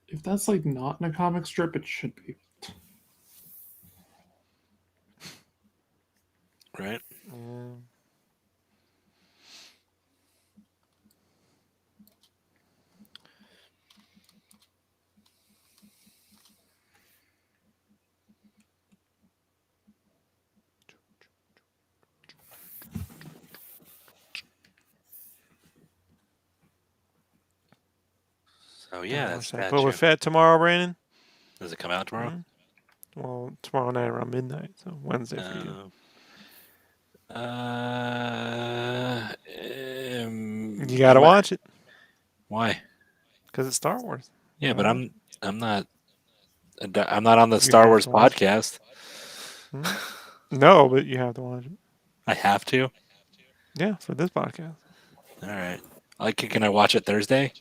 If that's like not in a comic strip, it should be. Right. So yeah, that's that. Boba Fett tomorrow, Brandon. Does it come out tomorrow? Mm-hmm. Well, tomorrow night around midnight, so Wednesday for you. You gotta watch it. Why? Because it's Star Wars. Yeah, but I'm not on the Star Wars podcast. No, but you have to watch it. I have to. Yeah, for this podcast. All right. Can I watch it Thursday?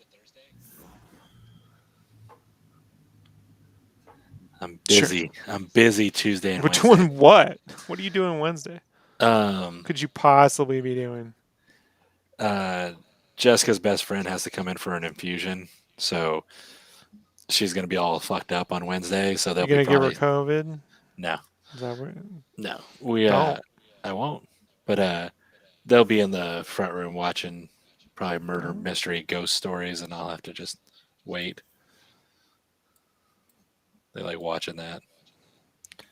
I'm busy. Sure. I'm busy Tuesday and Wednesday. Wednesday. Doing what? What are you doing Wednesday? Could you possibly be doing? Jessica's best friend has to come in for an infusion, so she's gonna be all fucked up on Wednesday. So they'll give her COVID. No. Is that what? No, I won't. But they'll be in the front room watching probably murder mystery ghost stories, and I'll have to just wait. They like watching that.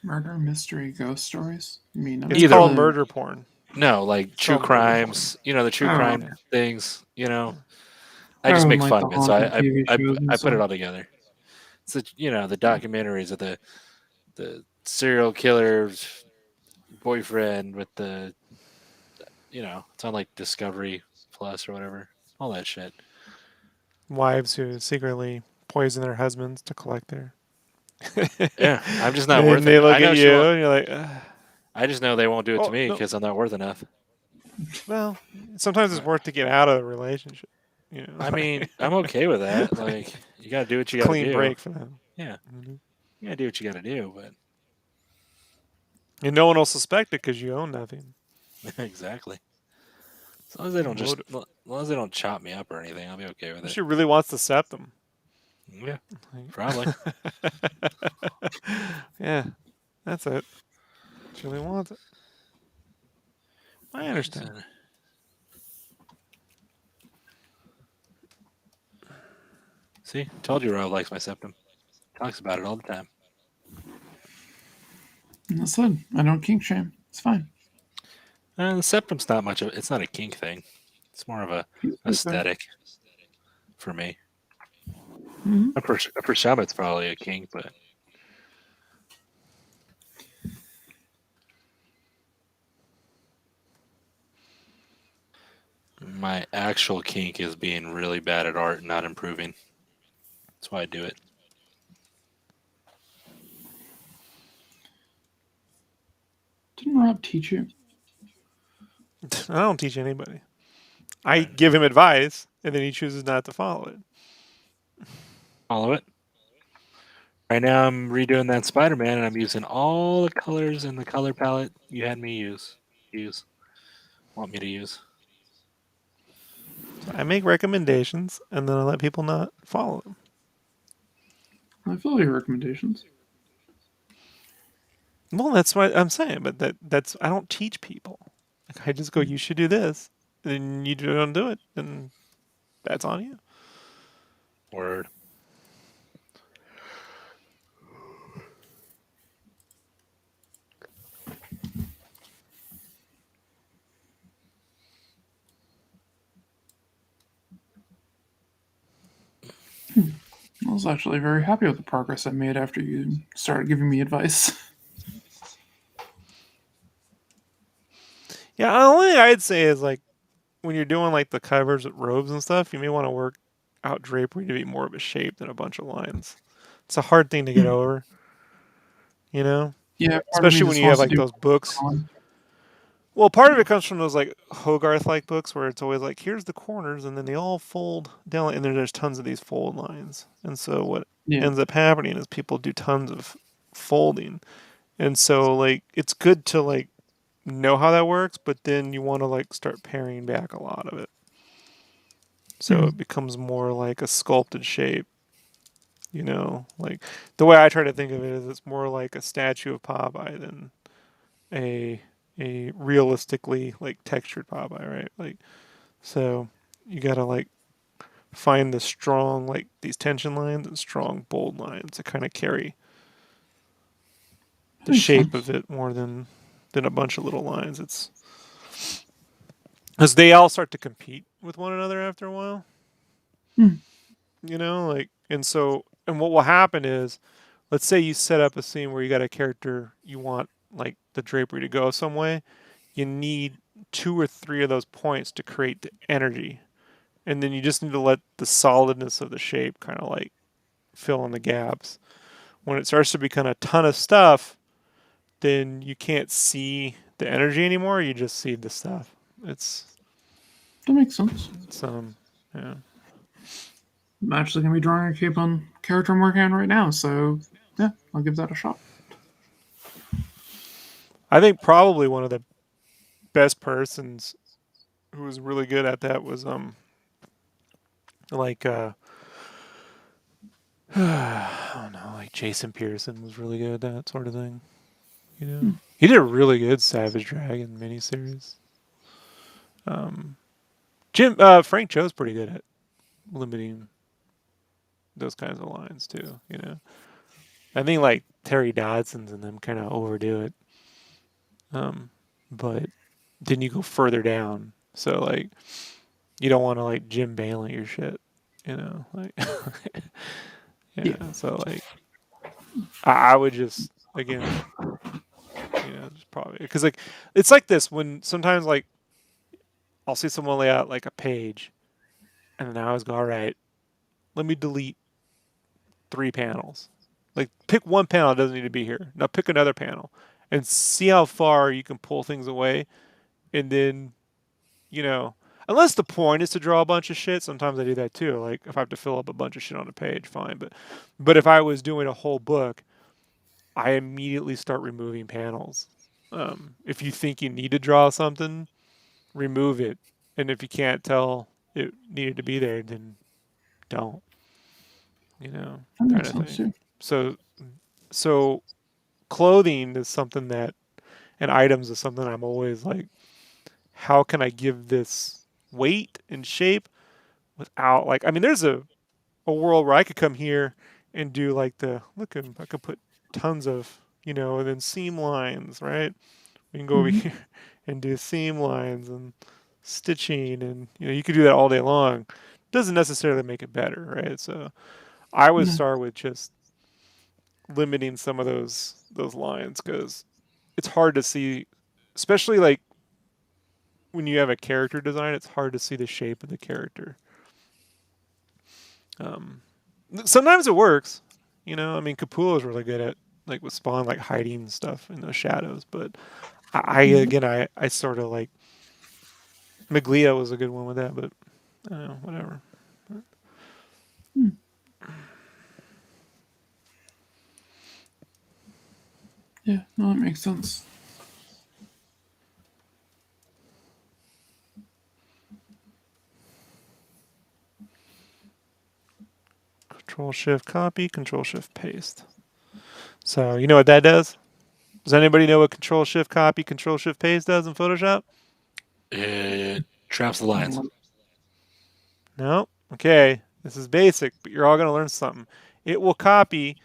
Murder mystery ghost stories? You mean it's called murder porn? No, like true crimes. You know, the true crime things. You know, I just make fun of it, so I put it all together. So the documentaries of the serial killer's boyfriend with the it's on like Discovery Plus or whatever, all that shit. Wives who secretly poison their husbands to collect their. Yeah, I'm just not worth it. They look at you and you're like. I just know they won't do it to me because I'm not worth enough. Well, sometimes it's worth to get out of the relationship. You know? I mean, I'm okay with that. Like, you got to do what you got to do. Clean break for them. Yeah. Mm-hmm. You got to do what you got to do, but. And no one will suspect it because you own nothing. Exactly. As long as they don't chop me up or anything, I'll be okay with it. She really wants the septum. Yeah, probably. Yeah, that's it. She really wants it. I understand. See, told you Rob likes my septum. Talks about it all the time. That's it. I don't kink shame. It's fine. The septum's not much of it's not a kink thing. It's more of a aesthetic for me. Mm-hmm. For some, it's probably a kink, but my actual kink is being really bad at art and not improving. That's why I do it. Didn't Rob teach you? I don't teach anybody. I give him advice, and then he chooses not to follow it. Follow it. Right now, I'm redoing that Spider-Man, and I'm using all the colors in the color palette you had me use. Want me to use. So I make recommendations, and then I let people not follow them. I follow your recommendations. Well, that's what I'm saying, but that's I don't teach people. Like, I just go, you should do this, and then you don't do it, and that's on you. Word. I was actually very happy with the progress I made after you started giving me advice. Yeah, the only thing I'd say is like when you're doing like the covers with robes and stuff, you may want to work out drapery to be more of a shape than a bunch of lines. It's a hard thing to get over, you know? Yeah, part of me Especially when just you have wants to like do those books. on. Well, part of it comes from those like Hogarth like books where it's always like, here's the corners, and then they all fold down, and then there's tons of these fold lines. And so what Yeah, ends up happening is people do tons of folding. And so like it's good to like know how that works, but then you want to like start paring back a lot of it. So it becomes more like a sculpted shape, you know? Like the way I try to think of it is it's more like a statue of Popeye than a realistically like textured Popeye, right? Like so you gotta like find the strong like these tension lines and strong bold lines to kind of carry that the makes shape of sense. it more than a bunch of little lines. It's because they all start to compete with one another after a while, Hmm. you know, like and so and what will happen is let's say you set up a scene where you got a character you want like the drapery to go some way, you need two or three of those points to create the energy, and then you just need to let the solidness of the shape kind of like fill in the gaps. When it starts to become a ton of stuff, then you can't see the energy anymore, you just see the stuff. That makes sense. It's yeah. I'm actually going to be drawing a cape on character I'm working on right now, so yeah, I'll give that a shot. I think probably one of the best persons who was really good at that was like I don't know, like Jason Pearson was really good at that sort of thing. You know, he did a really good Savage Dragon miniseries. Jim Frank Cho's pretty good at limiting those kinds of lines too. You know, I think like Terry Dodson's and them kind of overdo it. But then you go further down, so like you don't want to like Jim Bailey your shit. You know, like Yeah. yeah. So like I would just again, you know, just probably because like it's like this when sometimes like I'll see someone lay out like a page, and then I always go, all right, let me delete 3 panels. Like pick one panel that doesn't need to be here. Now pick another panel, and see how far you can pull things away, and then you know. Unless the point is to draw a bunch of shit, sometimes I do that too. Like if I have to fill up a bunch of shit on a page, fine. But if I was doing a whole book, I immediately start removing panels. If you think you need to draw something, remove it. And if you can't tell it needed to be there, then don't. You know, That kind makes of sense thing. too. So, so clothing is something that, and items is something I'm always like, how can I give this weight and shape without like, I mean, there's a world where I could come here and do like I could put tons of, you know, and then seam lines, right? We can go over Mm-hmm. here and do seam lines and stitching, and you know you could do that all day long. Doesn't necessarily make it better, right? So I would No. start with just limiting some of those lines because it's hard to see, especially like when you have a character design. It's hard to see the shape of the character. Um, Sometimes it works, you know. I mean, Capullo is really good at like with Spawn, like hiding stuff in those shadows. But I again, I sort of like Miglia was a good one with that, but I don't know, whatever. Yeah, no, that makes sense. Control Shift copy, Control Shift paste. So you know what that does? Does anybody know what Control Shift copy, Control Shift paste does in Photoshop? It traps the lines. No. Okay, this is basic, but you're all gonna learn something. It will copy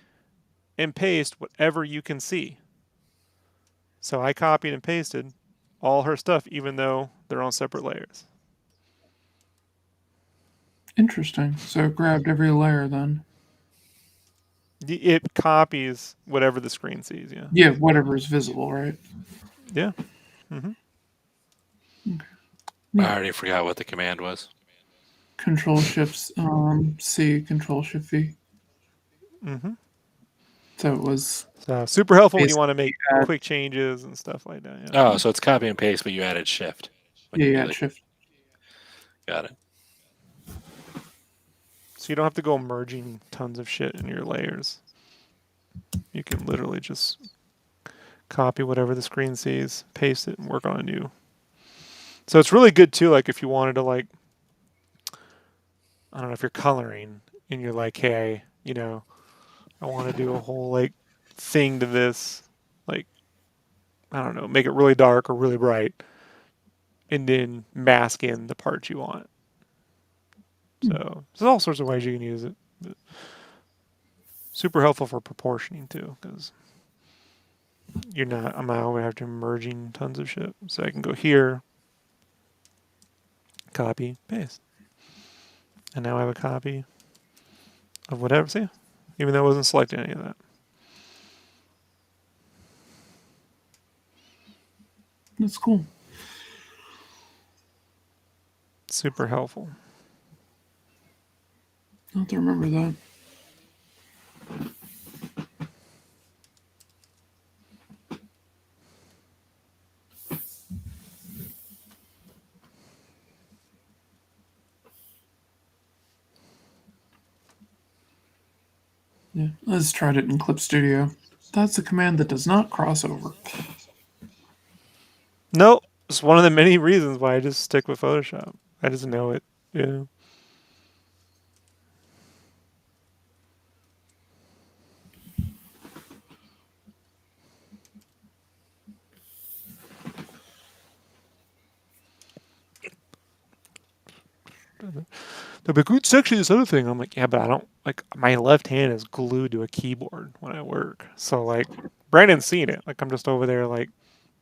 and paste whatever you can see. So I copied and pasted all her stuff, even though they're on separate layers. Interesting. So it grabbed every layer then. it copies whatever the screen sees. Yeah. Yeah, whatever is visible, right? Yeah. Mm-hmm. I already forgot what the command was. Control shifts C, control shift V. Mm-hmm. So it was So super helpful when you want to basically make quick changes and stuff like that. Yeah. Oh, so it's copy and paste, but you added shift. When you do the- shift. Got it. So you don't have to go merging tons of shit in your layers. You can literally just copy whatever the screen sees, paste it, and work on a new. So it's really good too. Like if you wanted to like, I don't know if you're coloring and you're like, hey, I want to do a whole like thing to this, like I don't know, make it really dark or really bright, and then mask in the parts you want. So there's all sorts of ways you can use it. But super helpful for proportioning too, because I'm not going to have to merging tons of shit. So I can go here, copy, paste, and now I have a copy of whatever. See, even though I wasn't selecting any of that. That's cool. Super helpful. I'll have to remember that. Yeah, let's try it in Clip Studio. That's a command that does not cross over. No, it's one of the many reasons why I just stick with Photoshop. I just know it. Yeah. They're like, it's actually this other thing. I'm like, yeah, but I don't like my left hand is glued to a keyboard when I work. So like, Brandon's seen it. Like I'm just over there like,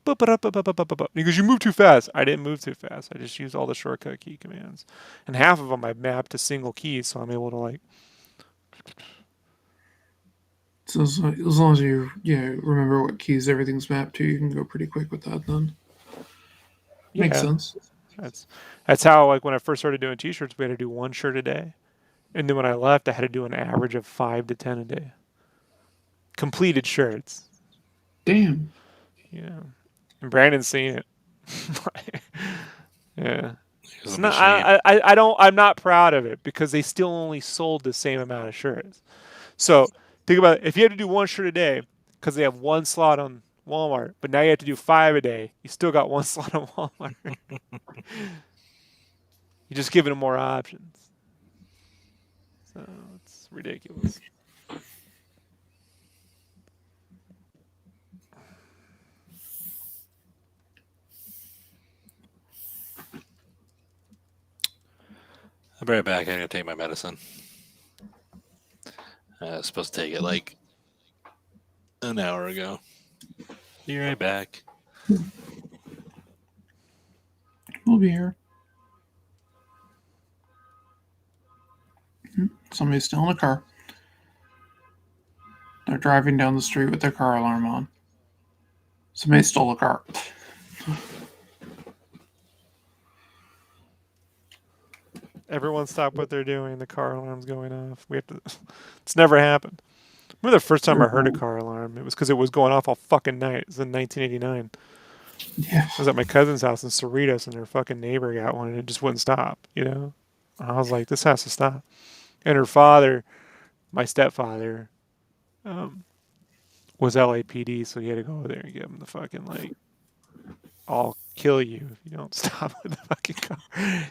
bup, bup, bup, bup, bup, bup, bup. He goes, you move too fast. I didn't move too fast. I just used all the shortcut key commands, and half of them I mapped to single keys, so I'm able to like. So as long as you remember what keys everything's mapped to, you can go pretty quick with that then. Makes Yeah, sense. that's how like when I first started doing t-shirts, we had to do one shirt a day, and then when I left, I had to do an average of 5 to 10 a day. Completed shirts. Damn. Yeah, and Brandon's seen it. Yeah. It was It's a not, machine. I'm not proud of it because they still only sold the same amount of shirts. So think about it. If you had to do one shirt a day because they have one slot on Walmart, but now you have to do 5 a day, you still got one slot on Walmart. You're just giving them more options. So it's ridiculous. I'll be right back. I'm gonna take my medicine. I was supposed to take it like an hour ago. Be right back. We'll be here. Somebody's still in a car. They're driving down the street with their car alarm on. Somebody stole a car. Everyone stop what they're doing. The car alarm's going off. We have to. It's never happened. Remember the first time I heard a car alarm? It was because it was going off all fucking night. It was in 1989. Yeah. I was at my cousin's house in Cerritos, and their fucking neighbor got one, and it just wouldn't stop. And I was like, this has to stop. And her father, my stepfather, was LAPD, so he had to go over there and give him the fucking like, I'll kill you if you don't stop with the fucking car.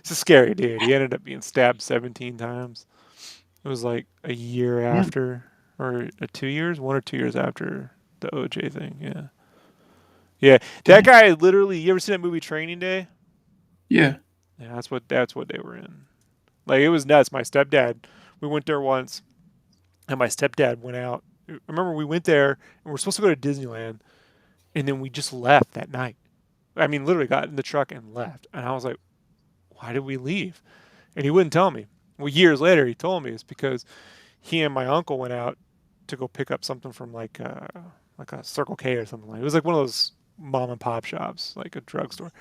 It's a scary dude. He ended up being stabbed 17 times. It was like a year after, or 2 years, 1 or 2 years after the OJ thing. Yeah. Yeah, that guy literally. You ever seen that movie Training Day? Yeah. Yeah, that's what they were in. Like it was nuts. My stepdad, we went there once, and my stepdad went out. I remember we went there and we're supposed to go to Disneyland, and then we just left that night. I mean, literally got in the truck and left. And I was like, "Why did we leave?" And he wouldn't tell me. Well, years later, he told me it's because he and my uncle went out to go pick up something from like a Circle K or something like. It was like one of those mom and pop shops, like a drugstore,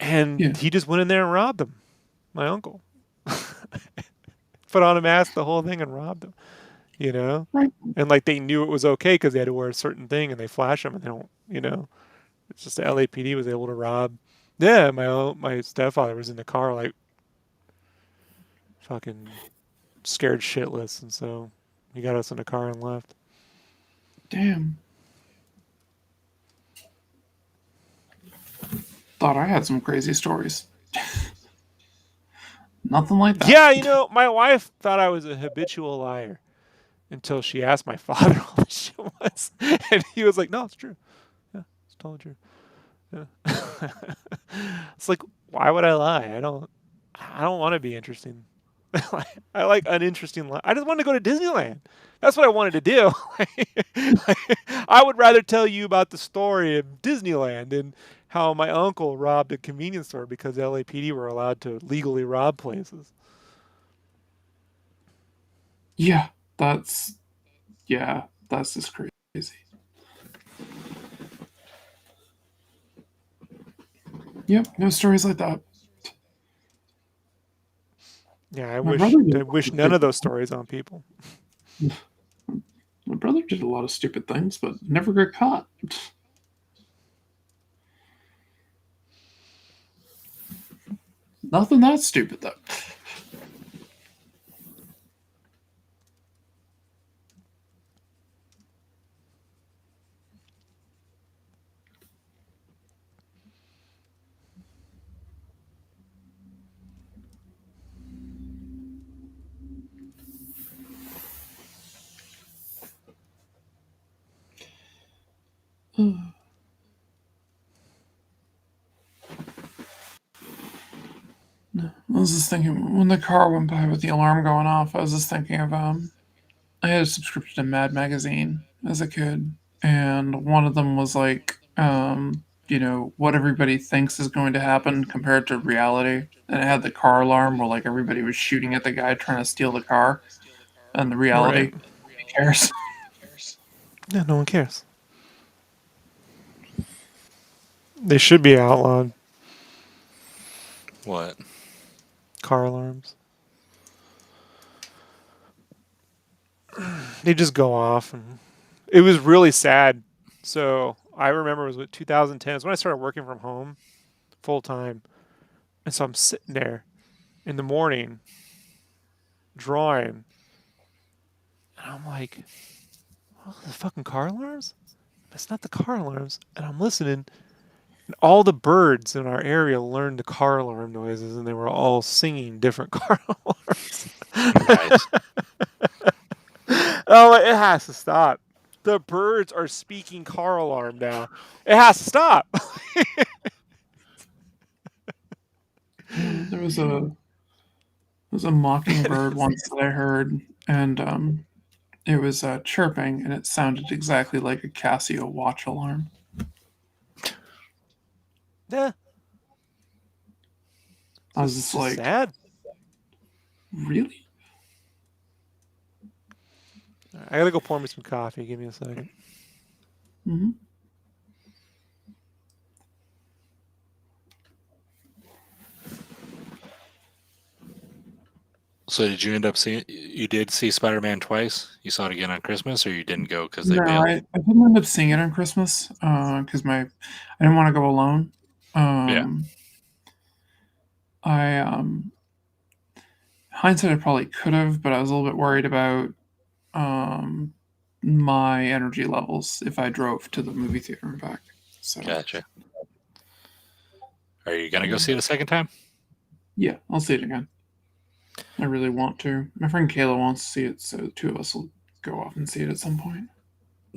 and Yeah. he just went in there and robbed them. My uncle put on a mask, the whole thing, and robbed them. You know, Right. and like they knew it was okay because they had to wear a certain thing, and they flash them, and they don't. You know, it's just the LAPD was able to rob. Yeah, my stepfather was in the car like fucking scared shitless, and so he got us in the car and left. Damn. Thought I had some crazy stories. Nothing like that. Yeah, you know, my wife thought I was a habitual liar until she asked my father all this shit was, and he was like, "No, it's true. Yeah, it's totally true." Yeah. It's like, why would I lie? I don't want to be interesting. I like uninteresting. I just wanted to go to Disneyland. That's what I wanted to do. I would rather tell you about the story of Disneyland and how my uncle robbed a convenience store because LAPD were allowed to legally rob places. Yeah, that's that's just crazy. Yep, no stories like that. Yeah, My brother did I a lot wish of none of stupid- those stories on people. My brother did a lot of stupid things, but never got caught. Nothing that stupid though. I was just thinking when the car went by with the alarm going off. I was just thinking of I had a subscription to Mad Magazine as a kid, and one of them was like what everybody thinks is going to happen compared to reality. And it had the car alarm where like everybody was shooting at the guy trying to steal the car, and the Right. reality, who cares? Yeah, no one cares. They should be outlawed. What? Car alarms. They just go off, and it was really sad. So I remember it was what 2010 is when I started working from home full time, and so I'm sitting there in the morning drawing, and I'm like, "Oh, the fucking car alarms? It's not the car alarms." And I'm listening, and all the birds in our area learned the car alarm noises, and they were all singing different car alarms. Nice. Oh, it has to stop. The birds are speaking car alarm now. It has to stop. There was a mockingbird once that I heard, and it was chirping, and it sounded exactly like a Casio watch alarm. Yeah, I was it's just just like, sad. really? I gotta go pour me some coffee. Give me a second. Hmm. So did you end up seeing? You did see Spider-Man twice. You saw it again on Christmas, or you didn't go because they No, bailed? I didn't end up seeing it on Christmas because I didn't want to go alone. Yeah. I hindsight I probably could have, but I was a little bit worried about um, my energy levels if I drove to the movie theater and back. So Gotcha. Are you gonna go see it a second time? yeah, I'll see it again. I really want to. My friend Kayla wants to see it, so the two of us will go off and see it at some point.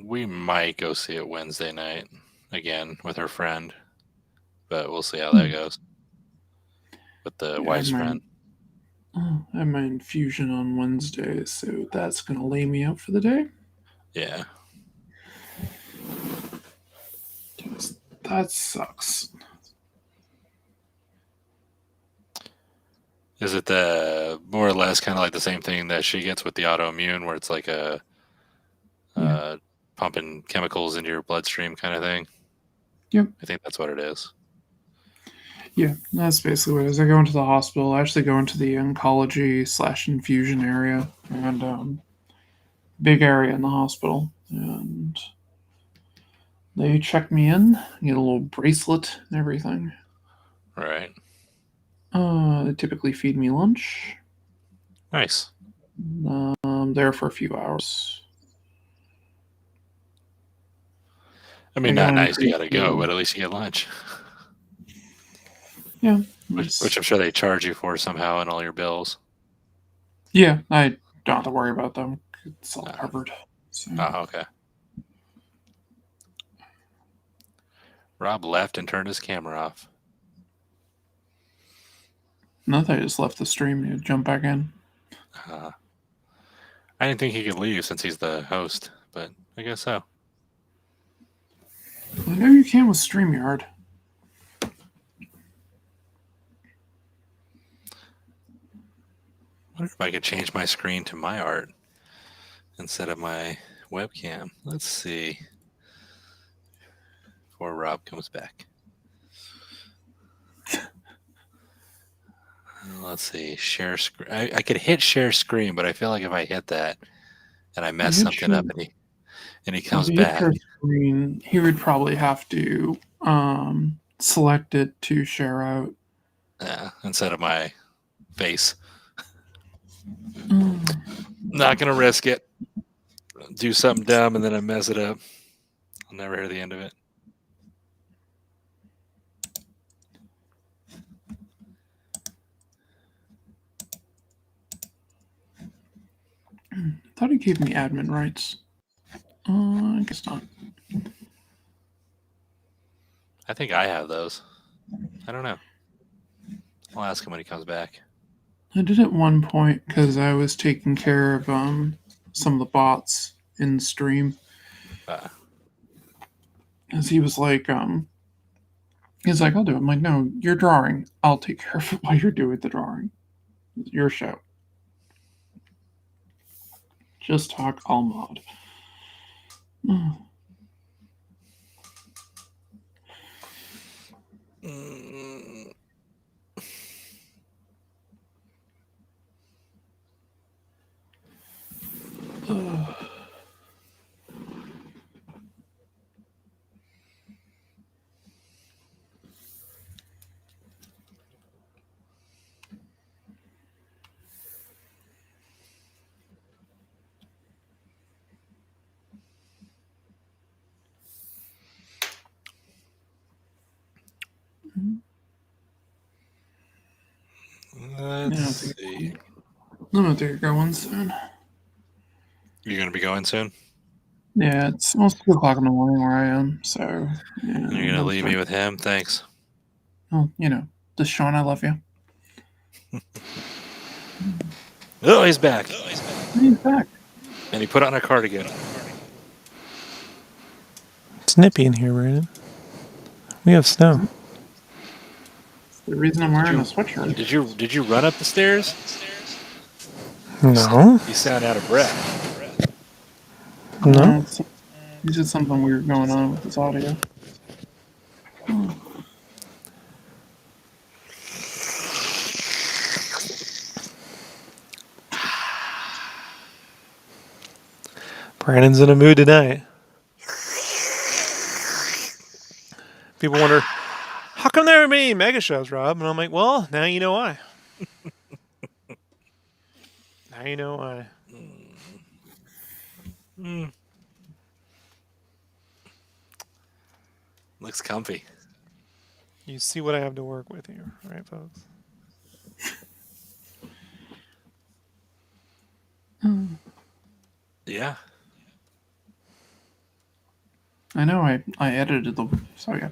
We might go see it Wednesday night again with her friend, but we'll see how that goes with the Yeah, wife's friend. I have my infusion on Wednesday, so that's gonna lay me out for the day. Yeah. That sucks. Is it the more or less kind of like the same thing that she gets with the autoimmune, where it's like a pumping chemicals into your bloodstream kind of thing. Yep. I think that's what it is. Yeah, that's basically what it is. I go into the hospital. I actually go into the oncology/infusion area, and big area in the hospital. And they check me in, get a little bracelet and everything. Right. They typically feed me lunch. Nice. I'm there for a few hours. I mean, I got not an nice. You got to go, increase but at least you get lunch, Yeah. which I'm sure they charge you for somehow in all your bills. Yeah, I don't have to worry about them. It's all Uh, covered. So. Oh, okay. Rob left and turned his camera off. No, I just left the stream to jump back in. I didn't think he could leave since he's the host, but I guess so. I know you can with StreamYard. I wonder if I could change my screen to my art instead of my webcam. Let's see. Before Rob comes back. Let's see. Share screen. I could hit share screen, but I feel like if I hit that and I mess something up and he comes If you hit back. your screen, he would probably have to select it to share out. Instead of my face. Not going to risk it. Do something dumb and then I mess it up. I'll never hear the end of it. I thought he gave me admin rights. I guess not. I think I have those. I don't know. I'll ask him when he comes back. I did at one point because I was taking care of some of the bots in the stream. As he was like, he's like, I'll do it. I'm like, no, you're drawing. I'll take care of it while you're doing the drawing. It's your show. Just talk, I'll mod. Let's see. I'm gonna take a going soon. You're going to be going soon? Yeah, it's almost 2 o'clock in the morning where I am, so yeah. And you're going to leave me with him? Thanks. Well, just Sean, I love you. Oh, he's back. He's back. And he put on a cardigan. It's nippy in here, Brandon. We have snow. The reason I'm wearing a sweatshirt. Did you run up the stairs? No. You sound out of breath. No. There's just something weird going on with this audio. Brandon's in a mood tonight. People wonder, how come there are many mega shows, Rob? And I'm like, well, now you know why. Now you know why. Looks comfy. You see what I have to work with here, right, folks? Yeah. I know I edited the so yeah.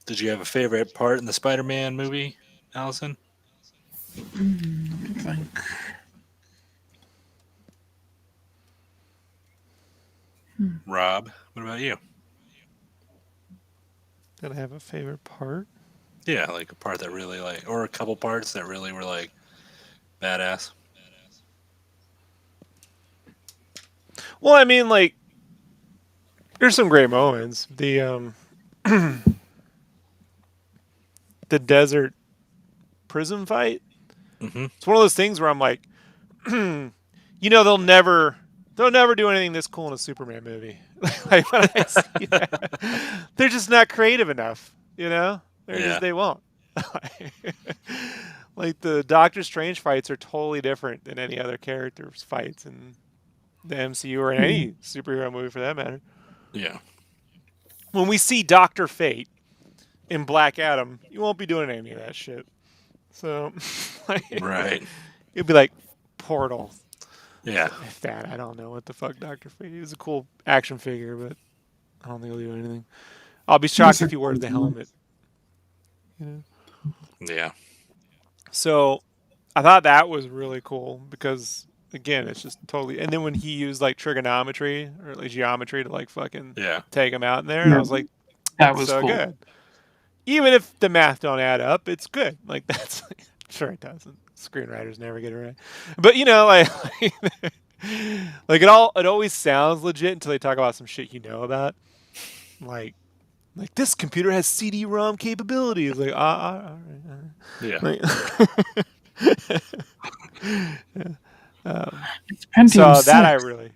Did you have a favorite part in the Spider-Man movie, Allison? Let me think. Rob, what about you? Did I have a favorite part? Yeah, like a part that really or a couple parts that really were badass. Well, I mean, like, there's some great moments. The desert prison fight. Mm-hmm. It's one of those things where I'm like, they'll never do anything this cool in a Superman movie. Like when I see that, they're just not creative enough. Yeah. They won't. Like the Doctor Strange fights are totally different than any other character's fights in the MCU or in any superhero movie for that matter. Yeah. When we see Doctor Fate in Black Adam, you won't be doing any of that shit. So, Right. it'd be like Portal. Yeah. If that, I don't know what the fuck Doctor Fate is. A cool action figure, but I don't think he'll do anything. I'll be shocked if he wears the helmet. You know? Yeah. So, I thought that was really cool because again, it's just totally. And then when he used like trigonometry or like geometry to like fucking Yeah. take him out in there, I was like, That was so cool. good. Even if the math don't add up, it's good. Like that's sure it doesn't. Screenwriters never get it right, but like it always sounds legit until they talk about some shit you know about, like this computer has CD-ROM capabilities. Like all Yeah. right. Yeah. It's Pentium So 6. that I really,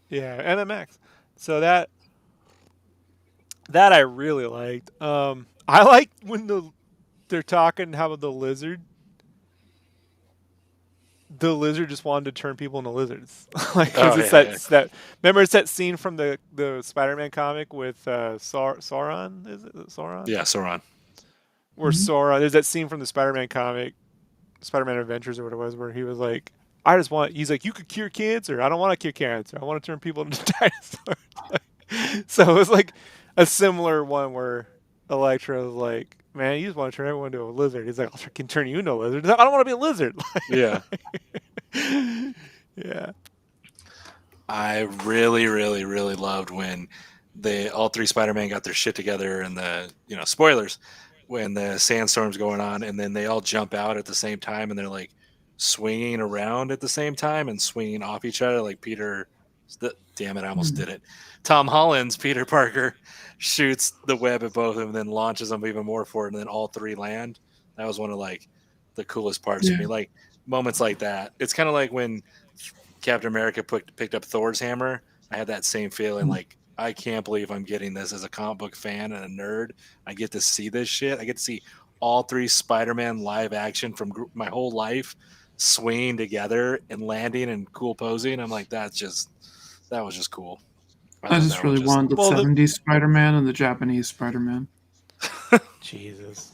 yeah, MMX. So that I really liked. I liked when they're talking how the lizard just wanted to turn people into lizards. Like, because Oh it's yeah. remember it's that scene from the Spider-Man comic with Sauron, is it Sauron? Yeah. Sauron. Where Sauron, there's that scene from the Spider-Man comic, Spider-Man Adventures or what it was, where he was like, he's like, you could cure cancer. I don't want to cure cancer. I want to turn people into dinosaurs. So it was like a similar one where Electro was like, man, you just want to turn everyone into a lizard. He's like, I can turn you into a lizard. I don't want to be a lizard. Yeah. Yeah. I really, really, really loved when all three Spider-Man got their shit together and spoilers, when the sandstorm's going on and then they all jump out at the same time and they're like swinging around at the same time and swinging off each other like damn it, I almost did it. Tom Holland's Peter Parker shoots the web at both of them and then launches them even more forward and then all three land. That was one of the coolest parts for me. Like moments like that. It's kind of like when Captain America picked up Thor's hammer. I had that same feeling. Like, I can't believe I'm getting this as a comic book fan and a nerd. I get to see this shit. I get to see all three Spider-Man live action from my whole life swinging together and landing and cool posing. I'm like, that was just cool. I thought just that was really wanted the Well, 70s Spider-Man and the Japanese Spider-Man. Jesus.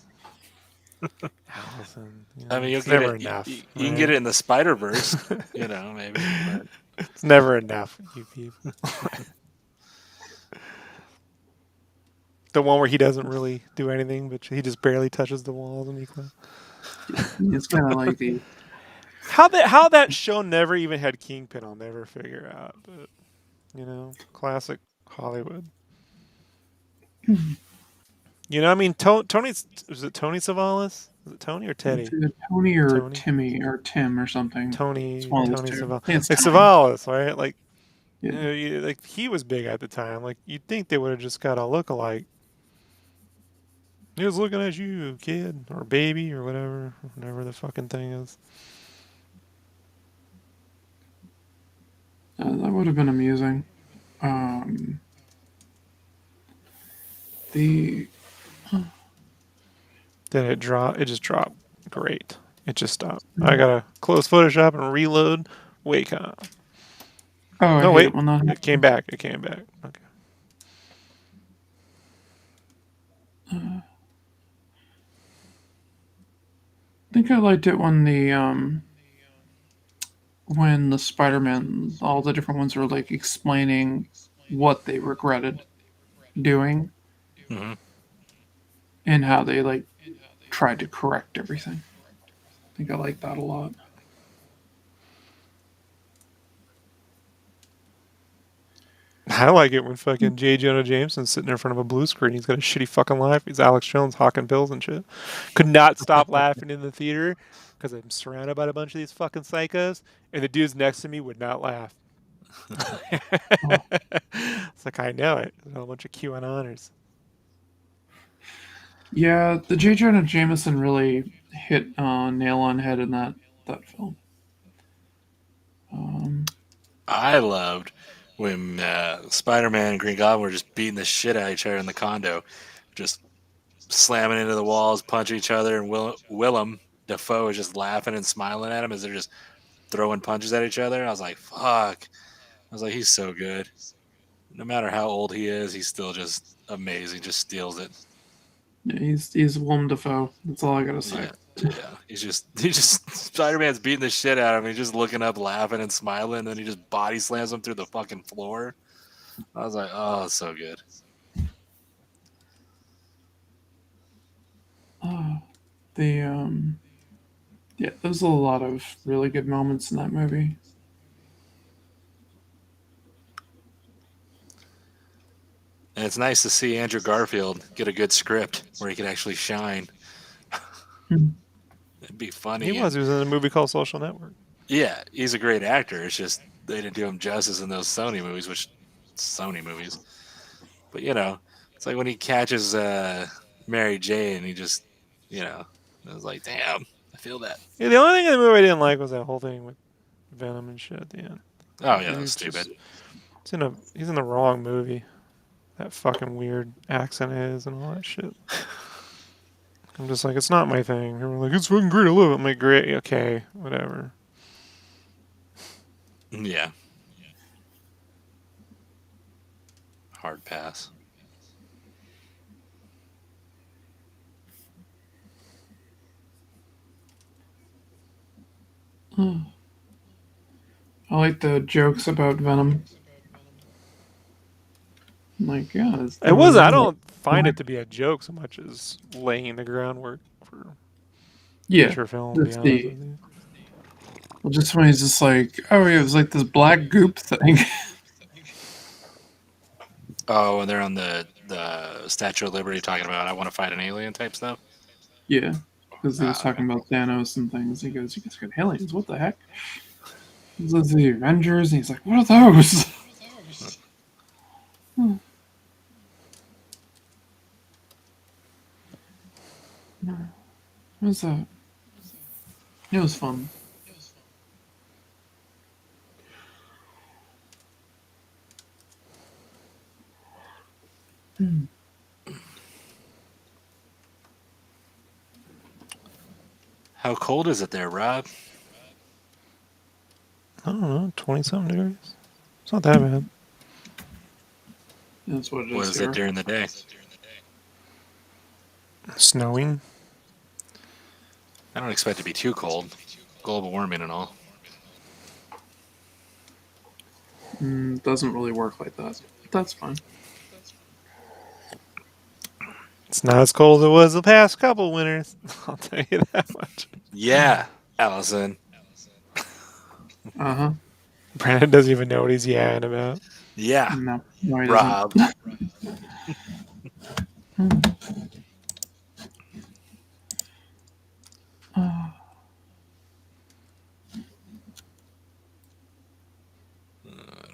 Allison, I mean, you'll it's get never it. enough. You can get right? it in the Spider-Verse, maybe. But It's never enough, you people. The one where he doesn't really do anything, but he just barely touches the walls and he close. It's kind of like the How that show never even had Kingpin, I'll never figure out. But classic Hollywood. I mean, Tony's, was it Tony Savalas? Is it Tony or Teddy? it's either Tony or Tony? Timmy or Tim or something. Tony It's one of those two. Savalas. I think it's Like Tony. Savalas, right? Like, Yeah. like he was big at the time. Like you'd think they would have just got a look-alike. He was looking at you, kid, or baby, or whatever the fucking thing is. That would have been amusing. The Then it dropped. It just dropped. Great. It just stopped. I gotta close Photoshop and reload Wacom. I No, hate wait. it when that It came back. It came back. Okay. I think I liked it when the Spider-Man, all the different ones were like explaining what they regretted doing Mhm. and how they like tried to correct everything. think I like that a lot. I like it when fucking J. Jonah Jameson's sitting in front of a blue screen. He's got a shitty fucking life. He's Alex Jones hawking pills and shit. Could not stop laughing in the theater because I'm surrounded by a bunch of these fucking psychos, and the dudes next to me would not laugh. Oh. It's like, I know it. There's a bunch of QAnoners. Yeah, the J. Jonah Jameson really hit nail on head in that film. I loved when Spider-Man and Green Goblin were just beating the shit out of each other in the condo, just slamming into the walls, punching each other, and Willem Dafoe is just laughing and smiling at him as they're just throwing punches at each other. I was like, fuck. I was like, he's so good. No matter how old he is, he's still just amazing. Just steals it. Yeah, he's Willem Dafoe. That's all I gotta say. Yeah. He's just Spider-Man's beating the shit out of him. He's just looking up, laughing and smiling, and then he just body slams him through the fucking floor. I was like, oh, it's so good. Yeah, there's a lot of really good moments in that movie. And it's nice to see Andrew Garfield get a good script where he can actually shine. It'd be funny. He was in a movie called Social Network. Yeah, he's a great actor. It's just they didn't do him justice in those Sony movies, But it's like when he catches Mary Jane, he just, I was like, damn, I feel that. Yeah, the only thing in the movie I didn't like was that whole thing with Venom and shit at the end. Oh yeah, that's stupid. He's in the wrong movie. That fucking weird accent is and all that shit. I'm just like, it's not my thing. And we're like, it's fucking great, I love it. I'm like, great, okay, whatever. Yeah. Hard pass. I like the jokes about Venom. Like, yeah, It was. I don't find it to be a joke so much as laying the groundwork for future film. To be honest with you. Well, just when he's just like, oh, yeah, it was like this black goop thing. Oh, and they're on the Statue of Liberty talking about I want to fight an alien type stuff. Yeah, because he was talking about Thanos and things. He goes, "You guys got aliens? What the heck?" He says the Avengers, and he's like, "What are those?" What was that? It was fun. How cold is it there, Rob? I don't know, 20-something degrees. It's not that bad. That's what it is. What is it during the day? Snowing. I don't expect it to be too cold. Global warming and all. Doesn't really work like that. But that's fine. It's not as cold as it was the past couple winters. I'll tell you that much. Yeah, Allison. Uh-huh. Brandon doesn't even know what he's yapping about. Yeah, No, he doesn't. Rob. I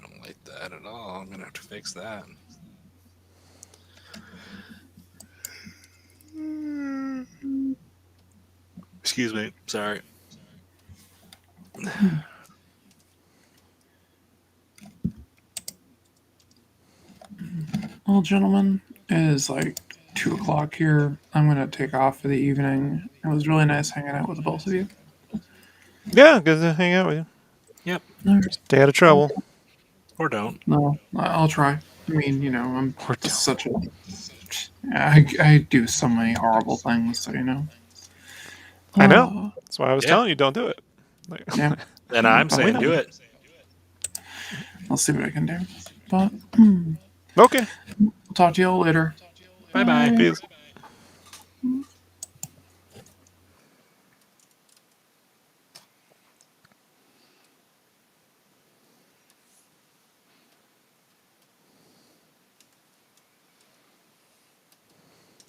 don't like that at all. I'm gonna have to fix that. Excuse me. Sorry. Well, gentlemen, it is like 2 o'clock here. I'm going to take off for the evening. It was really nice hanging out with the both of you. Yeah, good to hang out with you. Yep. Stay out of trouble. Or don't. No, I'll try. I mean, I'm Or don't. such a... I do so many horrible things, so I know. That's why I was telling you, don't do it. Like, Yeah. And I'm saying not. do it. I'll see what I can do. But okay. we'll talk to you all later. Bye-bye. Peace.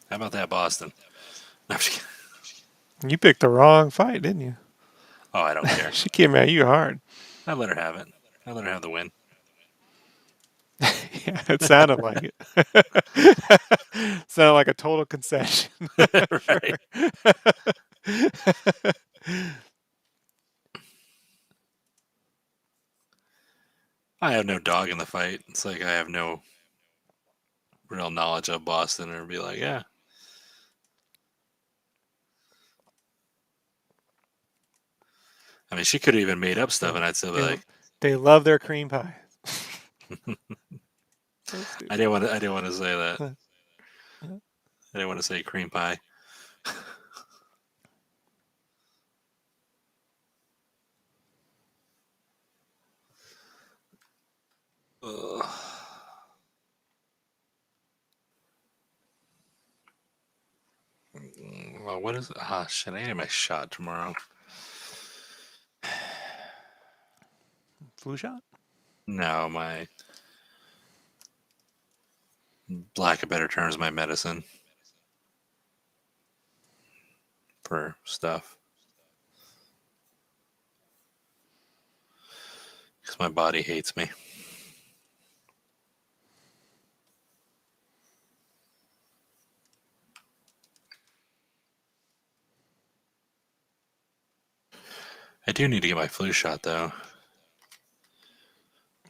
How about that, Boston? No, I'm just kidding. You picked the wrong fight, didn't you? Oh, I don't care. She came at you hard. I let her have it. I let her have the win. Yeah, it sounded like it. Sounded like a total concession. Right. I have no dog in the fight. It's like I have no real knowledge of Boston, or be like, yeah. I mean, she could have even made up stuff, and I'd still be like, They love their cream pie. So stupid. I didn't want to say that. I didn't want to say cream pie. Ugh. Well, what is it? Ah, shit, I need my shot tomorrow. Flu shot? No, my lack of better terms, my medicine for stuff. Because my body hates me. I do need to get my flu shot, though.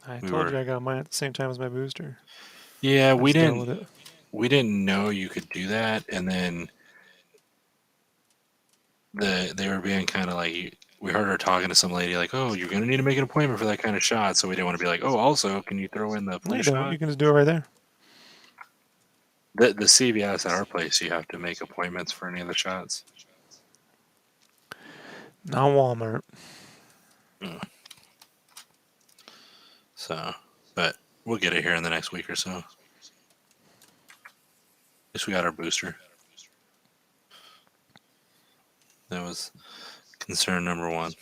I told you I got mine at the same time as my booster. Yeah, I just dealt with it. We didn't know you could do that, and then they were being kind of like, we heard her talking to some lady like, oh, you're gonna need to make an appointment for that kind of shot. So we didn't want to be like, oh, also, can you throw in the No, flu you don't. shot? You can just do it right there. The CVS at our place, you have to make appointments for any of the shots. Not Walmart. So, but we'll get it here in the next week or so. At least we got our booster. That was concern number one.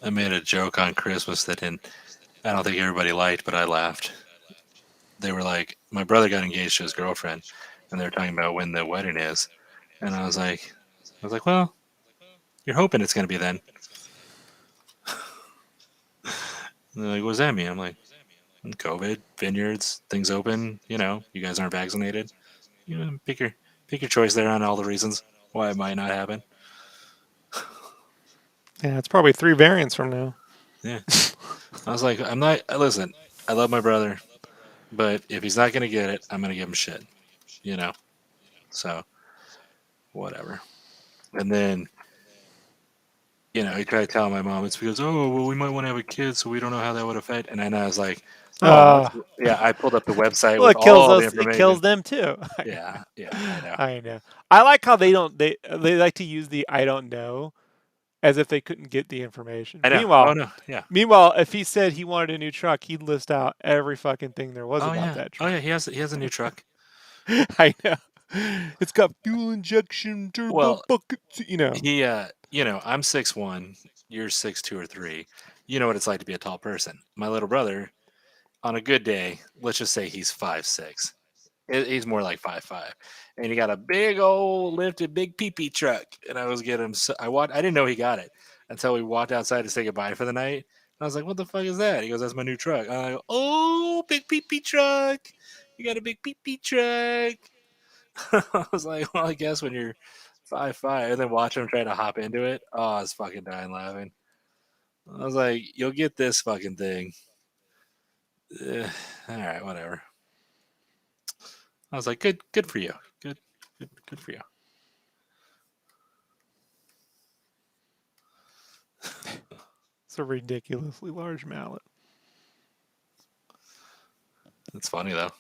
I made a joke on Christmas that I don't think everybody liked, but I laughed. They were like, my brother got engaged to his girlfriend, and they were talking about when the wedding is, and I was like, well, you're hoping it's gonna be then. And they're like, what does that mean? I'm like, COVID, vineyards, things open. You know, you guys aren't vaccinated. You know, pick your choice there on all the reasons why it might not happen. Yeah, it's probably 3 variants from now. Yeah. I was like, I'm not. Listen, I love my brother, but if he's not gonna get it, I'm gonna give him shit. You know. So, whatever. And then, he tried to tell my mom it's because, oh, well, we might want to have a kid, so we don't know how that would affect. And then I was like, oh, yeah. I pulled up the website Well, with it kills all the us. It information. kills them too. Yeah, I know. I know. I like how they don't. They like to use the "I don't know" as if they couldn't get the information. I know. Meanwhile, Oh no, yeah. Meanwhile, if he said he wanted a new truck, he'd list out every fucking thing there was Oh about yeah. that Oh truck. yeah. He has a new truck. I know. It's got fuel injection, turbo Well, buckets. You know. he, I'm 6'1", you're 6'2" or 3. You know what it's like to be a tall person. My little brother, on a good day, let's just say he's 5'6". He's more like 5'5", and he got a big old lifted big pee truck. And I was getting him. I didn't know he got it until we walked outside to say goodbye for the night. And I was like, "What the fuck is that?" He goes, "That's my new truck." I go, "Oh, big pee truck! You got a big pee truck." I was like, "Well, I guess when you're 5'5", and then watch him try to hop into it. Oh, I was fucking dying laughing. I was like, "You'll get this fucking thing." All right, whatever. I was like, good for you. Good for you. It's a ridiculously large mallet. It's funny though.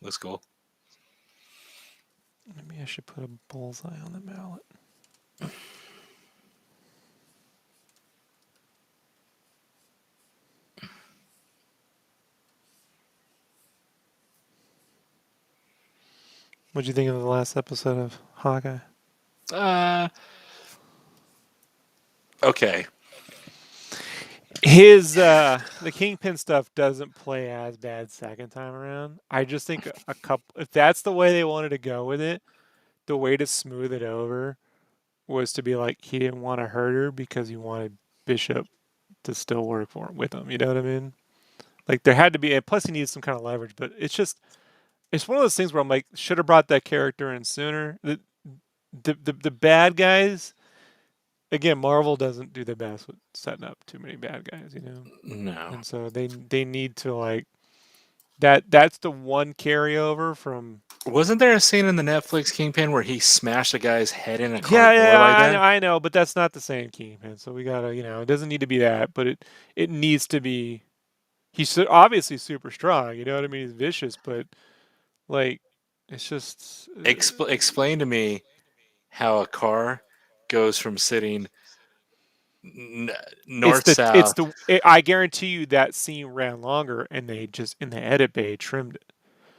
Looks cool. Maybe I should put a bullseye on the mallet. What'd you think of the last episode of Hawkeye? Okay. His the Kingpin stuff doesn't play as bad second time around. I just think a couple if that's the way they wanted to go with it, the way to smooth it over was to be like he didn't want to hurt her because he wanted Bishop to still work for him with him. You know what I mean? Like there had to be, and plus he needs some kind of leverage. But it's one of those things where I'm like, should have brought that character in sooner. The bad guys, again, Marvel doesn't do the best with setting up too many bad guys, you know, No. and so they need to like that. That's the one carryover from. Wasn't there a scene in the Netflix Kingpin where he smashed a guy's head in a car Yeah, door yeah, like that? I know, but that's not the same Kingpin. So we gotta, it doesn't need to be that, but it needs to be. He's obviously super strong. You know what I mean? He's vicious, but like, it's just Explain to me how a car goes from sitting n- north it's south. the I guarantee you that scene ran longer, and they just in the edit bay trimmed it.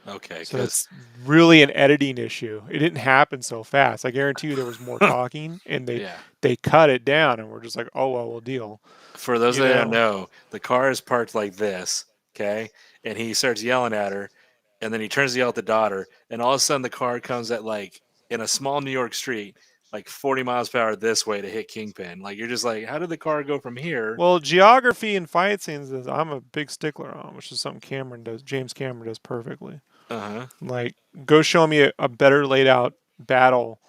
Okay, So because it's really an editing issue. It didn't happen so fast. I guarantee you there was more talking, and yeah. they cut it down, and we're just like, oh well, we'll deal. For those You that don't know. know, the car is parked like this, okay? And he starts yelling at her, and then he turns to yell at the daughter, and all of a sudden the car comes at like in a small New York street, like 40 miles per hour this way to hit Kingpin. Like you're just like, how did the car go from here? Well, geography and fight scenes is I'm a big stickler on, which is something Cameron does. James Cameron does perfectly. Uh huh. Like, go show me a better laid out battle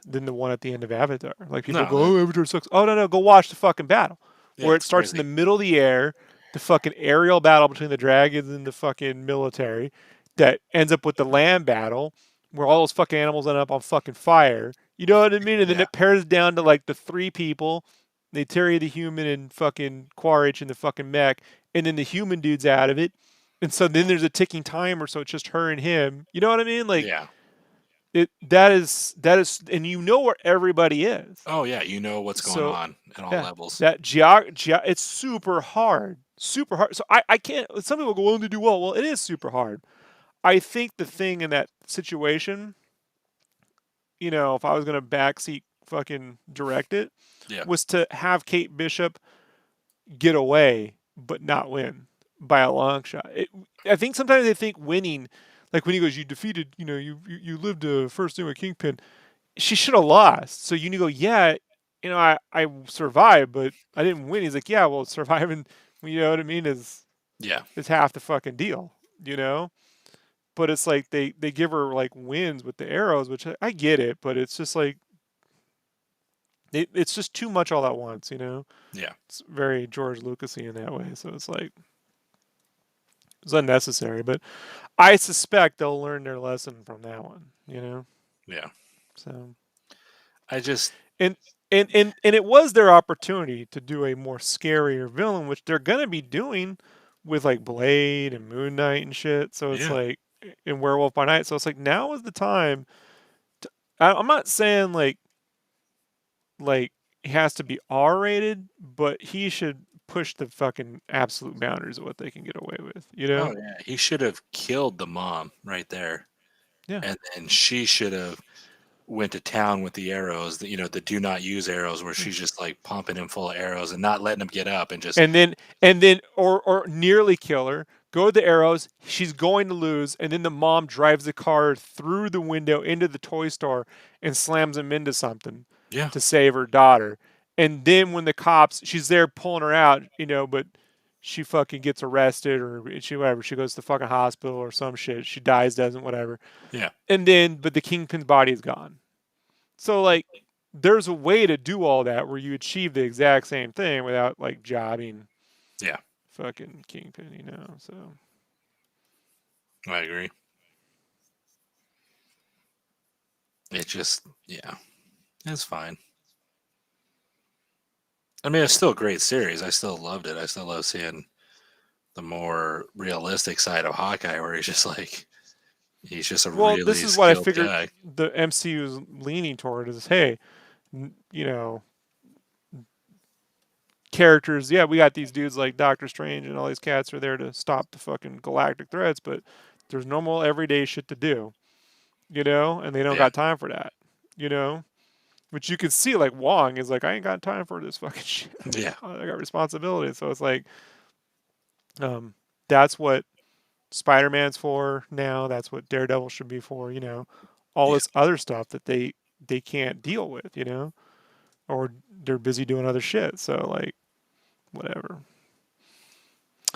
than the one at the end of Avatar. Like people No, go, "Oh, Avatar sucks." Oh no, no, go watch the fucking battle yeah, where it it's starts in the crazy. middle of the air, the fucking aerial battle between the dragons and the fucking military, that ends up with the land battle where all those fucking animals end up on fucking fire. You know what I mean? And then Yeah, it pairs down to like the three people. They Terry the human and fucking Quaritch and the fucking mech, and then the human dude's out of it. And so then there's a ticking timer, so it's just her and him. You know what I mean? Like yeah. that is and you know where everybody is. Oh yeah, you know what's going So on at all yeah, levels. that it's super hard. Super hard. So I can't some people go, well, they do well. Well, it is super hard. I think the thing in that situation, if I was gonna backseat fucking direct it, Yeah, was to have Kate Bishop get away but not win by a long shot. I think sometimes they think winning, like when he goes, you defeated, you lived a first thing with Kingpin. She should have lost. So you go, yeah, I survived, but I didn't win. He's like, yeah, well, surviving, you know what I mean, yeah, is half the fucking deal, you know. But it's like they give her like wins with the arrows, which I get it, but it's just like it's just too much all at once, you know. yeah, It's very George Lucasy in that way, so it's like it's unnecessary. But I suspect they'll learn their lesson from that one, you know. yeah. So I just and and it was their opportunity to do a more scarier villain, which they're gonna be doing with like Blade and Moon Knight and shit. So it's yeah, like in Werewolf by Night. So it's like now is the time. I'm not saying like he has to be R rated, but he should push the fucking absolute boundaries of what they can get away with. You oh know? yeah. He should have killed the mom right there, Yeah. and then she should have went to town with the arrows. The do not use arrows, where Yeah. she's just like pumping him full of arrows and not letting him get up, and just And then or nearly kill her. Go to the arrows. She's going to lose, and then the mom drives the car through the window into the toy store and slams him into something yeah, to save her daughter. And then when the cops, she's there pulling her out, but she fucking gets arrested or she goes to the fucking hospital or some shit. She dies, doesn't, whatever. yeah, And then, but the kingpin's body is gone. So like, there's a way to do all that where you achieve the exact same thing without like jobbing yeah. fucking Kingpin, So I agree. It just yeah, it's fine. I mean, it's still a great series. I still loved it. I still love seeing the more realistic side of Hawkeye, where he's just a well, this really is what I skilled figured guy. the MCU is leaning toward is hey, characters. Yeah, we got these dudes like Doctor Strange and all these cats are there to stop the fucking galactic threats, but there's normal everyday shit to do. you know, and they don't Yeah. got time for that, you know. Which you can see, like Wong is like, I ain't got time for this fucking shit. Yeah. I got responsibility, so it's like, that's what Spider-Man's for now. That's what Daredevil should be for, you know. All Yeah. this other stuff that they can't deal with, you know, or they're busy doing other shit. So like, whatever.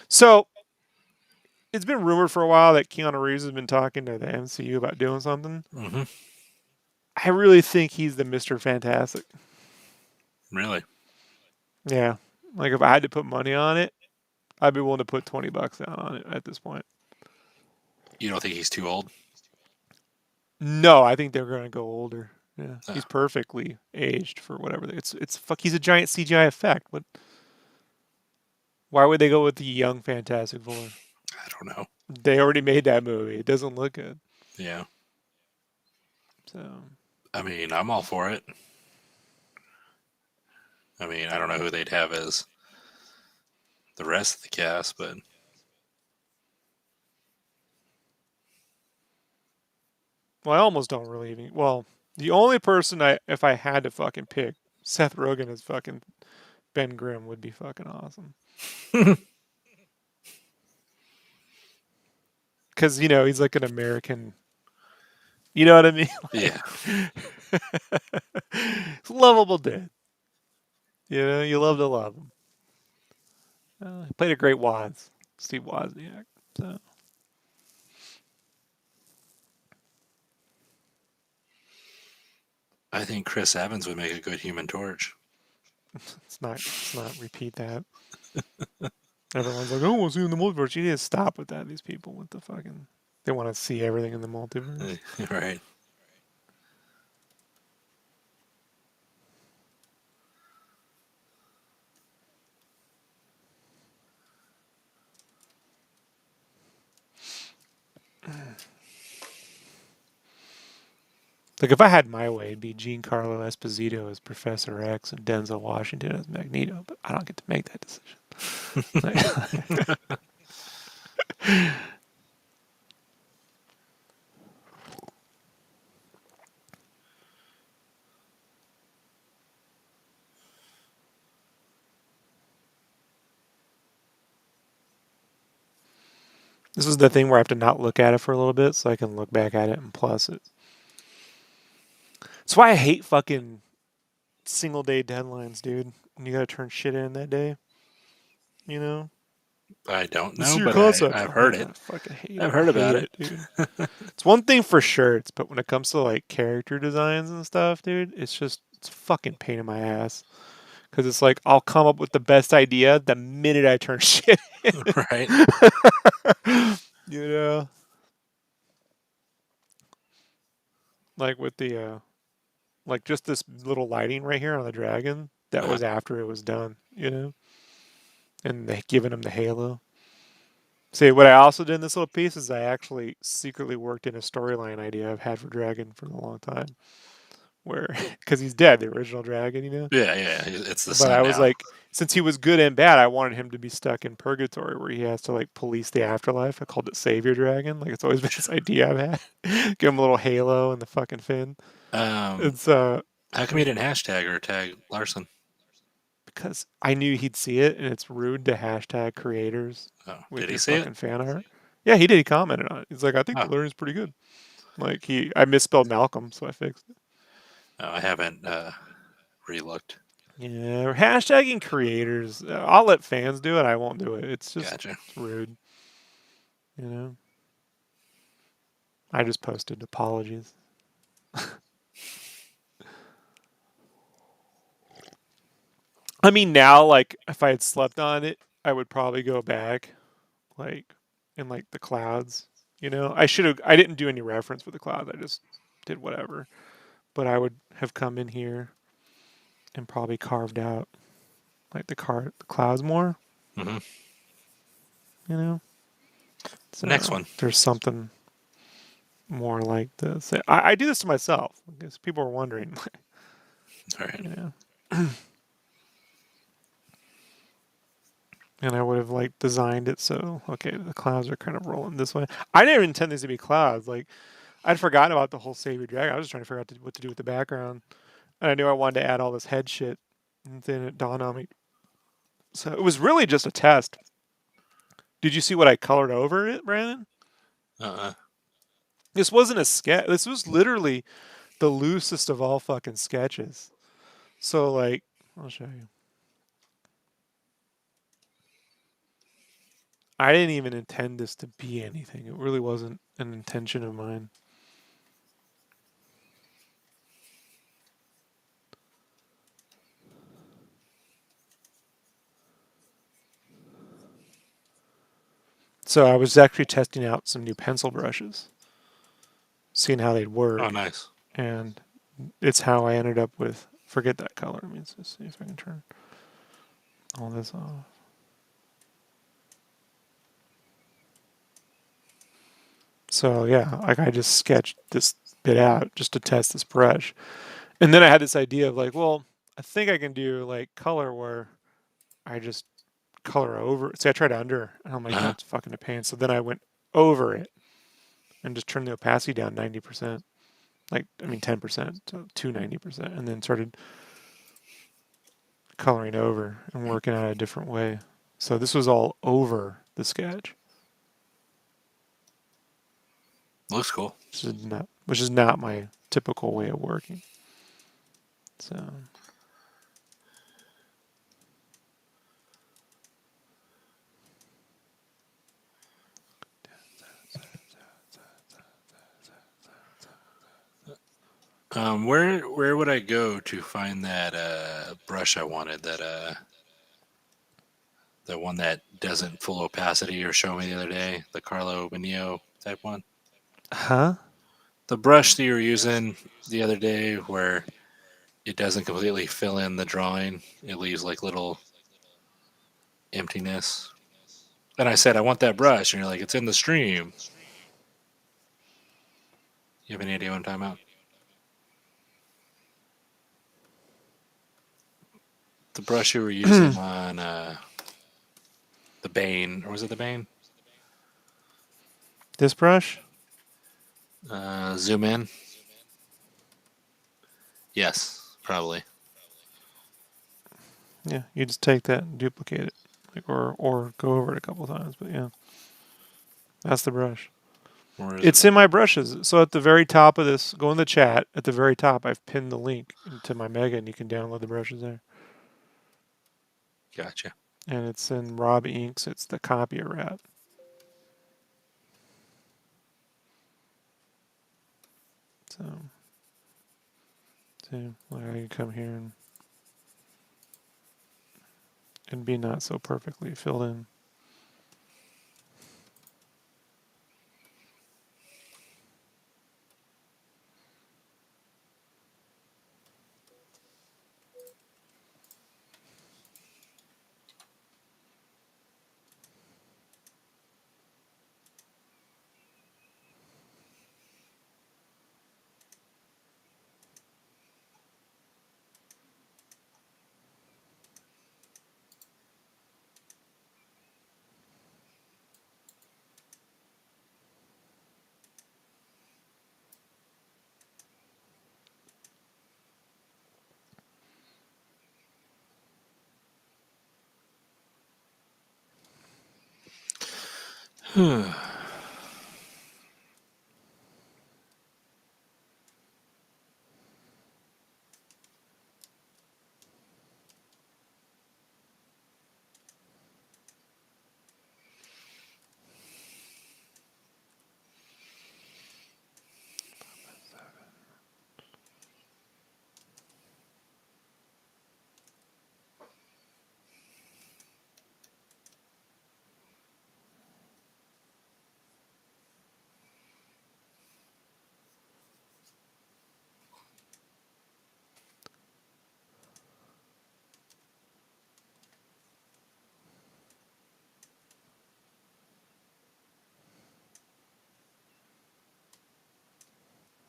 So it's been rumored for a while that Keanu Reeves has been talking to the MCU about doing something. Mm-hmm. I really think he's the Mr. Fantastic. Really? Yeah. Like if I had to put money on it, I'd be willing to put $20 down on it at this point. You don't think he's too old? No, I think they're going to go older. Yeah. Oh. He's perfectly aged for whatever. It's fuck, he's a giant CGI effect. Why would they go with the young Fantastic Four? I don't know. They already made that movie. It doesn't look good. Yeah. So I mean, I'm all for it. I mean, I don't know who they'd have as the rest of the cast, but well, I almost don't really even. Well, the only person if I had to fucking pick, Seth Rogen as fucking Ben Grimm would be fucking awesome. Because you know he's like an American. You know what I mean? yeah. He's a lovable dude. You know, you love to love him. He played a great Woz, Steve Wozniak. So I think Chris Evans would make a good Human Torch. let's not repeat that. Everyone's like, "Oh, we'll see you in the multiverse." You need to stop with that. These people with the fucking, they want to see everything in the multiverse. Right. Like if I had my way, it'd be Giancarlo Esposito as Professor X and Denzel Washington as Magneto. But I don't get to make that decision. This is the thing where I have to not look at it for a little bit so I can look back at it and plus it. That's why I hate fucking single day deadlines, dude. When you gotta turn shit in that day. You know? I don't Let's know, see your but concept. I've heard it. I fucking hate it. I've heard I about hate it. dude. It's one thing for sure, but when it comes to like character designs and stuff, dude, it's a fucking pain in my ass. Because it's like I'll come up with the best idea the minute I turn shit in. Right. You know? Like with like just this little lighting right here on the dragon, that was after it was done, you know? And they giving him the halo. See, what I also did in this little piece is I actually secretly worked in a storyline idea I've had for Dragon for a long time. Where, because he's dead, the original dragon, you know? Yeah. It's the But sun I was now. like, since he was good and bad, I wanted him to be stuck in purgatory where he has to like police the afterlife. I called it Savior Dragon. Like it's always been this idea I've had. Give him a little halo and the fucking fin. It's How come you didn't hashtag or tag Larson? because I knew he'd see it and it's rude to hashtag creators Oh, with did he your see fucking it? fan art. Yeah, he did. He commented on it. He's like, I think Oh. Valerian's pretty good. Like I misspelled Malcolm, so I fixed it. No, I haven't re-looked. Yeah, hashtagging creators. I'll let fans do it. I won't do it. It's just Gotcha. it's rude. You know. I just posted apologies. I mean, now, like, if I had slept on it, I would probably go back, like, in like the clouds. You know, I should have. I didn't do any reference for the clouds. I just did whatever. But I would have come in here and probably carved out like the clouds more. Mm-hmm. You know. So Next one. There's something more like this. I do this to myself because people are wondering. All right. You know. And I would have like designed it so okay, the clouds are kind of rolling this way. I didn't intend these to be clouds. Like I'd forgotten about the whole Save Your Dragon. I was just trying to figure out what to do with the background. And I knew I wanted to add all this head shit. And then it dawned on me. So it was really just a test. Did you see what I colored over it, Brandon? Uh-uh. This wasn't a sketch. This was literally the loosest of all fucking sketches. So, like, I'll show you. I didn't even intend this to be anything. It really wasn't an intention of mine. So I was actually testing out some new pencil brushes, seeing how they'd work. Oh, nice. And it's how I ended up with, forget that color. Let me just see if I can turn all this off. So yeah, like I just sketched this bit out just to test this brush. And then I had this idea of like, well, I think I can do like color where I just color over. See, I tried under, and I'm like, Uh-huh. that's fucking a pain. So then I went over it and just turned the opacity down 90%. Like, I mean, 10% to 90%, and then started coloring over and working out a different way. So this was all over the sketch, Looks cool. which is not my typical way of working. So Where would I go to find that brush I wanted? The one that doesn't full opacity or show me the other day, the Carlo Benio type one. huh? The brush that you were using the other day, where it doesn't completely fill in the drawing, it leaves like little emptiness. And I said, I want that brush, and you're like, it's in the stream. You have any idea what I'm talking about? The brush you were using on the Bane, or was it the Bane? This brush? Zoom in. Yes, probably. Yeah, you just take that and duplicate it, like, or go over it a couple times. But yeah, that's the brush. Or is It's it? in my brushes. So at the very top of this, go in the chat. At the very top, I've pinned the link to my Mega, and you can download the brushes there. Gotcha. And it's in Rob Inks. It's the copier rat. So, like I can come here and be not so perfectly filled in.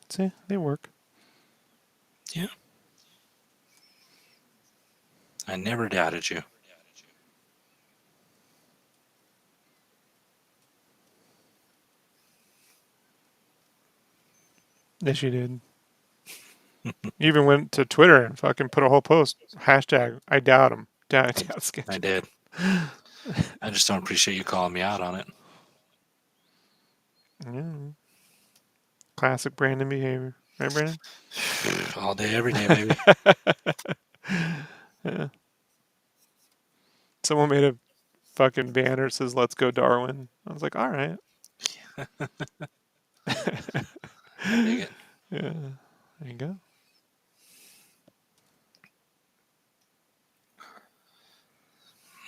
See, they work. Yeah. I never doubted you. Yes, you did. You even went to Twitter and fucking put a whole post. Hashtag, I doubt him. Doubt sketch. I did. I just don't appreciate you calling me out on it. Yeah. Classic Brandon behavior. Right, Brandon? All day, every day, baby. Yeah. Someone made a fucking banner that says, let's go Darwin. I was like, all right. I dig it. Yeah. There you go.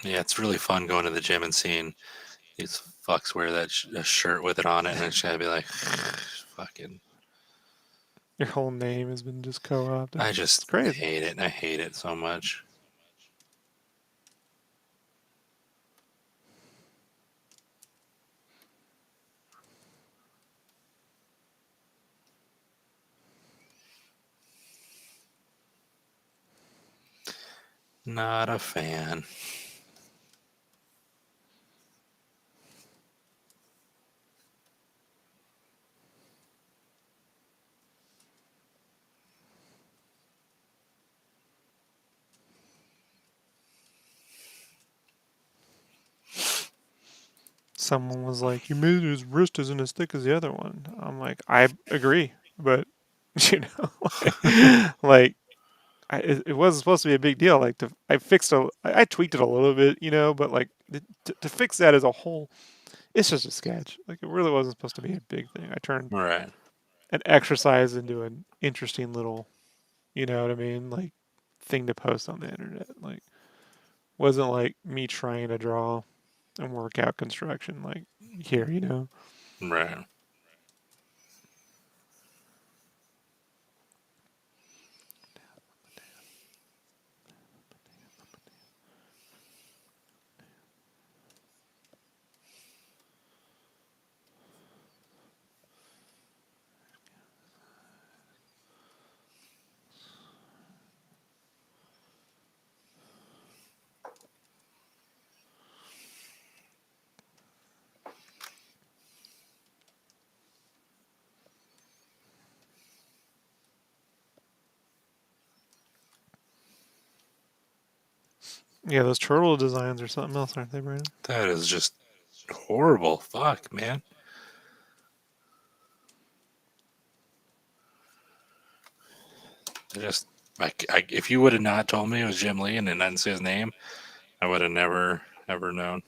Yeah, it's really fun going to the gym and seeing these fucks wear that a shirt with it on it, and it's gotta be like, fucking. Your whole name has been just co-opted. I It's just crazy. hate it. I hate it so much. Not a fan. Someone was like, you made his wrist isn't as thick as the other one. I'm like, I agree. But, you know, like it wasn't supposed to be a big deal. Like, I tweaked it a little bit, you know, but like to fix that as a whole, it's just a sketch. Like, it really wasn't supposed to be a big thing. I turned Right. an exercise into an interesting little, you know what I mean? Like, thing to post on the internet. Like, wasn't like me trying to draw and work out construction, like, here, you know? Right. Yeah, those turtle designs are something else, aren't they, Brandon? That is just horrible. Fuck, man. Just like if you would have not told me it was Jim Lee and didn't say his name, I would have never ever known.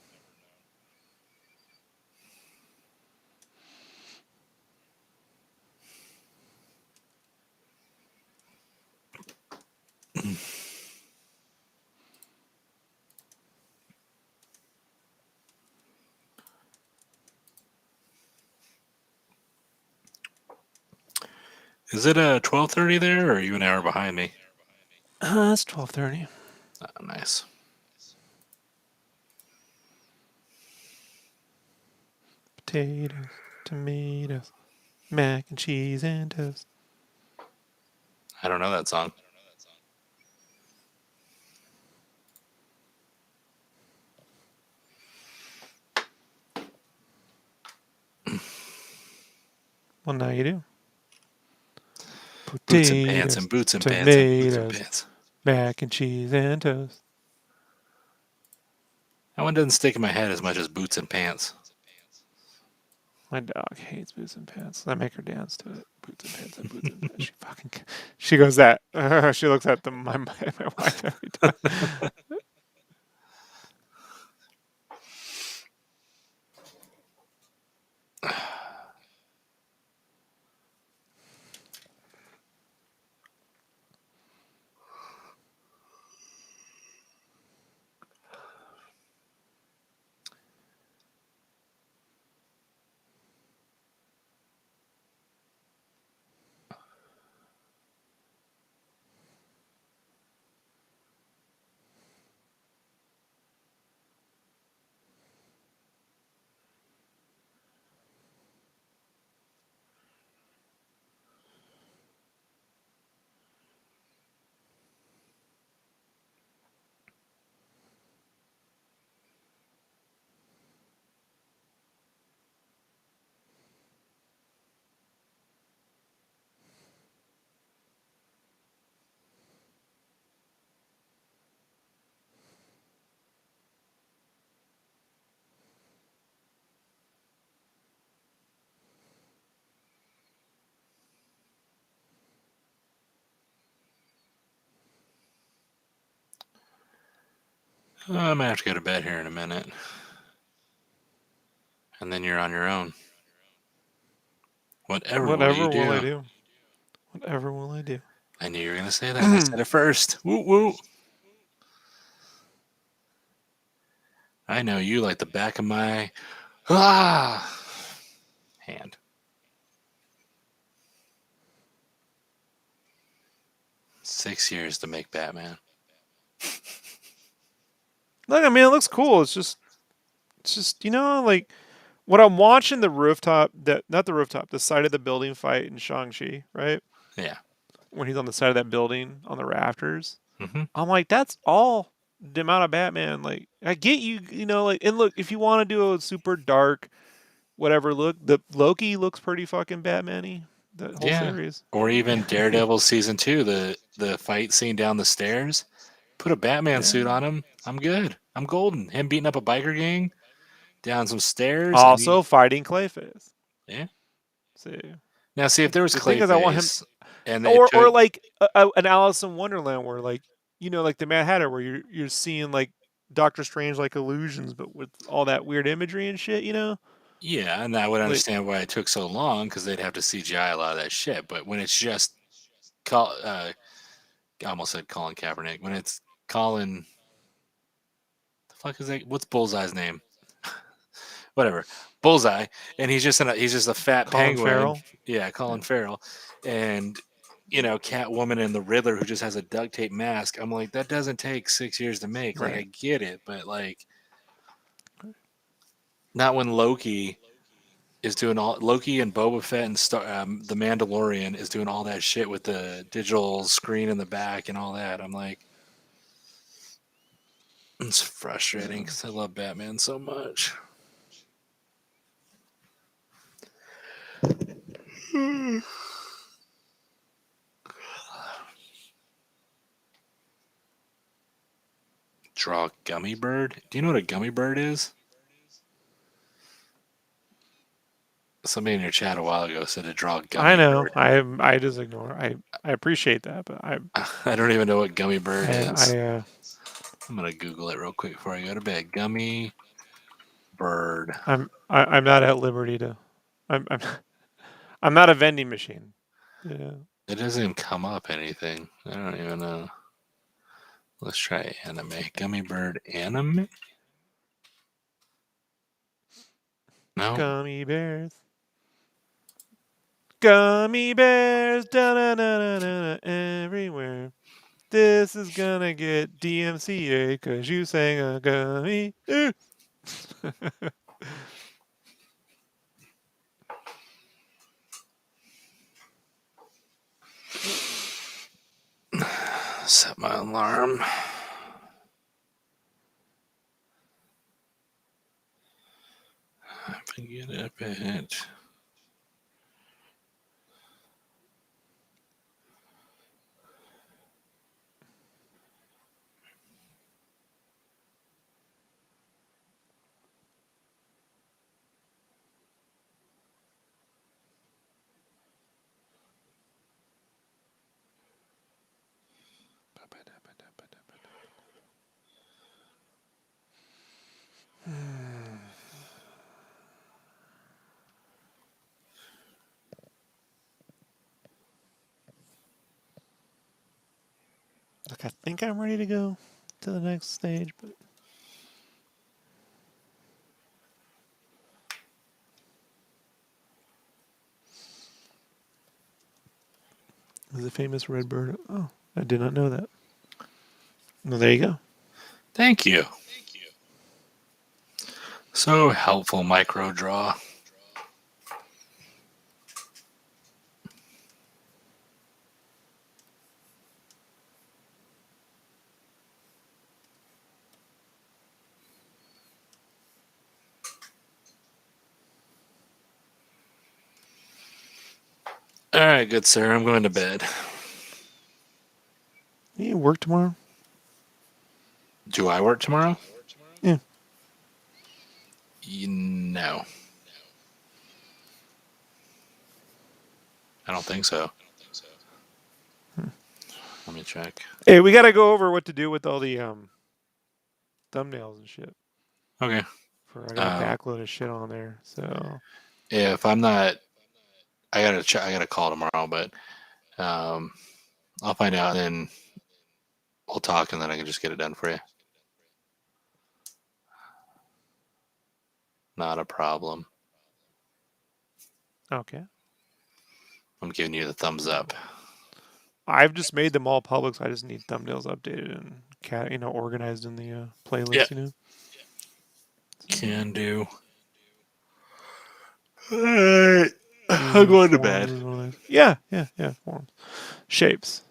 Is it 12:30 there, or are you an hour behind me? It's 12:30. Oh, nice. Potatoes, tomatoes, mac and cheese and toast. I don't know that song. Well, now you do. Boots and pants Potatoes, and boots and pants and boots and tomatoes, pants. mac and cheese and toast. That one doesn't stick in my head as much as boots and pants. My dog hates boots and pants. I make her dance to it. Boots and pants and boots and pants. She goes that. She looks at my wife every time. I'm gonna have to go to bed here in a minute, and then you're on your own. Whatever will you Whatever will I do? do? Whatever will I do? I knew you were gonna say that. And I said it first. Woo woo. I know you like the back of my hand. Six years to make Batman. Look, I mean, it looks cool. It's just like when I'm watching the rooftop, that not the rooftop, the side of the building fight in Shang-Chi, right? Yeah. When he's on the side of that building on the rafters, Mm-hmm. I'm like, that's all the amount of Batman. Like, I get you, like, and look, if you want to do a super dark, whatever look, the Loki looks pretty fucking Batman-y. That whole Yeah. series. Or even Daredevil season 2, the fight scene down the stairs. Put a Batman suit Yeah. on him. I'm good. I'm golden. Him beating up a biker gang down some stairs. I mean, Also fighting Clayface. yeah. See, Now, see, if there was the thing is, I want him, Clayface and it or took, like an Alice in Wonderland, where like like the Mad Hatter, where you're seeing like Doctor Strange like illusions, but with all that weird imagery and shit. yeah, and I would Like understand why it took so long because they'd have to CGI a lot of that shit. But when it's just, call, I almost said Colin Kaepernick. When it's Colin, the fuck is that? What's Bullseye's name? Whatever, Bullseye, and he's just a fat Colin penguin. Farrell. Yeah, Colin Farrell, and Catwoman and the Riddler who just has a duct tape mask. I'm like, that doesn't take 6 years to make. Like, I Right. get it, but like, not when Loki is doing all Loki and Boba Fett and the Mandalorian is doing all that shit with the digital screen in the back and all that. I'm like, it's frustrating because I love Batman so much. Draw a gummy bird. Do you know what a gummy bird is? Somebody in your chat a while ago said to draw a I gummy know. bird. I just ignore. I appreciate that, but I don't even know what gummy bird I is. I I'm gonna Google it real quick before I go to bed. Gummy bird. I'm not at liberty to. I'm I'm not a vending machine. Yeah. It doesn't even come up anything. I don't even know. Let's try anime. Gummy bird anime? No. Gummy bears. Gummy bears, da na na na na everywhere. This is gonna get DMCA because you sang a gummy. Set my alarm. If I get up at Look, I think I'm ready to go to the next stage, but there's a famous red bird. Oh, I did not know that. Well, there you go. Thank you. So helpful, micro draw. All right, good sir. I'm going to bed. You work tomorrow? Do I work tomorrow? Yeah. No. I don't think so. Let me check. Hey, we got to go over what to do with all the thumbnails and shit. Okay. I got a backload of shit on there. So If I'm not, I gotta call tomorrow, but I'll find out and then we'll talk, and then I can just get it done for you. Not a problem. okay. I'm giving you the thumbs up. I've just made them all public, so I just need thumbnails updated and organized in the playlist. Yeah. So, Can do. All right. I'm going to bed. Yeah. Forms, shapes.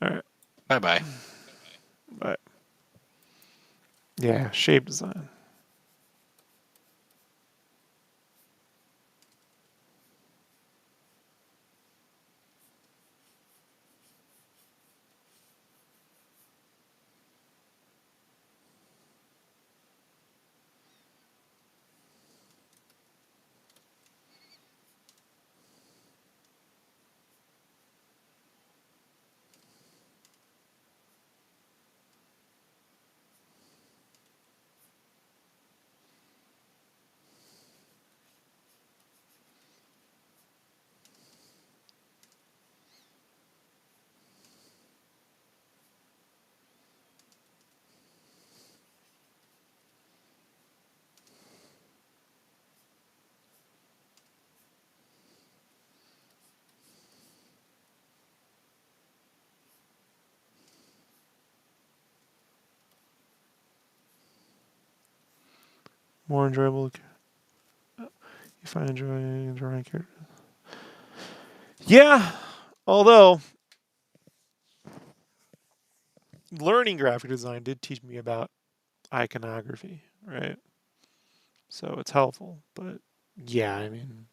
All right. Bye. But yeah, shape design. More enjoyable. You find enjoying drawing characters. Yeah, although learning graphic design did teach me about iconography, right? So it's helpful. But yeah, I mean,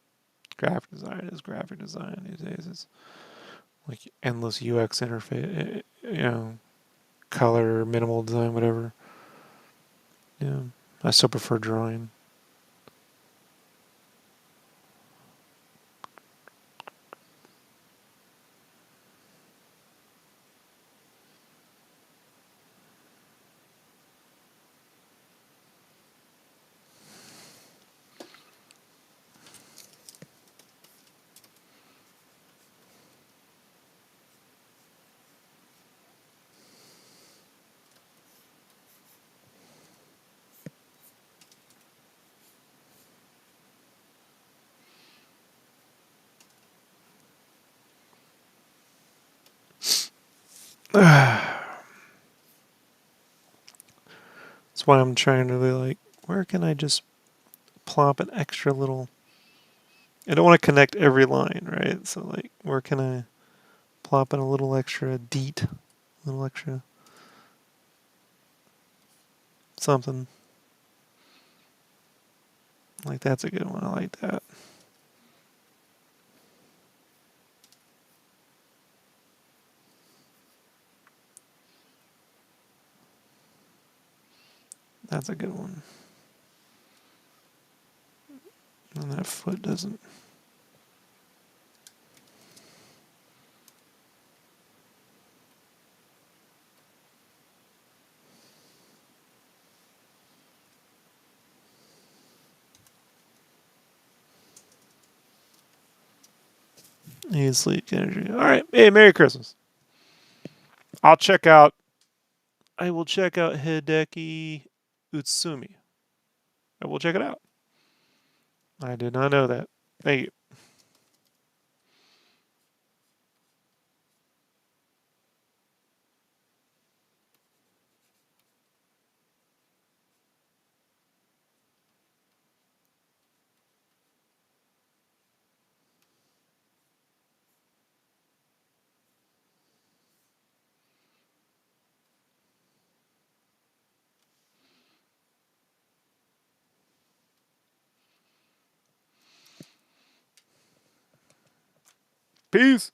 graphic design is graphic design these days. It's like endless UX interface, color, minimal design, whatever. Yeah, I still prefer drawing. That's why I'm trying to be like, where can I just plop an extra little. I don't want to connect every line, right? So, like, where can I plop in a little extra deet? A little extra something. Like, that's a good one. I like that. That's a good one. And that foot doesn't. Need sleep energy. All right. Hey, Merry Christmas. I'll check out. I will check out Hideki Utsumi. I will check it out. I did not know that. Thank you. Peace.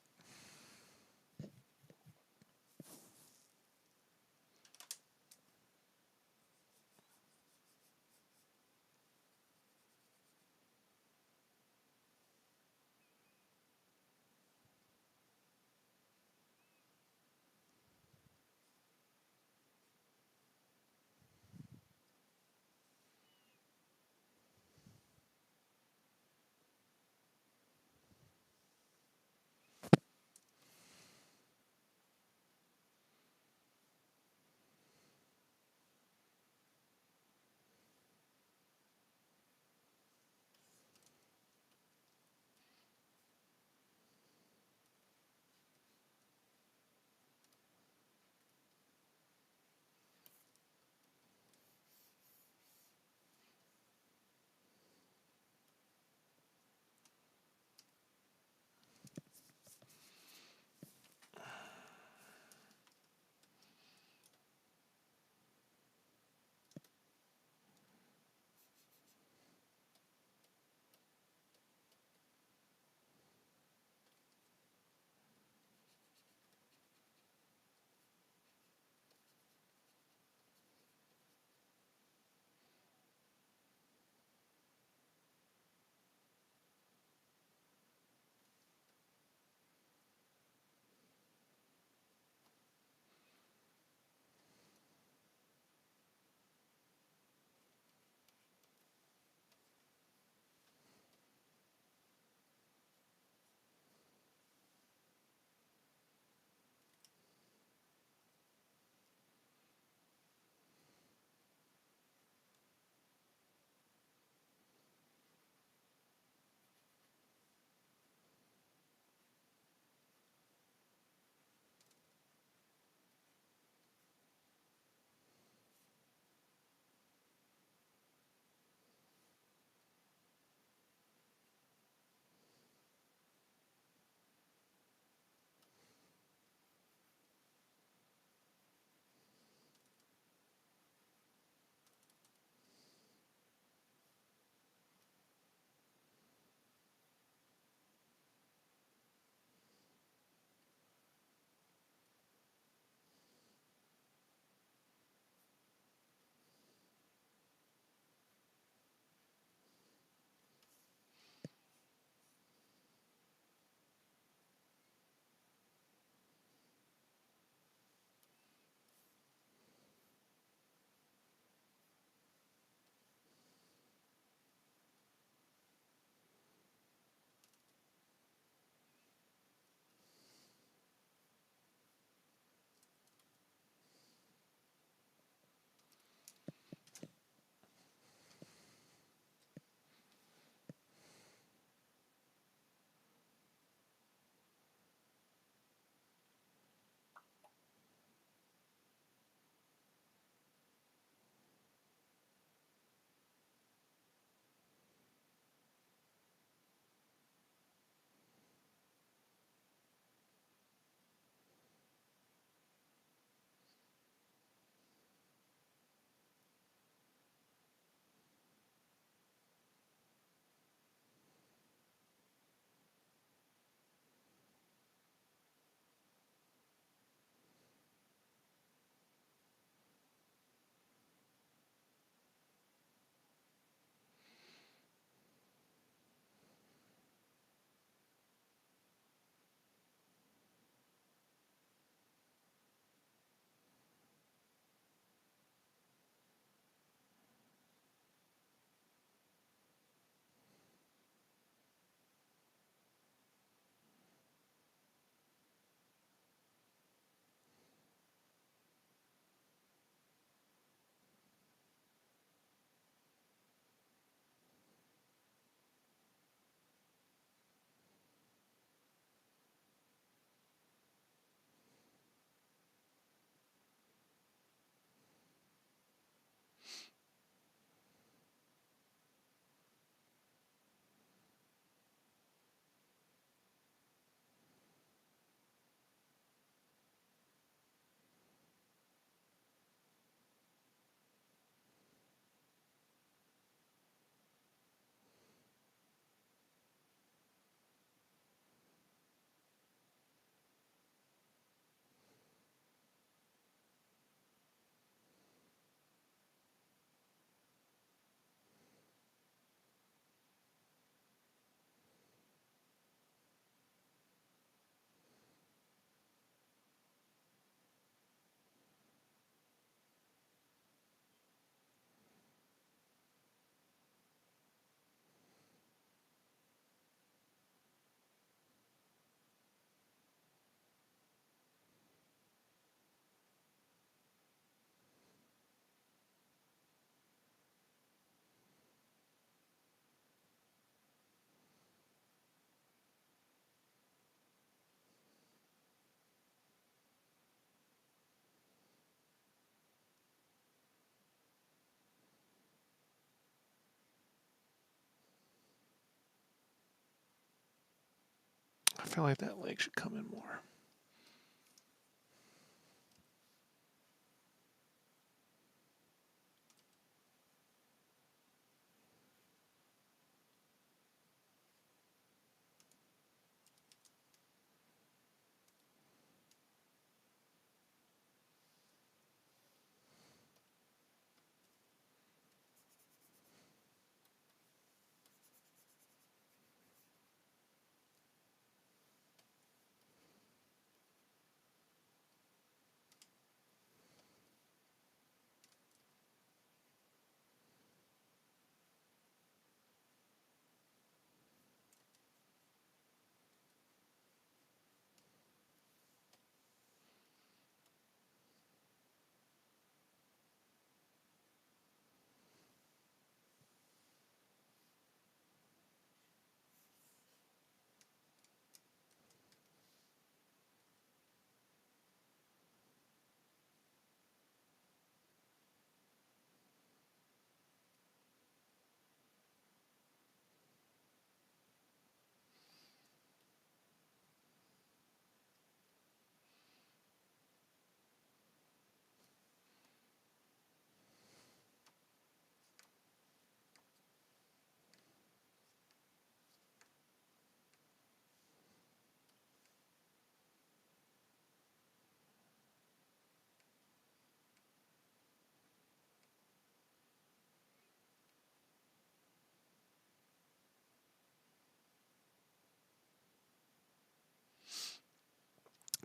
feel like that leg should come in more.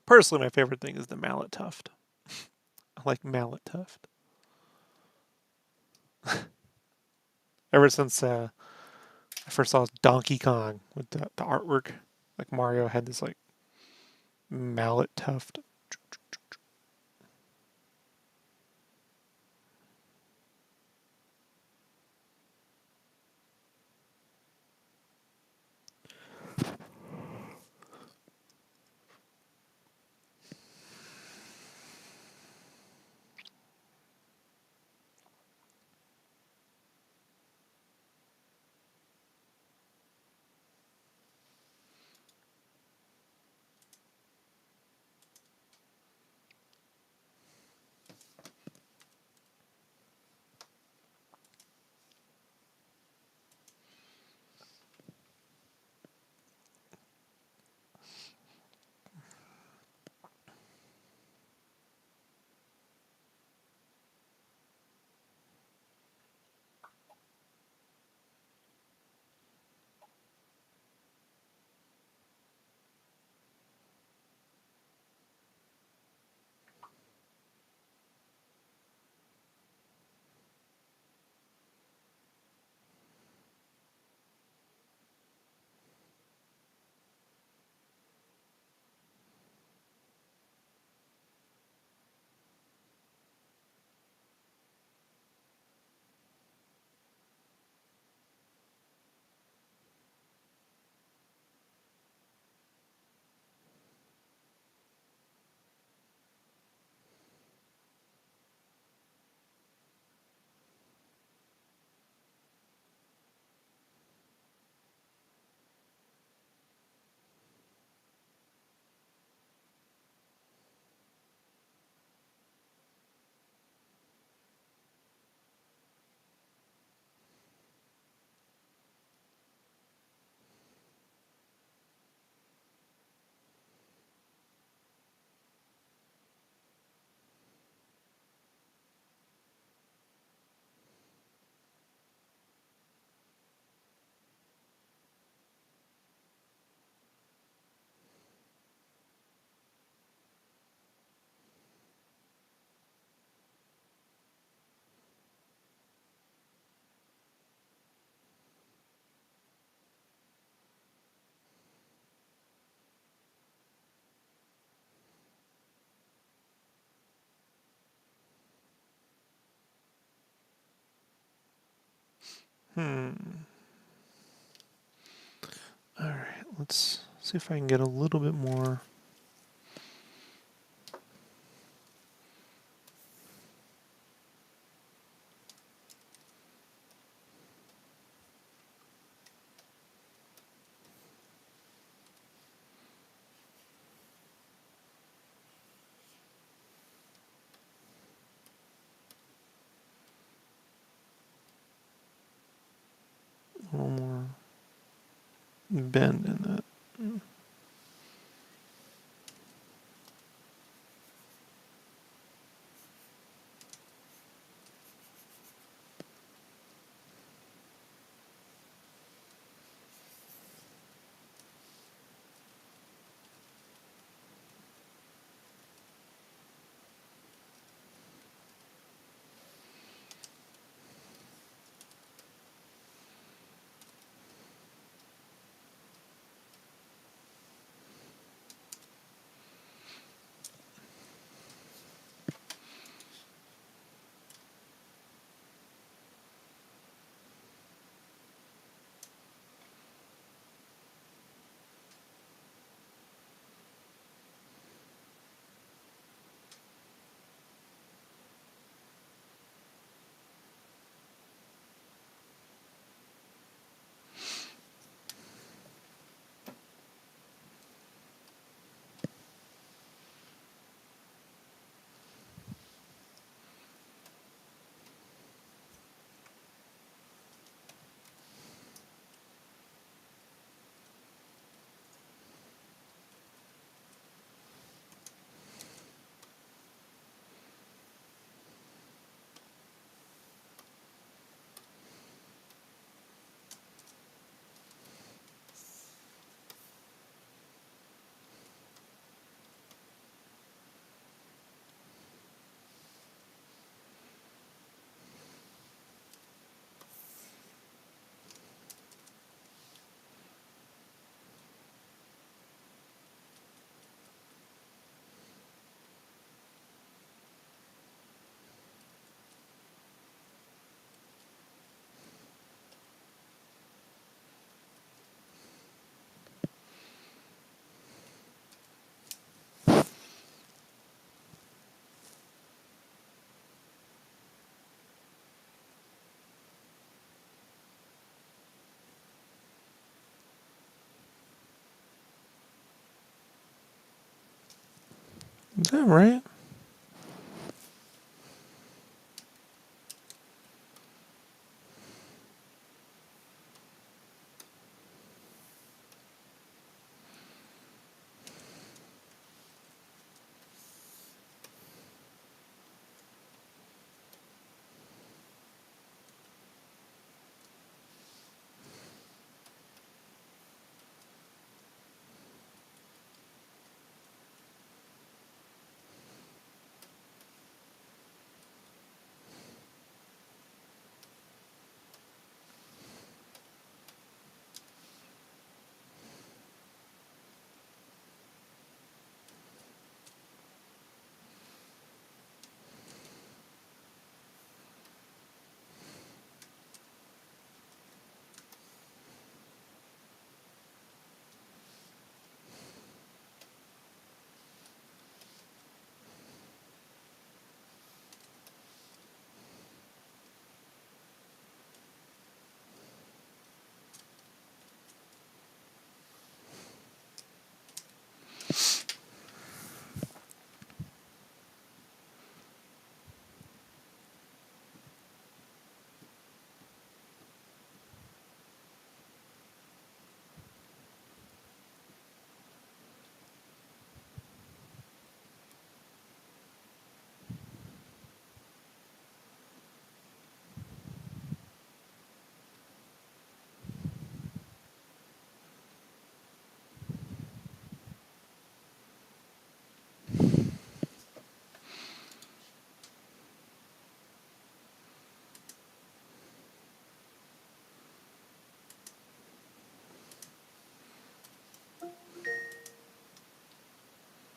Personally, my favorite thing is the mallet tuft. I like mallet tuft. Ever since I first saw Donkey Kong with the artwork, like Mario had this like mallet tuft. All right, let's see if I can get a little bit more. A little more bend in that. Is that right?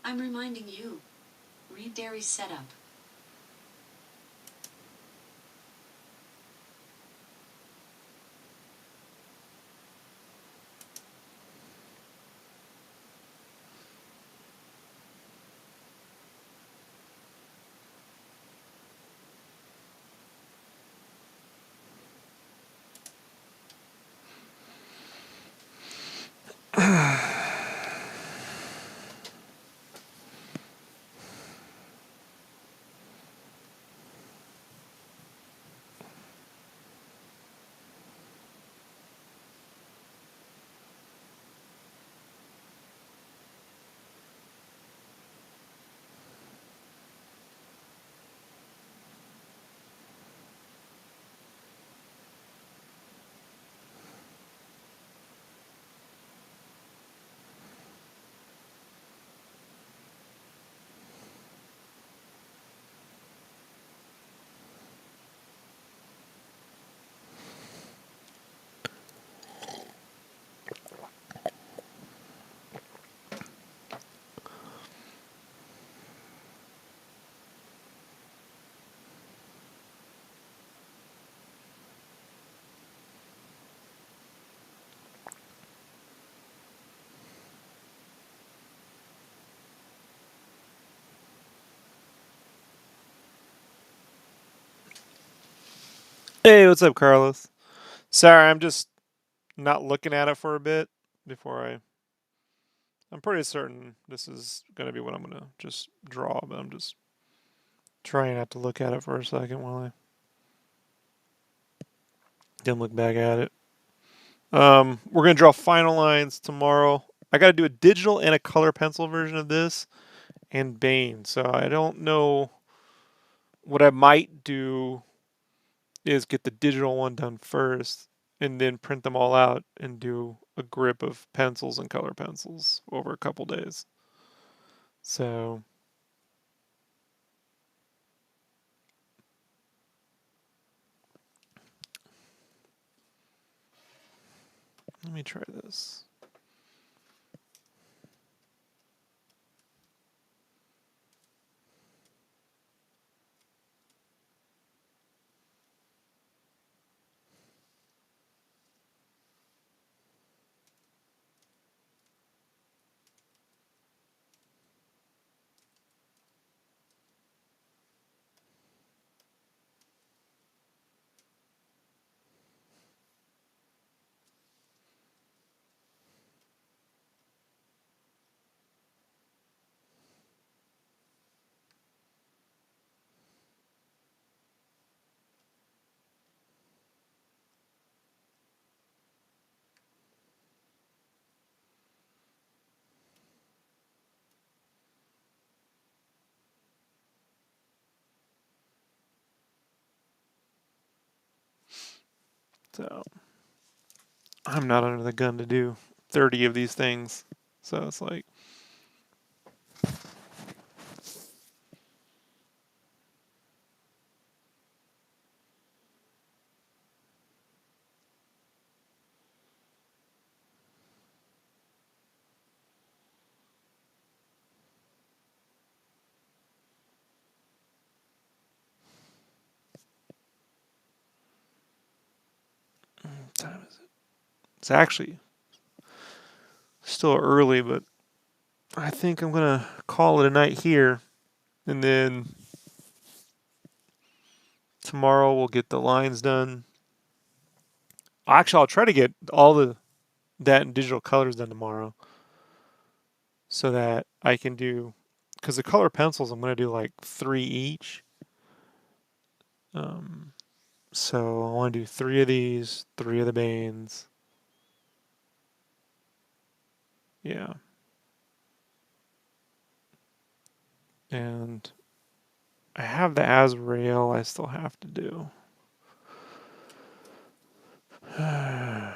I'm reminding you. Read dairy setup. Hey, what's up, Carlos? Sorry, I'm just not looking at it for a bit before I. I'm pretty certain this is going to be what I'm going to just draw, but I'm just trying not to look at it for a second while I then look back at it. We're going to draw final lines tomorrow. I got to do a digital and a color pencil version of this and Bane, so I don't know. What I might do is get the digital one done first and then print them all out and do a grip of pencils and color pencils over a couple days. So let me try this. So I'm not under the gun to do 30 of these things. So it's like, what time is it? It's actually still early, but I think I'm going to call it a night here. And then tomorrow we'll get the lines done. Actually, I'll try to get all that in digital colors done tomorrow so that I can do, because the color pencils I'm going to do like 3 each. Um, so I want to do 3 of these, 3 of the Banes. Yeah. And I have the Azrael I still have to do. Yeah,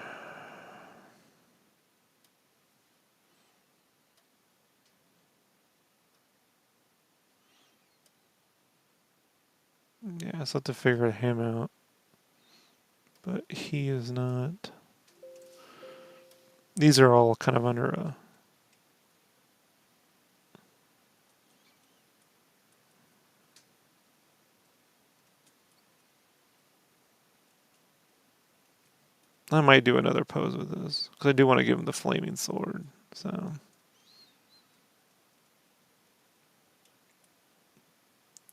I still have to figure him out. But he is not. These are all kind of under a. I might do another pose with this because I do want to give him the flaming sword. So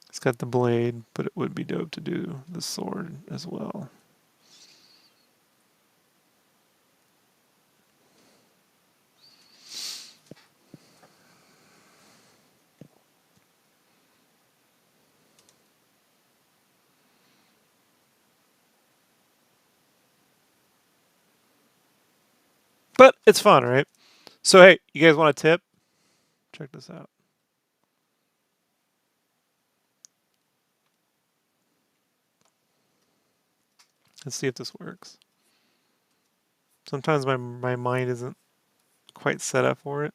it's got the blade, but it would be dope to do the sword as well. But it's fun, right? So hey, you guys want a tip? Check this out. Let's see if this works. Sometimes my mind isn't quite set up for it.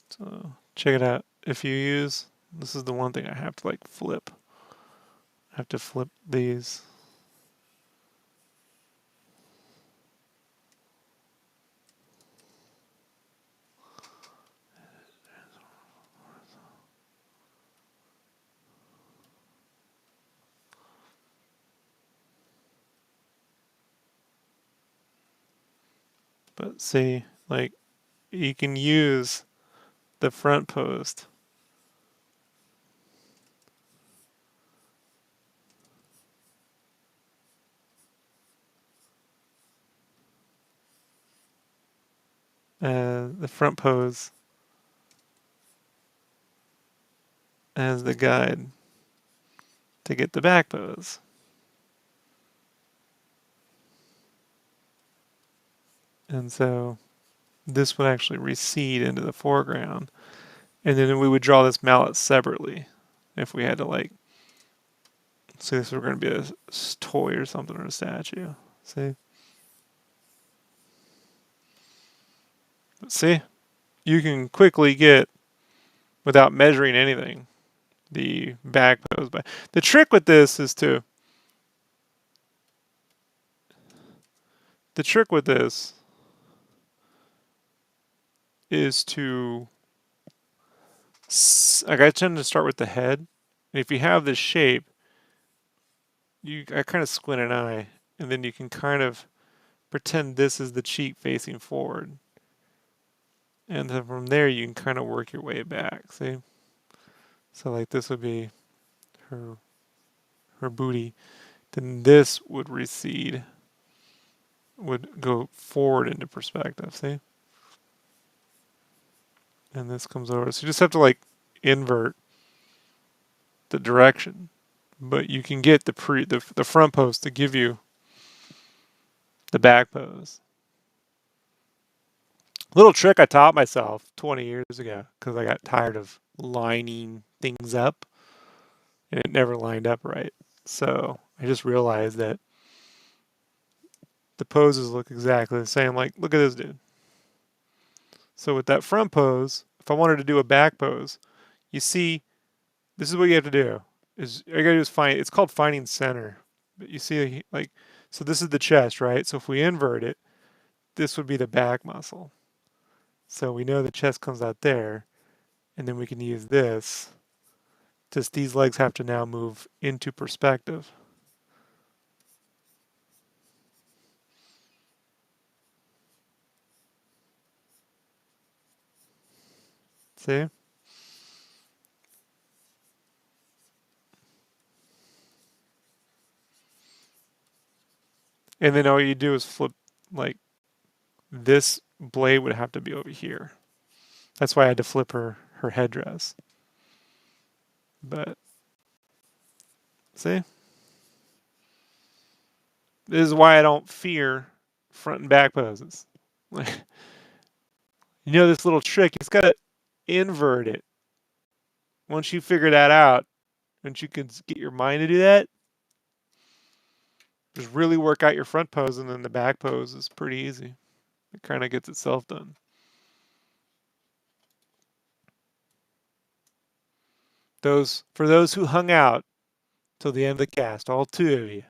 So check it out. If you use, this is the one thing I have to like flip. I have to flip these. But see, like, you can use the front post the front pose as the guide to get the back pose. And so this would actually recede into the foreground. And then we would draw this mallet separately if we had to, like, say this were going to be a toy or something or a statue. See? But see? You can quickly get, without measuring anything, the back pose. But the trick with this is to, the trick with this is to, like, I tend to start with the head. And if you have this shape, I kind of squint an eye, and then you can kind of pretend this is the cheek facing forward. And then from there, you can kind of work your way back. See? So, like, this would be her booty. Then this would recede, would go forward into perspective. See? And this comes over. So you just have to, like, invert the direction. But you can get the front post to give you the back pose. Little trick I taught myself 20 years ago because I got tired of lining things up and it never lined up right. So I just realized that the poses look exactly the same. Like, look at this dude. So with that front pose, if I wanted to do a back pose, you see, this is what you have to do. Is all you gotta do is find. It's called finding center. But you see, like, so this is the chest, right? So if we invert it, this would be the back muscle. So we know the chest comes out there, and then we can use this. Just these legs have to now move into perspective. See? And then all you do is flip, like, this blade would have to be over here. That's why I had to flip her headdress. But see? This is why I don't fear front and back poses. Like, you know this little trick, you just gotta invert it. Once you figure that out, once you can get your mind to do that, just really work out your front pose, and then the back pose is pretty easy. It kind of gets itself done. For those who hung out till the end of the cast, all two of you.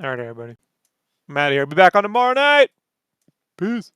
All right, everybody. I'm out of here. Be back on tomorrow night. Peace.